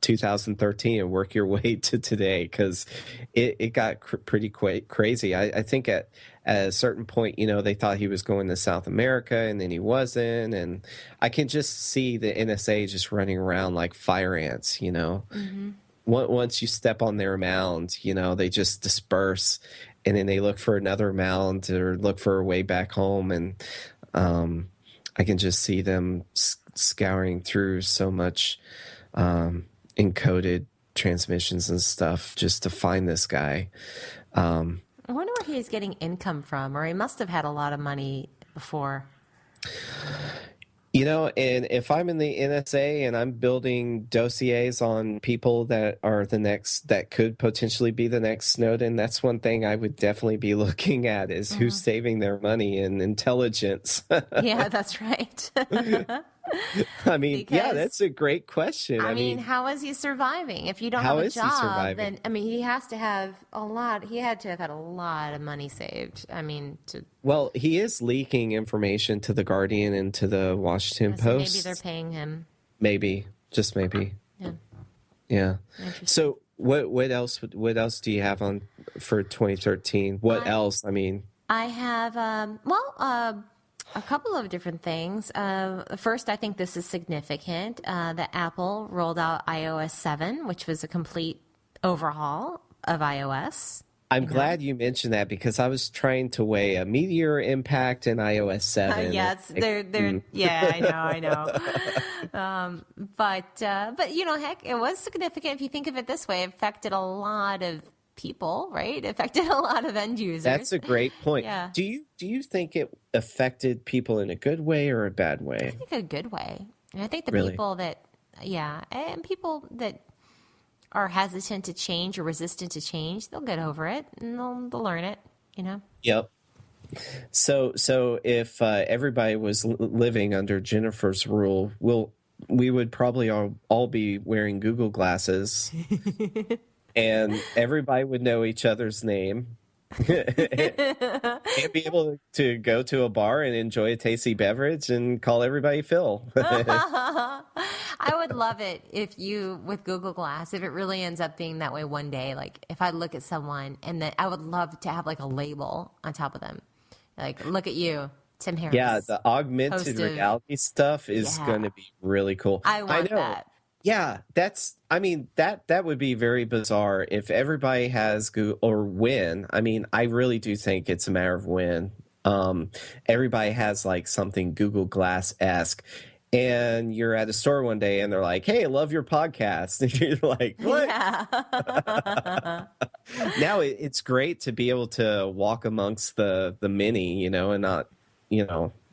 2013, and work your way to today, because it got pretty crazy. I think at a certain point, they thought he was going to South America, and then he wasn't. And I can just see the NSA just running around like fire ants, Mm-hmm. Once you step on their mound, they just disperse, and then they look for another mound or look for a way back home. And I can just see them scouring through so much encoded transmissions and stuff just to find this guy. I wonder where he's getting income from, or he must have had a lot of money before. And if I'm in the NSA and I'm building dossiers on people that could potentially be the next Snowden, that's one thing I would definitely be looking at, is who's saving their money in intelligence. Yeah, that's right. I mean, that's a great question. I mean, how is he surviving? If you don't have a job, then, he has to have he had to have had a lot of money saved. Well, he is leaking information to The Guardian and to the Washington Post. Maybe they're paying him. Maybe, just maybe. Yeah. So what else do you have on for 2013? What else? I have, a couple of different things. First, I think this is significant, that Apple rolled out iOS 7, which was a complete overhaul of iOS. I'm glad you mentioned that, because I was trying to weigh a meteor impact in iOS 7. I know. But heck, it was significant. If you think of it this way, it affected a lot of people, right? It affected a lot of end users. That's a great point. Yeah. Do you think it affected people in a good way or a bad way? I think a good way. And I think the Really? people that, and people that are hesitant to change or resistant to change, they'll get over it and they'll learn it, Yep. So if everybody was living under Jennifer's rule, we would probably all be wearing Google glasses. And everybody would know each other's name and be able to go to a bar and enjoy a tasty beverage and call everybody Phil. I would love it if with Google Glass, if it really ends up being that way one day, like if I look at someone and then I would love to have like a label on top of them. Like, look at you. Tim Harris. Yeah, the augmented reality stuff is going to be really cool. I want that. Yeah, that would be very bizarre if everybody has Google, or when. I mean, I really do think it's a matter of when. Everybody has like something Google Glass-esque, and you're at a store one day and they're like, "Hey, I love your podcast." And you're like, "What?" Yeah. Now it's great to be able to walk amongst the many, and not,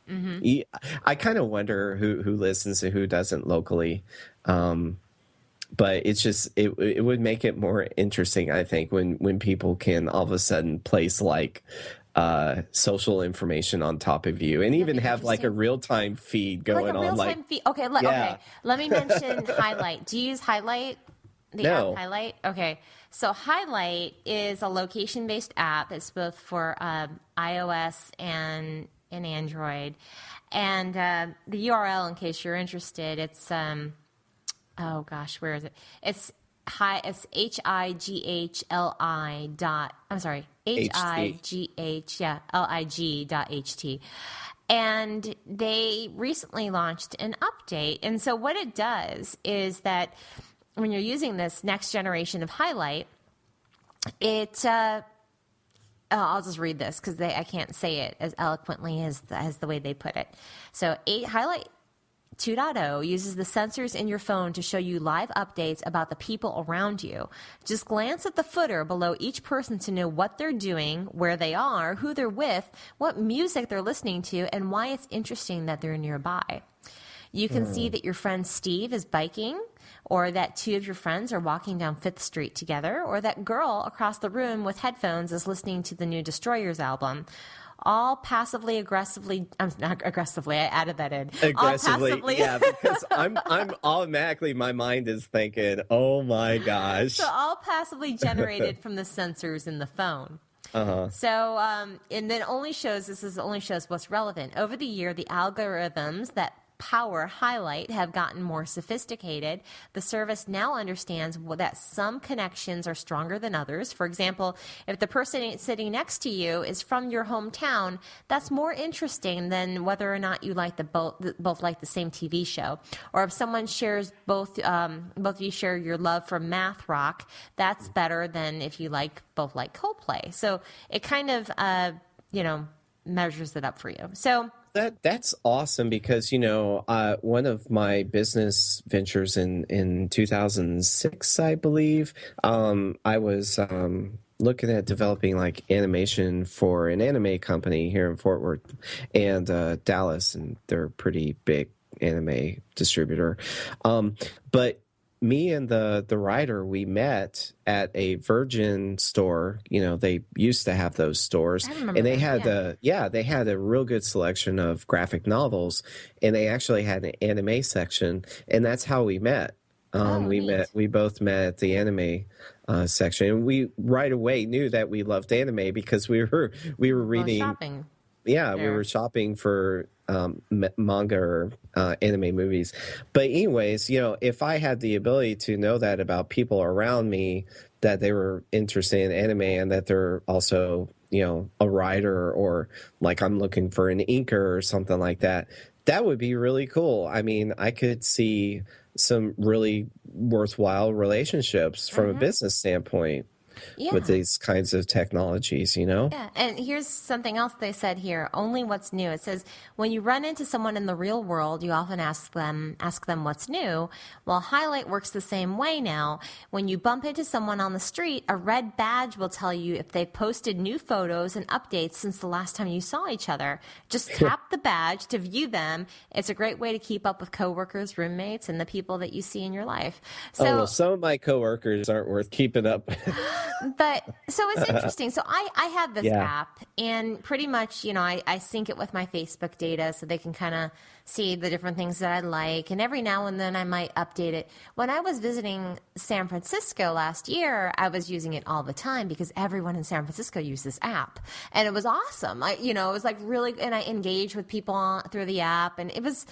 Mm-hmm. I kind of wonder who listens and who doesn't locally. But it's just it would make it more interesting, I think, when people can all of a sudden place like social information on top of you, and even have like a real-time feed going on. Like feed. Okay, okay. Let me mention Highlight. Do you use Highlight? No. App Highlight? Okay. So Highlight is a location-based app. It's both for iOS and Android. And the URL, in case you're interested, it's oh gosh, where is it? It's HIGHLI dot. I'm sorry, HIGH and they recently launched an update. And so what it does is that when you're using this next generation of Highlight, it I'll just read this because I can't say it as eloquently as the way they put it. So Highlight 2.0 uses the sensors in your phone to show you live updates about the people around you. Just glance at the footer below each person to know what they're doing, where they are, who they're with, what music they're listening to, and why it's interesting that they're nearby. You can see that your friend Steve is biking, or that two of your friends are walking down 5th Street together, or that girl across the room with headphones is listening to the new Destroyers album. All passively, aggressively, not aggressively, I added that in. Aggressively, yeah, because I'm automatically, my mind is thinking, oh my gosh. So all passively generated from the sensors in the phone. Uh-huh. So, and then only shows what's relevant. Over the year, the algorithms that power Highlight have gotten more sophisticated. The service now understands that some connections are stronger than others. For example, if the person sitting next to you is from your hometown, that's more interesting than whether or not you like both like the same TV show. Or if someone shares both of you share your love for math rock, that's better than if you both like Coldplay. So it kind of measures it up for you. So that's awesome because, one of my business ventures in 2006, I believe, I was looking at developing like animation for an anime company here in Fort Worth and Dallas, and they're a pretty big anime distributor. But me and the writer, we met at a Virgin store. They used to have those stores, and they had they had a real good selection of graphic novels, and they actually had an anime section, and that's how we met. We both met at the anime section, and we right away knew that we loved anime because we were reading. Shopping. Yeah, we were shopping for manga or anime movies. But anyways, if I had the ability to know that about people around me, that they were interested in anime and that they're also, a writer, or like I'm looking for an inker or something like that, that would be really cool. I mean, I could see some really worthwhile relationships from a business standpoint. With these kinds of technologies, Yeah, and here's something else they said here. Only what's new. It says, when you run into someone in the real world, you often ask them what's new. Well, Highlight works the same way now. When you bump into someone on the street, a red badge will tell you if they've posted new photos and updates since the last time you saw each other. Just tap the badge to view them. It's a great way to keep up with coworkers, roommates, and the people that you see in your life. So some of my coworkers aren't worth keeping up with. But so it's interesting. So I have this app, and pretty much, I sync it with my Facebook data so they can kind of see the different things that I like. And every now and then I might update it. When I was visiting San Francisco last year, I was using it all the time because everyone in San Francisco used this app, and it was awesome. It was like really, and I engaged with people through the app, and it was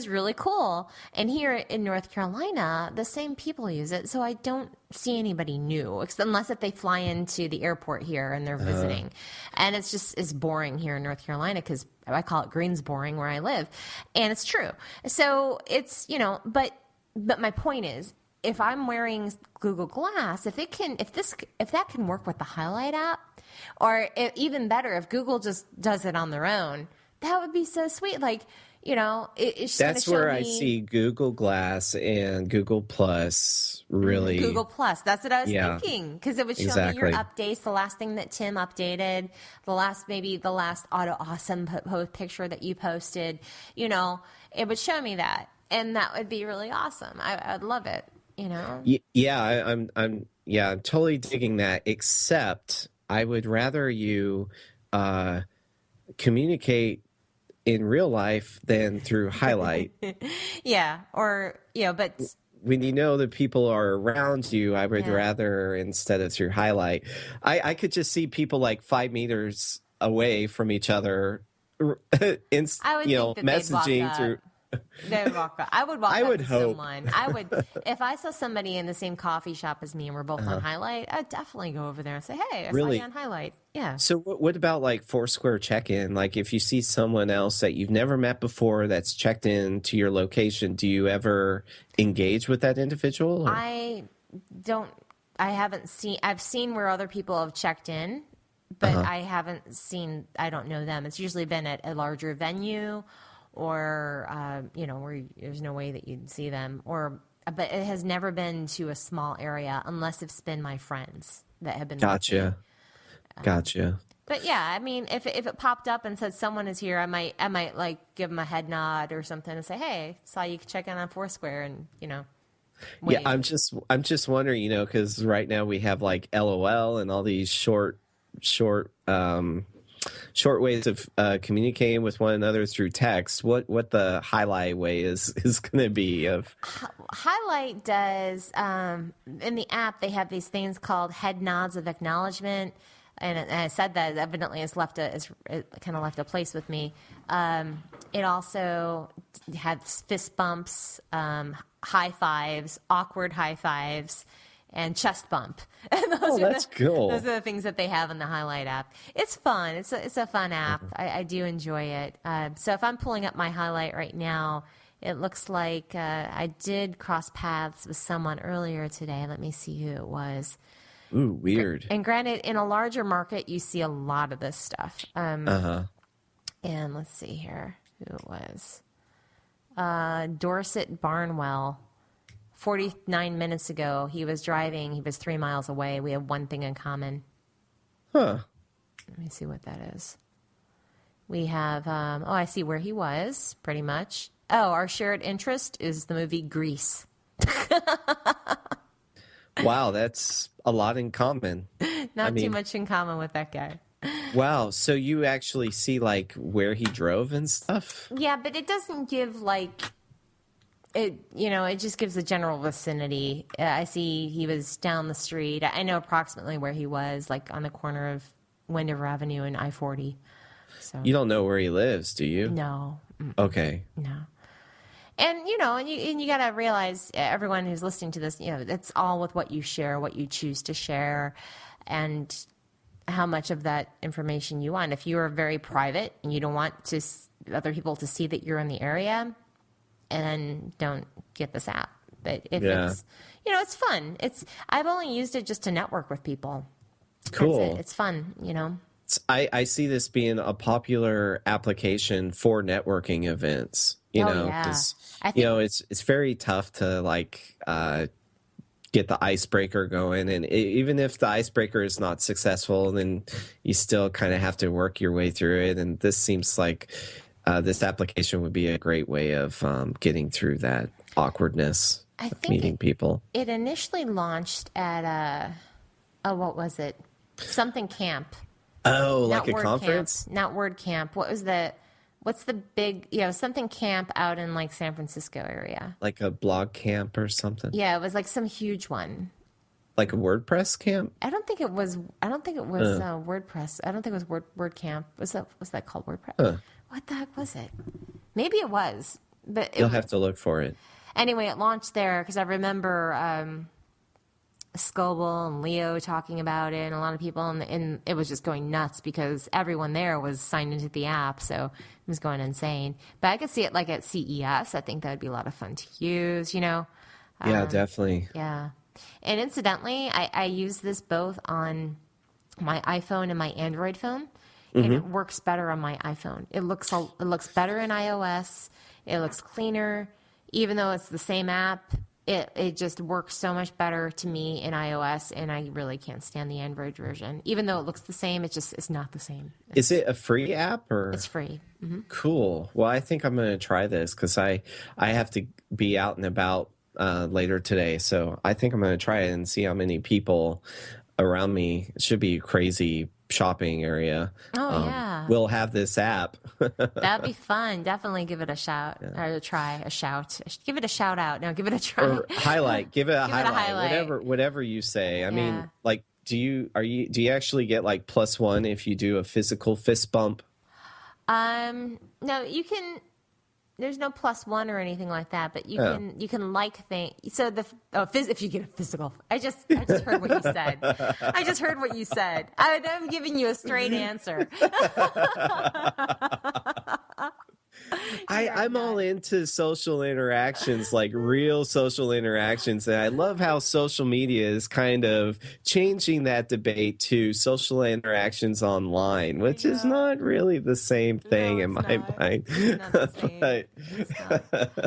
really cool. And here in North Carolina, the same people use it, so I don't see anybody new unless if they fly into the airport here and they're visiting. And it's boring here in North Carolina because I call it Green's boring where I live. And it's true. So it's, but my point is, if I'm wearing Google Glass, if that can work with the Highlight app, or even better, if Google just does it on their own, that would be so sweet. Like, it's that's where I see Google Glass and Google Plus really. Google Plus. That's what I was thinking, because it would show me your updates, the last thing that Tim updated, the last Auto Awesome picture that you posted. It would show me that, and that would be really awesome. I'd love it. Yeah, I'm totally digging that. Except I would rather you communicate in real life than through Highlight. Yeah, but when the people are around you, I would rather, instead of through Highlight, I could just see people like 5 meters away from each other, messaging through. They would walk up. I would walk up to someone. If I saw somebody in the same coffee shop as me and we're both on Highlight, I'd definitely go over there and say, "Hey, I saw you on Highlight." Yeah. So what about like Foursquare check-in? Like if you see someone else that you've never met before that's checked in to your location, do you ever engage with that individual? Or? I've seen where other people have checked in, but I don't know them. It's usually been at a larger venue, or where there's no way that you'd see them, but it has never been to a small area unless it's been my friends that have been. Gotcha. But yeah, I mean, if it popped up and said someone is here, I might like give them a head nod or something and say, "Hey, saw you check in on Foursquare," and wave. Yeah, I'm just wondering, because right now we have like LOL and all these short ways of communicating with one another through text. What the Highlight way is going to be of. Highlight does in the app. They have these things called head nods of acknowledgement, and I said that evidently it kind of left a place with me. It also has fist bumps, high fives, awkward high fives, and chest bump. And that's cool. Those are the things that they have in the Highlight app. It's fun. It's a fun app. I do enjoy it. So if I'm pulling up my Highlight right now, it looks like I did cross paths with someone earlier today. Let me see who it was. Ooh, weird. And granted, in a larger market, you see a lot of this stuff. And let's see here who it was. Dorset Barnwell. 49 minutes ago, he was driving. He was 3 miles away. We have one thing in common. Huh. Let me see what that is. We have, I see where he was, pretty much. Oh, our shared interest is the movie Grease. Wow, that's a lot in common. Not too much in common with that guy. Wow, so you actually see, like, where he drove and stuff? Yeah, but it doesn't give, like... it just gives a general vicinity. I see he was down the street. I know approximately where he was, like on the corner of Wendover Avenue and I-40. So you don't know where he lives, do you? No. Okay. No. And you got to realize, everyone who's listening to this, it's all with what you share, what you choose to share, and how much of that information you want. If you are very private and you don't want other people to see that you're in the area, and then don't get this app. But if it's, it's fun. I've only used it just to network with people. Cool. It's fun, I see this being a popular application for networking events, because, it's very tough to like, get the icebreaker going. And even if the icebreaker is not successful, then you still kind of have to work your way through it. And this seems like, this application would be a great way of getting through that awkwardness of meeting people. It initially launched at what was it? Something camp. Oh, like a conference? Camp, not WordCamp. What's the big, something camp out in like San Francisco area? Like a blog camp or something? Yeah, it was like some huge one. Like a WordPress camp? I don't think it was WordPress. I don't think it was WordCamp. Was that called WordPress? What the heck was it? Maybe it was, but you'll have to look for it. Anyway, it launched there because I remember Scoble and Leo talking about it, and a lot of people, and it was just going nuts because everyone there was signed into the app, so it was going insane. But I could see it like at CES. I think that would be a lot of fun to use, you know? Yeah, definitely. Yeah. And incidentally, I use this both on my iPhone and my Android phone, and it works better on my iPhone. It looks better in iOS. It looks cleaner, even though it's the same app. It just works so much better to me in iOS, and I really can't stand the Android version. Even though it looks the same, it's not the same. Is it a free app or? It's free. Mm-hmm. Cool. Well, I think I'm going to try this because I have to be out and about later today, so I think I'm going to try it and see how many people around me. It should be a crazy shopping area. Oh, yeah. We'll have this app. That'd be fun. Definitely give it a shout or a try, a shout. Give it a shout out. No, give it a try. Or highlight. Give it a Give it a highlight. highlight. Whatever you say. I mean, like, do you actually get like +1 if you do a physical fist bump? No, you can. There's no +1 or anything like that, but you can like things. So if you get a physical, I just heard what you said. I just heard what you said. I'm giving you a straight answer. I'm all into social interactions, like real social interactions. And I love how social media is kind of changing that debate to social interactions online, which is not really the same thing in my mind. It's not the same. That's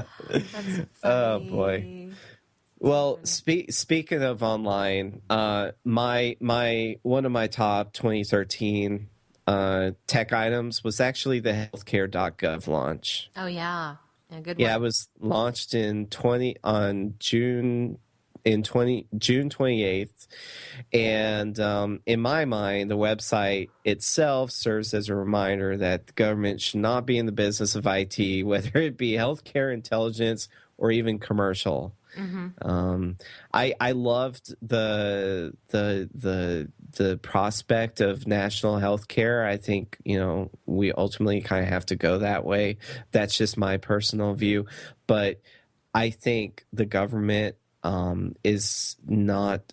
Oh, funny. boy. Well, speaking of online, my one of my top 2013 tech items was actually the healthcare.gov launch. Oh yeah, good one. Yeah, it was launched June 28th, and in my mind, the website itself serves as a reminder that the government should not be in the business of IT, whether it be healthcare, intelligence, or even commercial. Mm-hmm. I loved the prospect of national health care. I think, we ultimately kind of have to go that way. That's just my personal view. But I think the government is not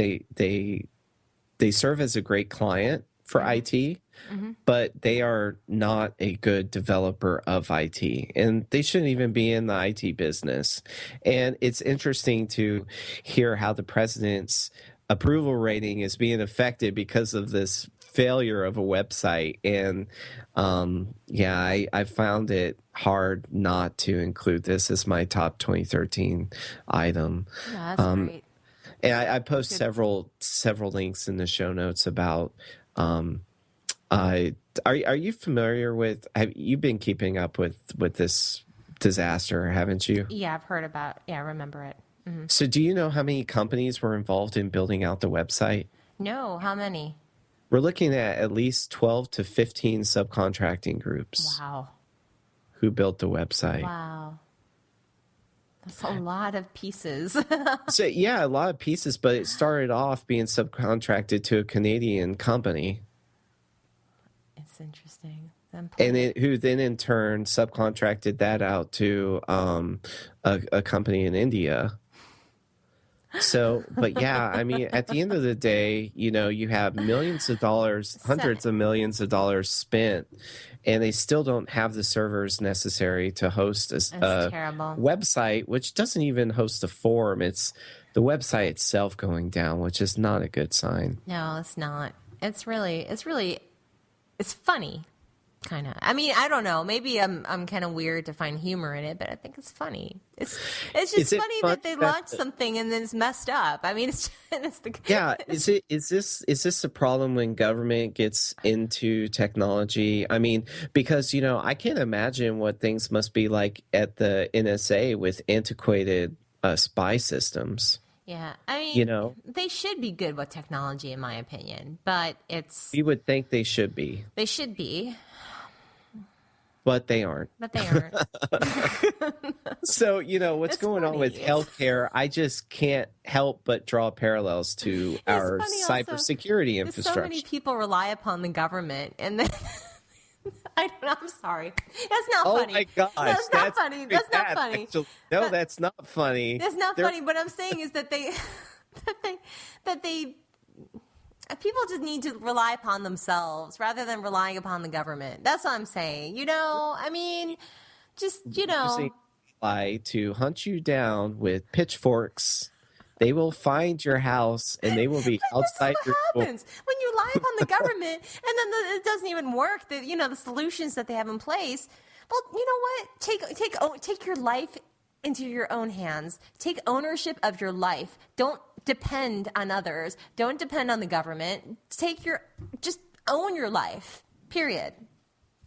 they serve as a great client for IT. Mm-hmm. But they are not a good developer of IT, and they shouldn't even be in the IT business. And it's interesting to hear how the president's approval rating is being affected because of this failure of a website. And I found it hard not to include this as my top 2013 item. Yeah, that's great. And I post several links in the show notes about. Are you familiar with? Have you been keeping up with this disaster? Haven't you? Yeah, I've heard about. Yeah, I remember it. Mm-hmm. So, do you know how many companies were involved in building out the website? No, how many? We're looking at least 12 to 15 subcontracting groups. Wow. Who built the website? Wow. That's a lot of pieces. So, yeah, a lot of pieces, but it started off being subcontracted to a Canadian company. It's interesting. And who then in turn subcontracted that out to a company in India. So, but yeah, I mean, at the end of the day, you have millions of dollars, hundreds of millions of dollars spent, and they still don't have the servers necessary to host a website, which doesn't even host a forum. It's the website itself going down, which is not a good sign. No, it's not. It's funny, kind of. I mean, I don't know. Maybe I'm kind of weird to find humor in it, but I think it's funny. It's just funny that they launched something and then it's messed up. I mean, it's the yeah. Is this a problem when government gets into technology? I mean, because I can't imagine what things must be like at the NSA with antiquated spy systems. Yeah, I mean, they should be good with technology, in my opinion, but You would think they should be. They should be. But they aren't. So, what's going on with healthcare, I just can't help but draw parallels to our cybersecurity infrastructure. So many people rely upon the government, and then I'm sorry. That's not Oh funny. my gosh, That's not funny. That's not bad, funny. actually. No, that's not funny. That's not funny. What I'm saying is that people just need to rely upon themselves rather than relying upon the government. That's what I'm saying. I mean, just to hunt you down with pitchforks. They will find your house and they will be outside your door. Happens when you rely upon the government and then it doesn't even work. The solutions that they have in place. Well, you know what? Take your life into your own hands. Take ownership of your life. Don't depend on others. Don't depend on the government. Just own your life. Period.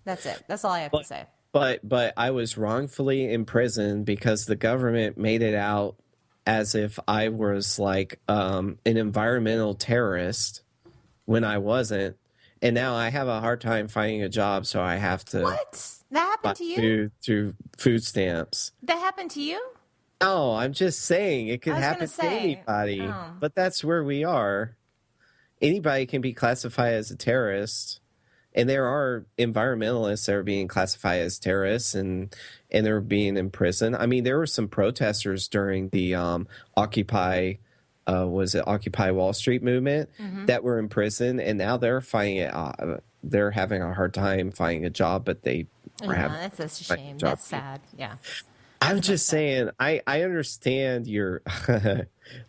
That's it. That's all I have to say. But I was wrongfully imprisoned because the government made it out as if I was like an environmental terrorist when I wasn't. And now I have a hard time finding a job, so I have to... What? That happened to you? Through food stamps. That happened to you? No, I'm just saying it could happen to anybody. Oh. But that's where we are. Anybody can be classified as a terrorist. And there are environmentalists that are being classified as terrorists and they're being imprisoned. I mean, there were some protesters during the Occupy Wall Street movement that were in prison, and now they're finding it. They're having a hard time finding a job, but they that's a shame. That's sad. Yeah. I'm just saying, I understand you're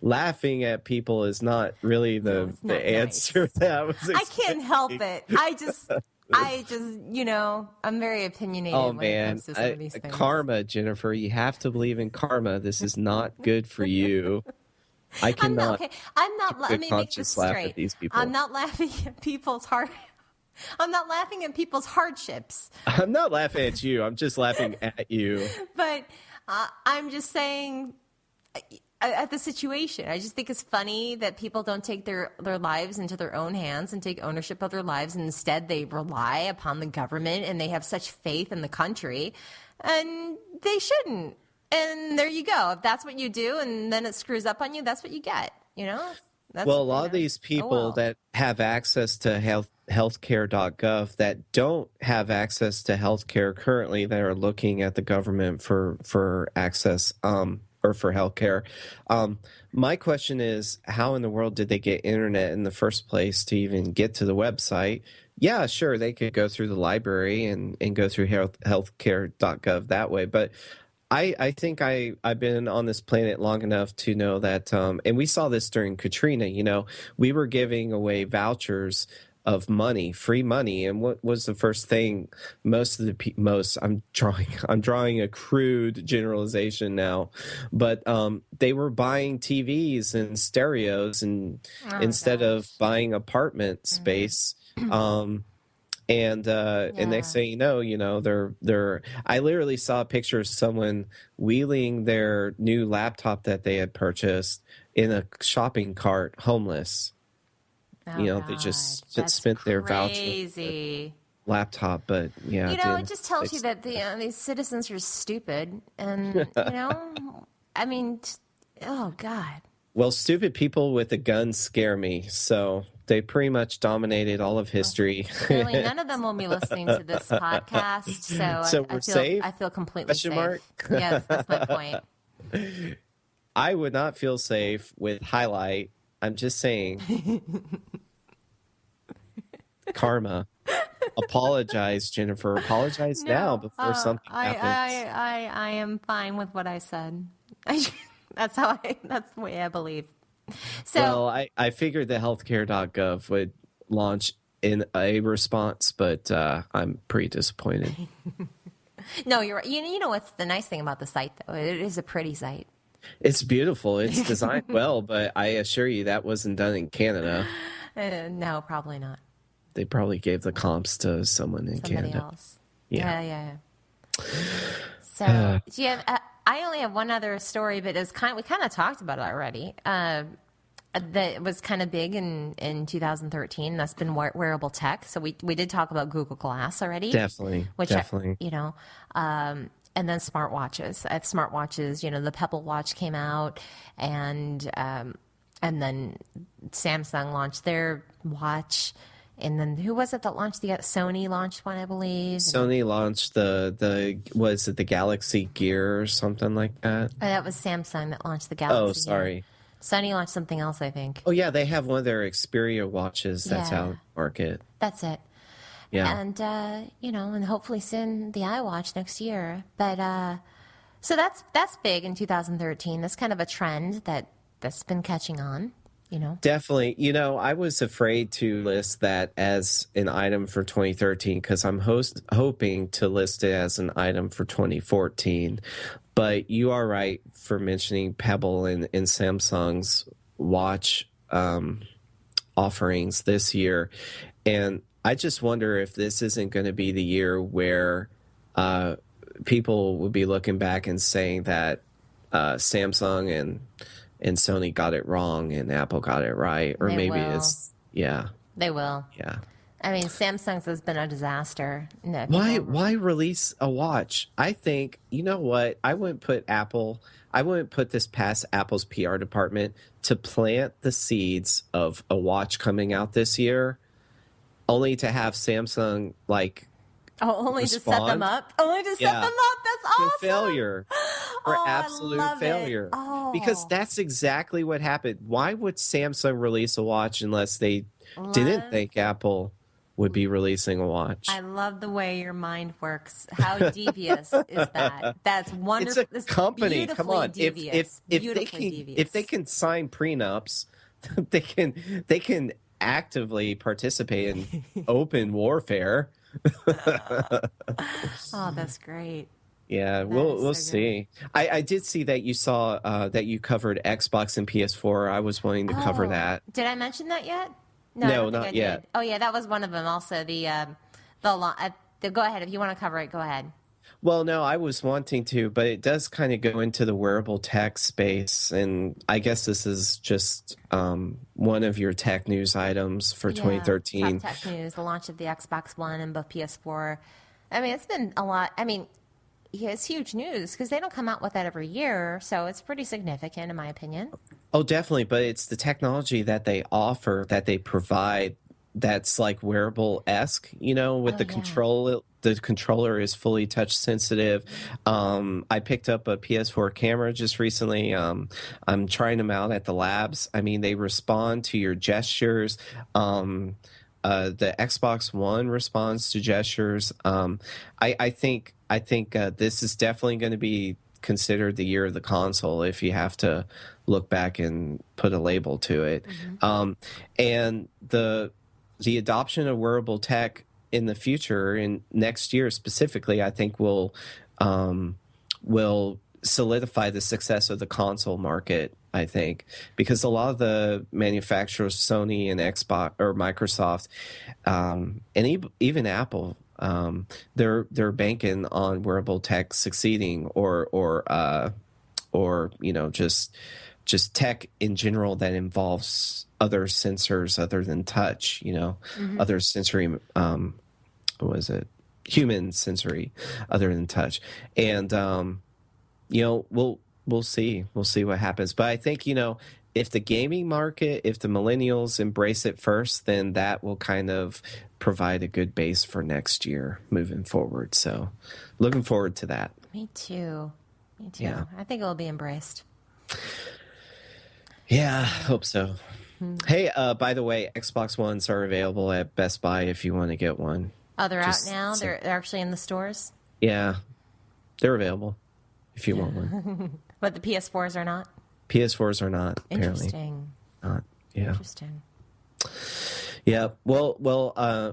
laughing at people is not really the answer nice. that I was expecting. I can't help it. I just, I'm very opinionated when it comes to some of these things. Karma, Jennifer, you have to believe in karma. This is not good for you. I cannot. I'm not. Let me make this straight. At these people. I'm not laughing at people's I'm not laughing at people's hardships. I'm not laughing at you. I'm just laughing at you. But I'm just saying, at the situation, I just think it's funny that people don't take their lives into their own hands and take ownership of their lives. And instead, they rely upon the government and they have such faith in the country. And they shouldn't. And there you go. If that's what you do and then it screws up on you, that's what you get, That's, a lot of these people that have access to healthcare.gov that don't have access to healthcare currently that are looking at the government for access or for healthcare. My question is, how in the world did they get internet in the first place to even get to the website? Yeah, sure, they could go through the library and go through healthcare.gov that way, but I think I've been on this planet long enough to know that, and we saw this during Katrina, we were giving away vouchers of money, free money. And what was the first thing I'm drawing a crude generalization now, but they were buying TVs and stereos and instead of buying apartment space. And next thing you know, they're. I literally saw a picture of someone wheeling their new laptop that they had purchased in a shopping cart, homeless. Oh, they just spent their voucher laptop, but yeah, it just tells you that these citizens are stupid, and I mean, oh God. Well, stupid people with a gun scare me, so they pretty much dominated all of history. Clearly, none of them will be listening to this podcast, so we're safe? I feel completely Question safe. Mark? Yes, that's my point. I would not feel safe with highlight. I'm just saying. Karma. Apologize, Jennifer. Apologize now before something happens. I am fine with what I said. That's the way I believe. So, well, I figured the healthcare.gov would launch in a response, but I'm pretty disappointed. No, you're right. You know what's the nice thing about the site, though? It is a pretty site. It's beautiful. It's designed well, but I assure you that wasn't done in Canada. No, probably not. They probably gave the comps to somebody Canada. Else. Yeah. So, do you have... I only have one other story, but we kind of talked about it already. That was kind of big in 2013. That's been wearable tech. So we did talk about Google Glass already. Definitely. And then smartwatches. Smartwatches, the Pebble Watch came out, and then Samsung launched their watch, And then who was it that launched Sony launched one, I believe. Sony launched was it the Galaxy Gear or something like that? Oh, that was Samsung that launched the Galaxy. Oh, sorry. Sony launched something else, I think. Oh, yeah, they have one of their Xperia watches that's out of the market. That's it. Yeah. And, and hopefully soon the iWatch next year. But, so that's big in 2013. That's kind of a trend that's been catching on. Definitely. I was afraid to list that as an item for 2013 because I'm hoping to list it as an item for 2014. But you are right for mentioning Pebble and Samsung's watch offerings this year. And I just wonder if this isn't going to be the year where people will be looking back and saying that Samsung and Sony got it wrong and Apple got it right. Or maybe it's, yeah. They will. Yeah. I mean, Samsung's has been a disaster. No, Why release a watch? I think, you know what? I wouldn't put this past Apple's PR department to plant the seeds of a watch coming out this year, only to have Samsung only respond. to set them up? Only to set them up? That's awesome. For failure. For absolute failure. Oh. Because that's exactly what happened. Why would Samsung release a watch unless they didn't think Apple would be releasing a watch? I love the way your mind works. How devious is that? That's wonderful. It's a company. Come on. Devious. If they can sign prenups, they can actively participate in open warfare. Oh, that's great. Yeah, we'll see. I did see that you saw that you covered Xbox and PS4. I was wanting to cover that. Did I mention that yet? No, not yet. Oh yeah, that was one of them. Also, go ahead if you want to cover it. Go ahead. Well, no, I was wanting to, but it does kind of go into the wearable tech space, and I guess this is just one of your tech news items for 2013. Top tech news: the launch of the Xbox One and both PS4. I mean, it's been a lot. I mean, it's huge news because they don't come out with that every year, so it's pretty significant, in my opinion. Oh, definitely, but it's the technology that they offer, that they provide, that's like wearable-esque, with the control. The controller is fully touch sensitive. I picked up a PS4 camera just recently. I'm trying them out at the labs. I mean, they respond to your gestures. The Xbox One responds to gestures. I think this is definitely going to be considered the year of the console if you have to look back and put a label to it. Mm-hmm. And the adoption of wearable tech in the future, in next year specifically, I think will solidify the success of the console market. I think because a lot of the manufacturers, Sony and Xbox or Microsoft, and even Apple, they're banking on wearable tech succeeding, or just tech in general that involves other sensors other than touch, other sensory, human sensory other than touch. And, we'll see what happens. But I think, if the gaming market, if the millennials embrace it first, then that will kind of provide a good base for next year moving forward. So looking forward to that. Me too. Yeah. I think it will be embraced. Yeah, I hope so. Hey, by the way, Xbox Ones are available at Best Buy if you want to get one. Oh, they're out now? They're actually in the stores? Yeah, they're available if you want one. But the PS4s are not? PS4s are not, apparently. Interesting. Not, yeah. Interesting. Yeah, well,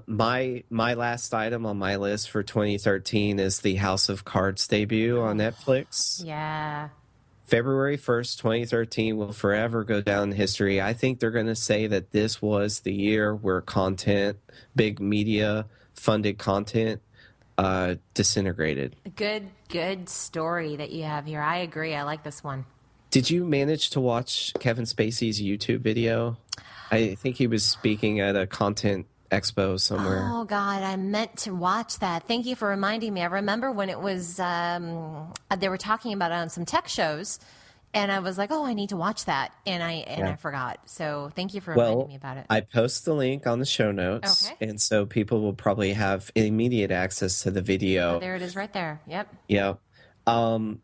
my last item on my list for 2013 is the House of Cards debut on Netflix. Yeah. February 1st, 2013 will forever go down in history. I think they're going to say that this was the year where content, big media-funded content, disintegrated. Good story that you have here. I agree. I like this one. Did you manage to watch Kevin Spacey's YouTube video? I think he was speaking at a content expo somewhere. Oh, God, I meant to watch that. Thank you for reminding me. I remember when it was, they were talking about it on some tech shows, And I was like, oh, I need to watch that. And I forgot. So thank you for reminding Well, me about it. I post the link on the show notes, Okay. and so people will probably have immediate access to the Oh, video. there it is right there. Yep. Yeah. Um,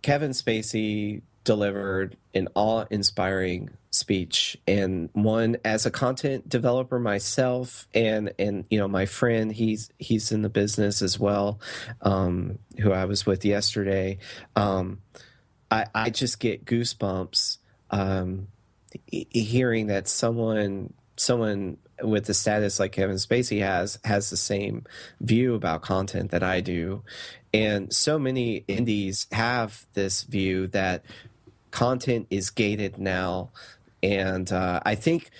Kevin Spacey delivered an awe-inspiring speech, and one as a content developer myself, and my friend, he's in the business as well, who I was with yesterday. I just get goosebumps hearing that someone with the status like Kevin Spacey has the same view about content that I do. And so many indies have this view that content is gated now. And I think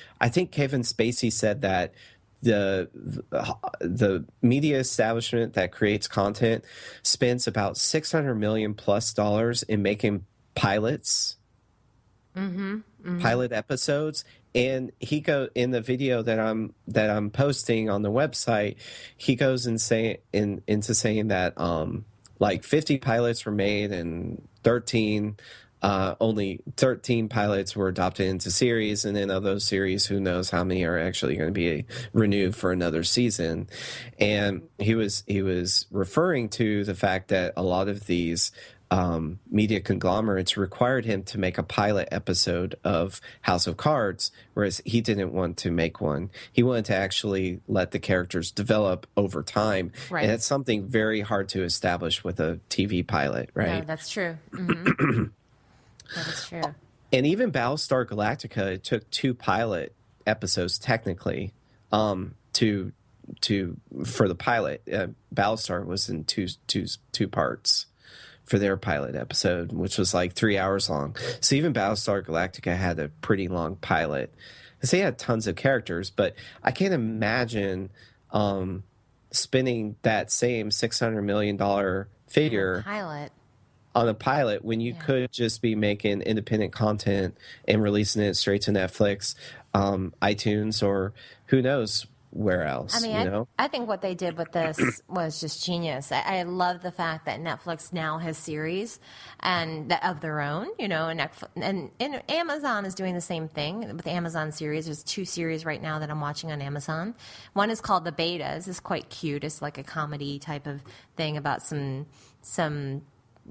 Kevin Spacey said that the media establishment that creates content spends about $600 million plus in making pilots, pilot episodes. And he in the video that I'm posting on the website, he goes into saying that like 50 pilots were made and only 13 pilots were adopted into series, and then of those series, who knows how many are actually going to be renewed for another season. And he was referring to the fact that a lot of these media conglomerates required him to make a pilot episode of House of Cards, whereas he didn't want to make one. He wanted to actually let the characters develop over time. Right. And it's something very hard to establish with a TV pilot, right? No, that's true. Mm-hmm. That is true. And even Battlestar Galactica, it took 2 pilot episodes technically for the pilot. Battlestar was in two parts for their pilot episode, which was like 3 hours long. So even Battlestar Galactica had a pretty long pilot. Because they had tons of characters, but I can't imagine spending that same $600 million figure on a pilot when you could just be making independent content and releasing it straight to Netflix, iTunes, or who knows where else. I mean, I think what they did with this was just genius. I love the fact that Netflix now has series and of their own, and Amazon is doing the same thing with the Amazon series. There's 2 series right now that I'm watching on Amazon. One is called The Betas. It's quite cute. It's like a comedy type of thing about some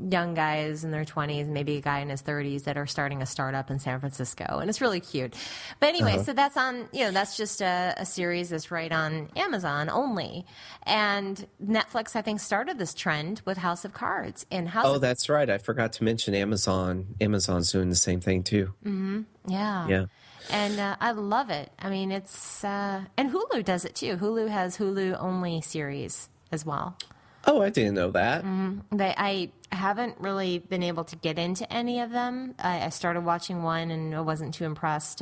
young guys in their 20s, maybe a guy in his 30s that are starting a startup in San Francisco, and it's really cute. But anyway, so that's on, that's just a series that's right on Amazon only. And Netflix, I think, started this trend with House of Cards. That's right. I forgot to mention Amazon. Amazon's doing the same thing too. Mm-hmm. Yeah. And I love it. I mean, it's and Hulu does it too. Hulu has Hulu only series as well. Oh, I didn't know that. Mm-hmm. I haven't really been able to get into any of them. I started watching one and I wasn't too impressed.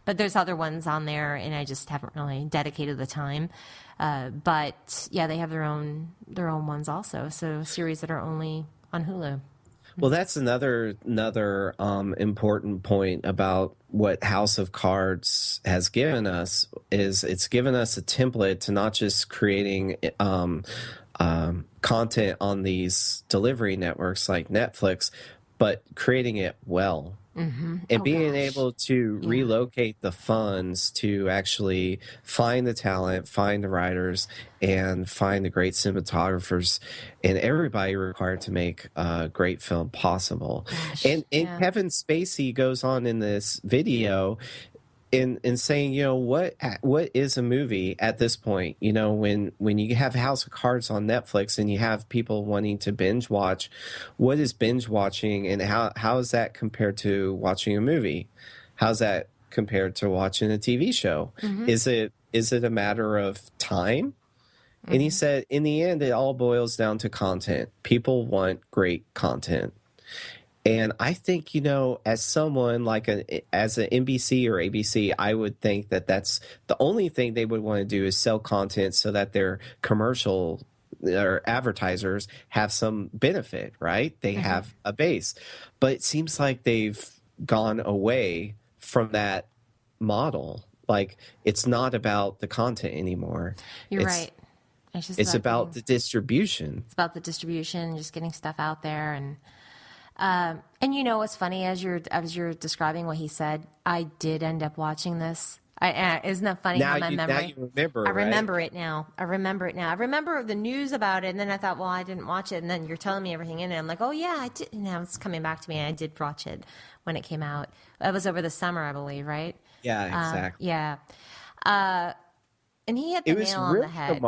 But there's other ones on there, and I just haven't really dedicated the time. But yeah, they have their own ones also. So series that are only on Hulu. Well, that's another important point about what House of Cards has given us is it's given us a template to not just creating content on these delivery networks like Netflix, but creating it well. Mm-hmm. And being able to relocate the funds to actually find the talent, find the writers, and find the great cinematographers and everybody required to make a great film possible. And Kevin Spacey goes on in this video in saying, what is a movie at this point? When you have House of Cards on Netflix and you have people wanting to binge watch, what is binge watching, and how is that compared to watching a movie? How's that compared to watching a TV show? Mm-hmm. Is it a matter of time? Mm-hmm. And he said, in the end, it all boils down to content. People want great content. And I think, as someone as an NBC or ABC, I would think that that's the only thing they would want to do is sell content so that their commercial or advertisers have some benefit, right? They have a base. But it seems like they've gone away from that model. Like, it's not about the content anymore. You're right. It's about the distribution. It's about the distribution, just getting stuff out there. And And you know what's funny? As you're describing what he said, I did end up watching this. Isn't that funny how my memory? Now you remember, I remember it now. I remember the news about it, and then I thought, well, I didn't watch it. And then you're telling me everything in it. I'm like, oh yeah, I did. And now it's coming back to me. I did watch it when it came out. It was over the summer, I believe, right? Yeah, exactly. Yeah. And he hit the nail on the head.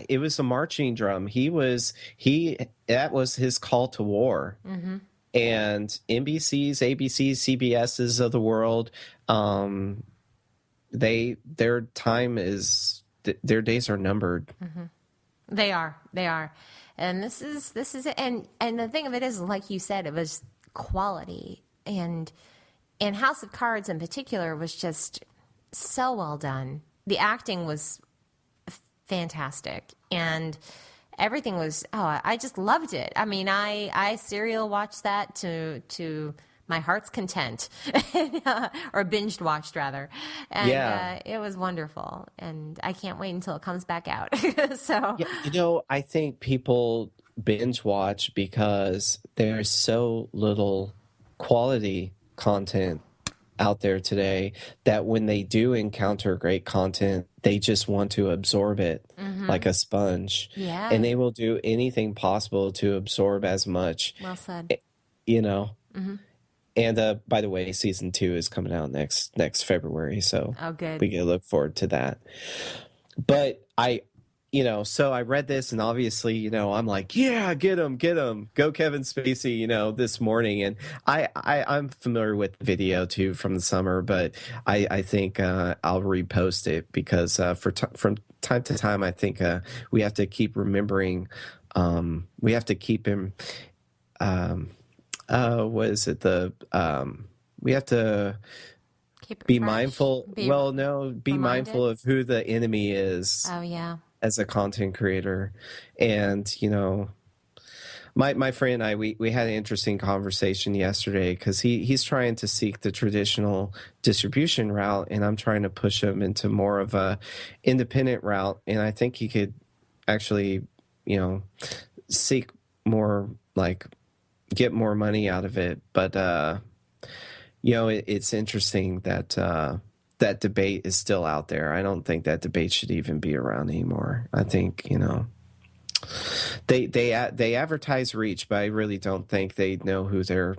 It was a marching drum. That was his call to war. Mm-hmm. And NBC's, ABC's, CBS's of the world, their days are numbered. Mm-hmm. They are. And this is it. And the thing of it is, like you said, it was quality, and House of Cards in particular was just so well done. The acting was fantastic, and everything was, I just loved it. I mean, I serial watched that to my heart's content, or binged watched rather. And it was wonderful, and I can't wait until it comes back out. So, I think people binge watch because there's so little quality content out there today that when they do encounter great content, they just want to absorb it like a sponge. Yeah. And they will do anything possible to absorb as much. Well said. Mm-hmm. And by the way, season 2 is coming out next February, so good. We can look forward to that. But so I read this, and obviously, I'm like, yeah, get him, go Kevin Spacey, this morning. And I'm familiar with the video too from the summer, but I think I'll repost it because from time to time, I think we have to keep remembering, we have to keep him, what is it? We have to be mindful. Be mindful of who the enemy is. Oh, yeah. As a content creator. And my friend and I, we had an interesting conversation yesterday because he's trying to seek the traditional distribution route, and I'm trying to push him into more of a independent route. And I think he could actually seek more, like get more money out of it. But it's interesting that that debate is still out there. I don't think that debate should even be around anymore. I think, they advertise reach, but I really don't think they know who their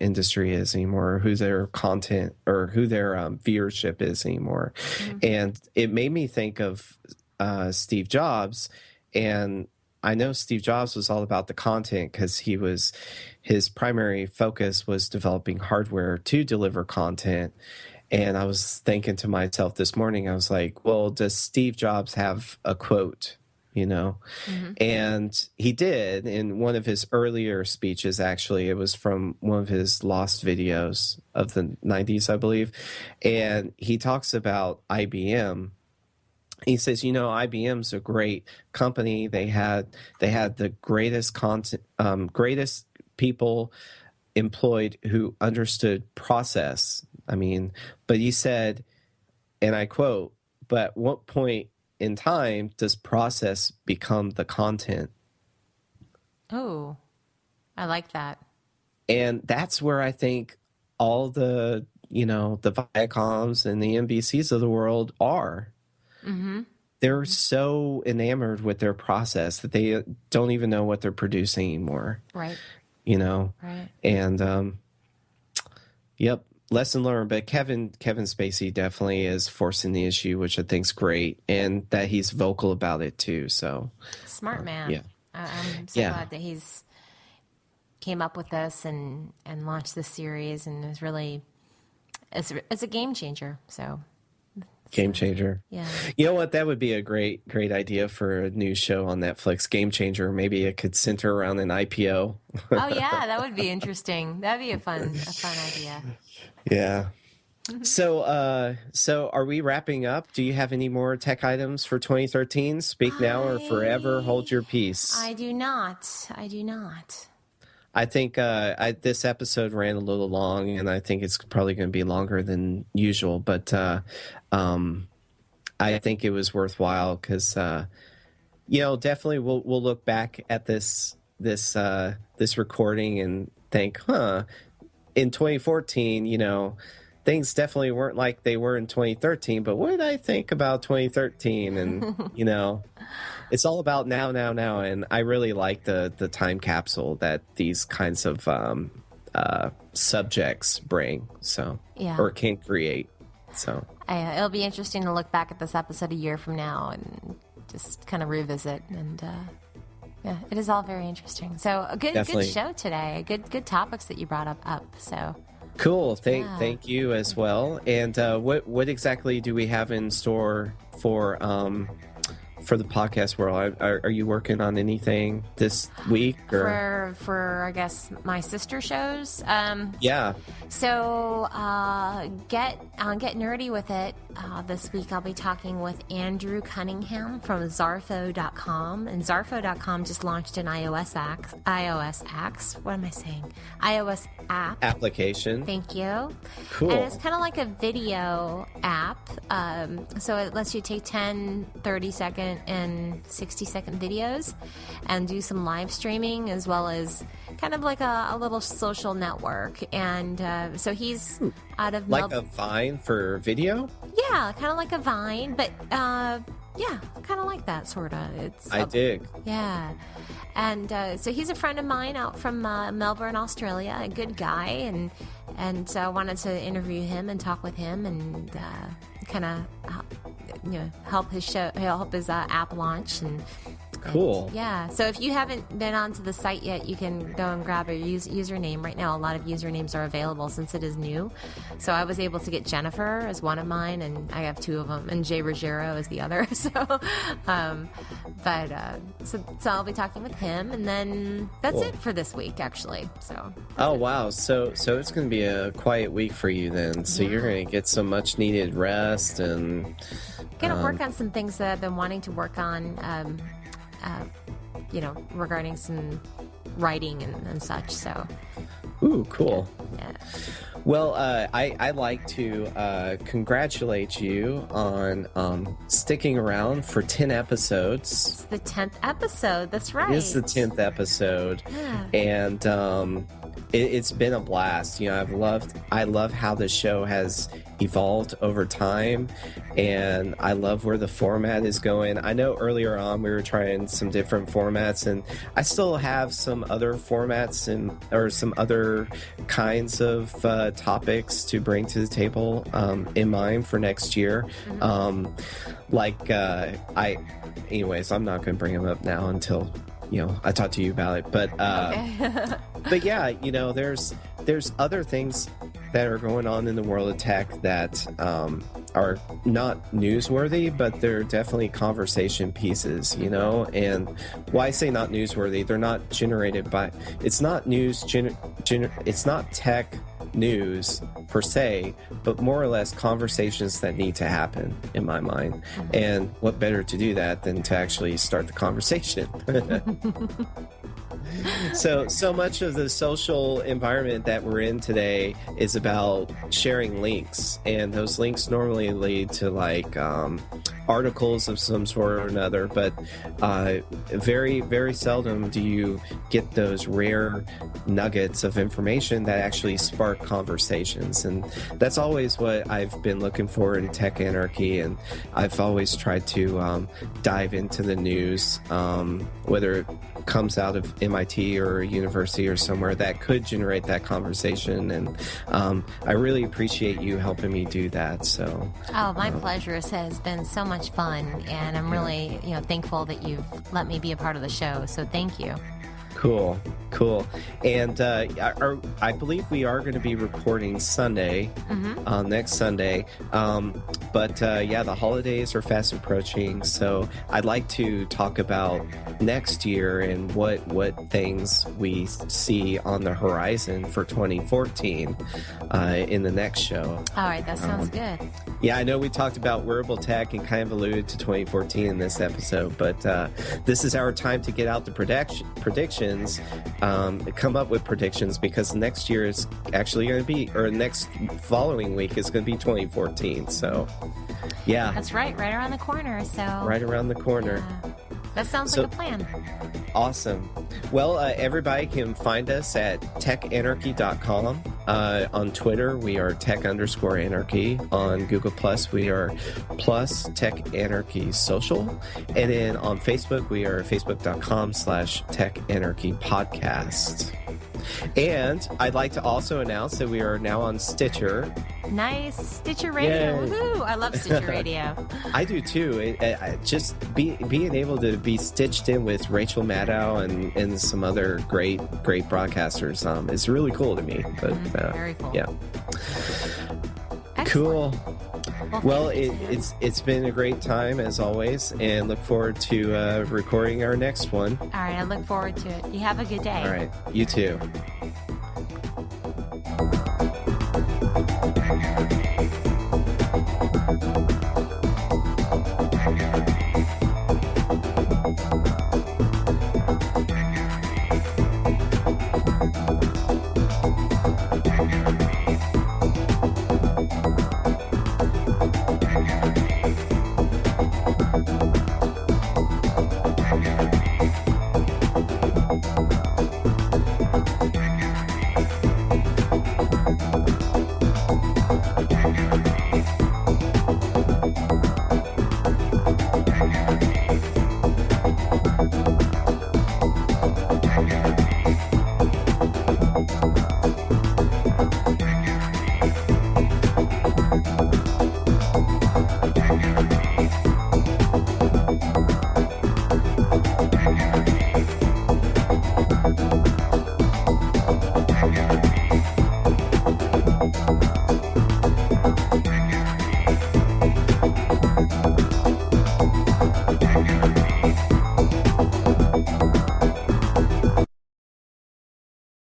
industry is anymore, who their content or who their viewership is anymore. Mm-hmm. And it made me think of Steve Jobs, and I know Steve Jobs was all about the content because his primary focus was developing hardware to deliver content. And I was thinking to myself this morning, I was like, well, does Steve Jobs have a quote, Mm-hmm. And he did in one of his earlier speeches. Actually, it was from one of his lost videos of the 90s, I believe. And he talks about IBM. He says, IBM's a great company. They had the greatest content, greatest people employed who understood process. I mean, but he said, and I quote, "But at what point in time does process become the content?" Oh, I like that. And that's where I think all the Viacoms and the NBCs of the world are. Mm-hmm. They're so enamored with their process that they don't even know what they're producing anymore. Right. Right. And yep, lesson learned. But Kevin Spacey definitely is forcing the issue, which I think's great, and that he's vocal about it too. So smart man. Yeah. I'm so glad that he's came up with this and launched this series, and is really it's a game changer. So. Game changer. Yeah. You know what? That would be a great idea for a new show on Netflix. Game changer. Maybe it could center around an IPO. Oh yeah, that would be interesting. That'd be a fun idea. Yeah. So are we wrapping up? Do you have any more tech items for 2013? Speak now or forever hold your peace. I do not. I think this episode ran a little long, and I think it's probably going to be longer than usual. But I think it was worthwhile because, definitely we'll look back at this this recording and think, in 2014, things definitely weren't like they were in 2013, but what did I think about 2013? And, it's all about now. And I really like the time capsule that these kinds of subjects bring, or can create. So it'll be interesting to look back at this episode a year from now and just kind of revisit. And yeah, it is all very interesting. So a good show today. Good topics that you brought up. So cool. Thank you as well. And what exactly do we have in store for the podcast world? Are you working on anything this week? Or? For I guess my sister shows. Yeah. So get nerdy with it. This week I'll be talking with Andrew Cunningham from Zarfo.com, and Zarfo.com just launched an iOS app application. Thank you. Cool. And it's kind of like a video app. So it lets you take 10, 30-second and 60-second videos and do some live streaming, as well as kind of like a little social network. And so he's out of like a Vine for video. Yeah, kind of like a Vine, but yeah, kind of like that, sort of. I dig. Yeah. And so he's a friend of mine out from Melbourne, Australia, a good guy, and so I wanted to interview him and talk with him and kind of help his app launch. Cool. Yeah. So if you haven't been onto the site yet, you can go and grab a username. Right now, a lot of usernames are available since it is new. So I was able to get Jennifer as one of mine, and I have two of them, and Jennifer Ruggiero is the other. So, so I'll be talking with him, and then that's it for this week, actually. So. Oh wow! So it's going to be a quiet week for you then. So you're going to get some much needed rest and. Gonna work on some things that I've been wanting to work on. Regarding some writing and such. So, ooh, cool. Yeah. Well, I like to congratulate you on sticking around for 10 episodes. It's the 10th episode. That's right. It is the 10th episode, and it's been a blast. I love how the show has evolved over time, and I love where the format is going. I know earlier on we were trying some different formats, and I still have some other formats or some other kinds of topics to bring to the table in mind for next year. Mm-hmm. Anyways, I'm not going to bring them up now until I talk to you about it. But okay. But yeah, there's other things that are going on in the world of tech that are not newsworthy, but they're definitely conversation pieces, and why I say not newsworthy, they're not generated by, it's not news, it's not tech news per se, but more or less conversations that need to happen in my mind. And what better to do that than to actually start the conversation? So much of the social environment that we're in today is about sharing links, and those links normally lead to articles of some sort or another, but very, very seldom do you get those rare nuggets of information that actually spark conversations. And that's always what I've been looking for in Tech Anarchy, and I've always tried to dive into the news, whether it comes out of MIT or a university or somewhere that could generate that conversation. And I really appreciate you helping me do that. So, my pleasure. It has been so much fun, and I'm really thankful that you've let me be a part of the show. So thank you. Cool. And I believe we are going to be recording Sunday, next Sunday. But the holidays are fast approaching, so I'd like to talk about next year and what things we see on the horizon for 2014 in the next show. All right, that sounds good. Yeah, I know we talked about wearable tech and kind of alluded to 2014 in this episode, but this is our time to get out the predictions, come up with predictions, because next year is actually going to be, or next following week is going to be 2014. So, yeah. That's right around the corner. So right around the corner. Yeah. That sounds like a plan. Awesome. Well, everybody can find us at techanarchy.com. On Twitter, we are tech_anarchy. On Google Plus, we are plus Tech Anarchy Social. And then on Facebook, we are facebook.com/Tech Anarchy Podcast. And I'd like to also announce that we are now on Stitcher. Nice. Stitcher Radio. Yay. Woohoo! I love Stitcher Radio. I do too. Just being able to be stitched in with Rachel Maddow and some other great broadcasters is really cool to me. But very cool. Yeah. Excellent. Cool. Well, it's been a great time as always, and look forward to recording our next one. All right, I look forward to it. You have a good day. All right, you too.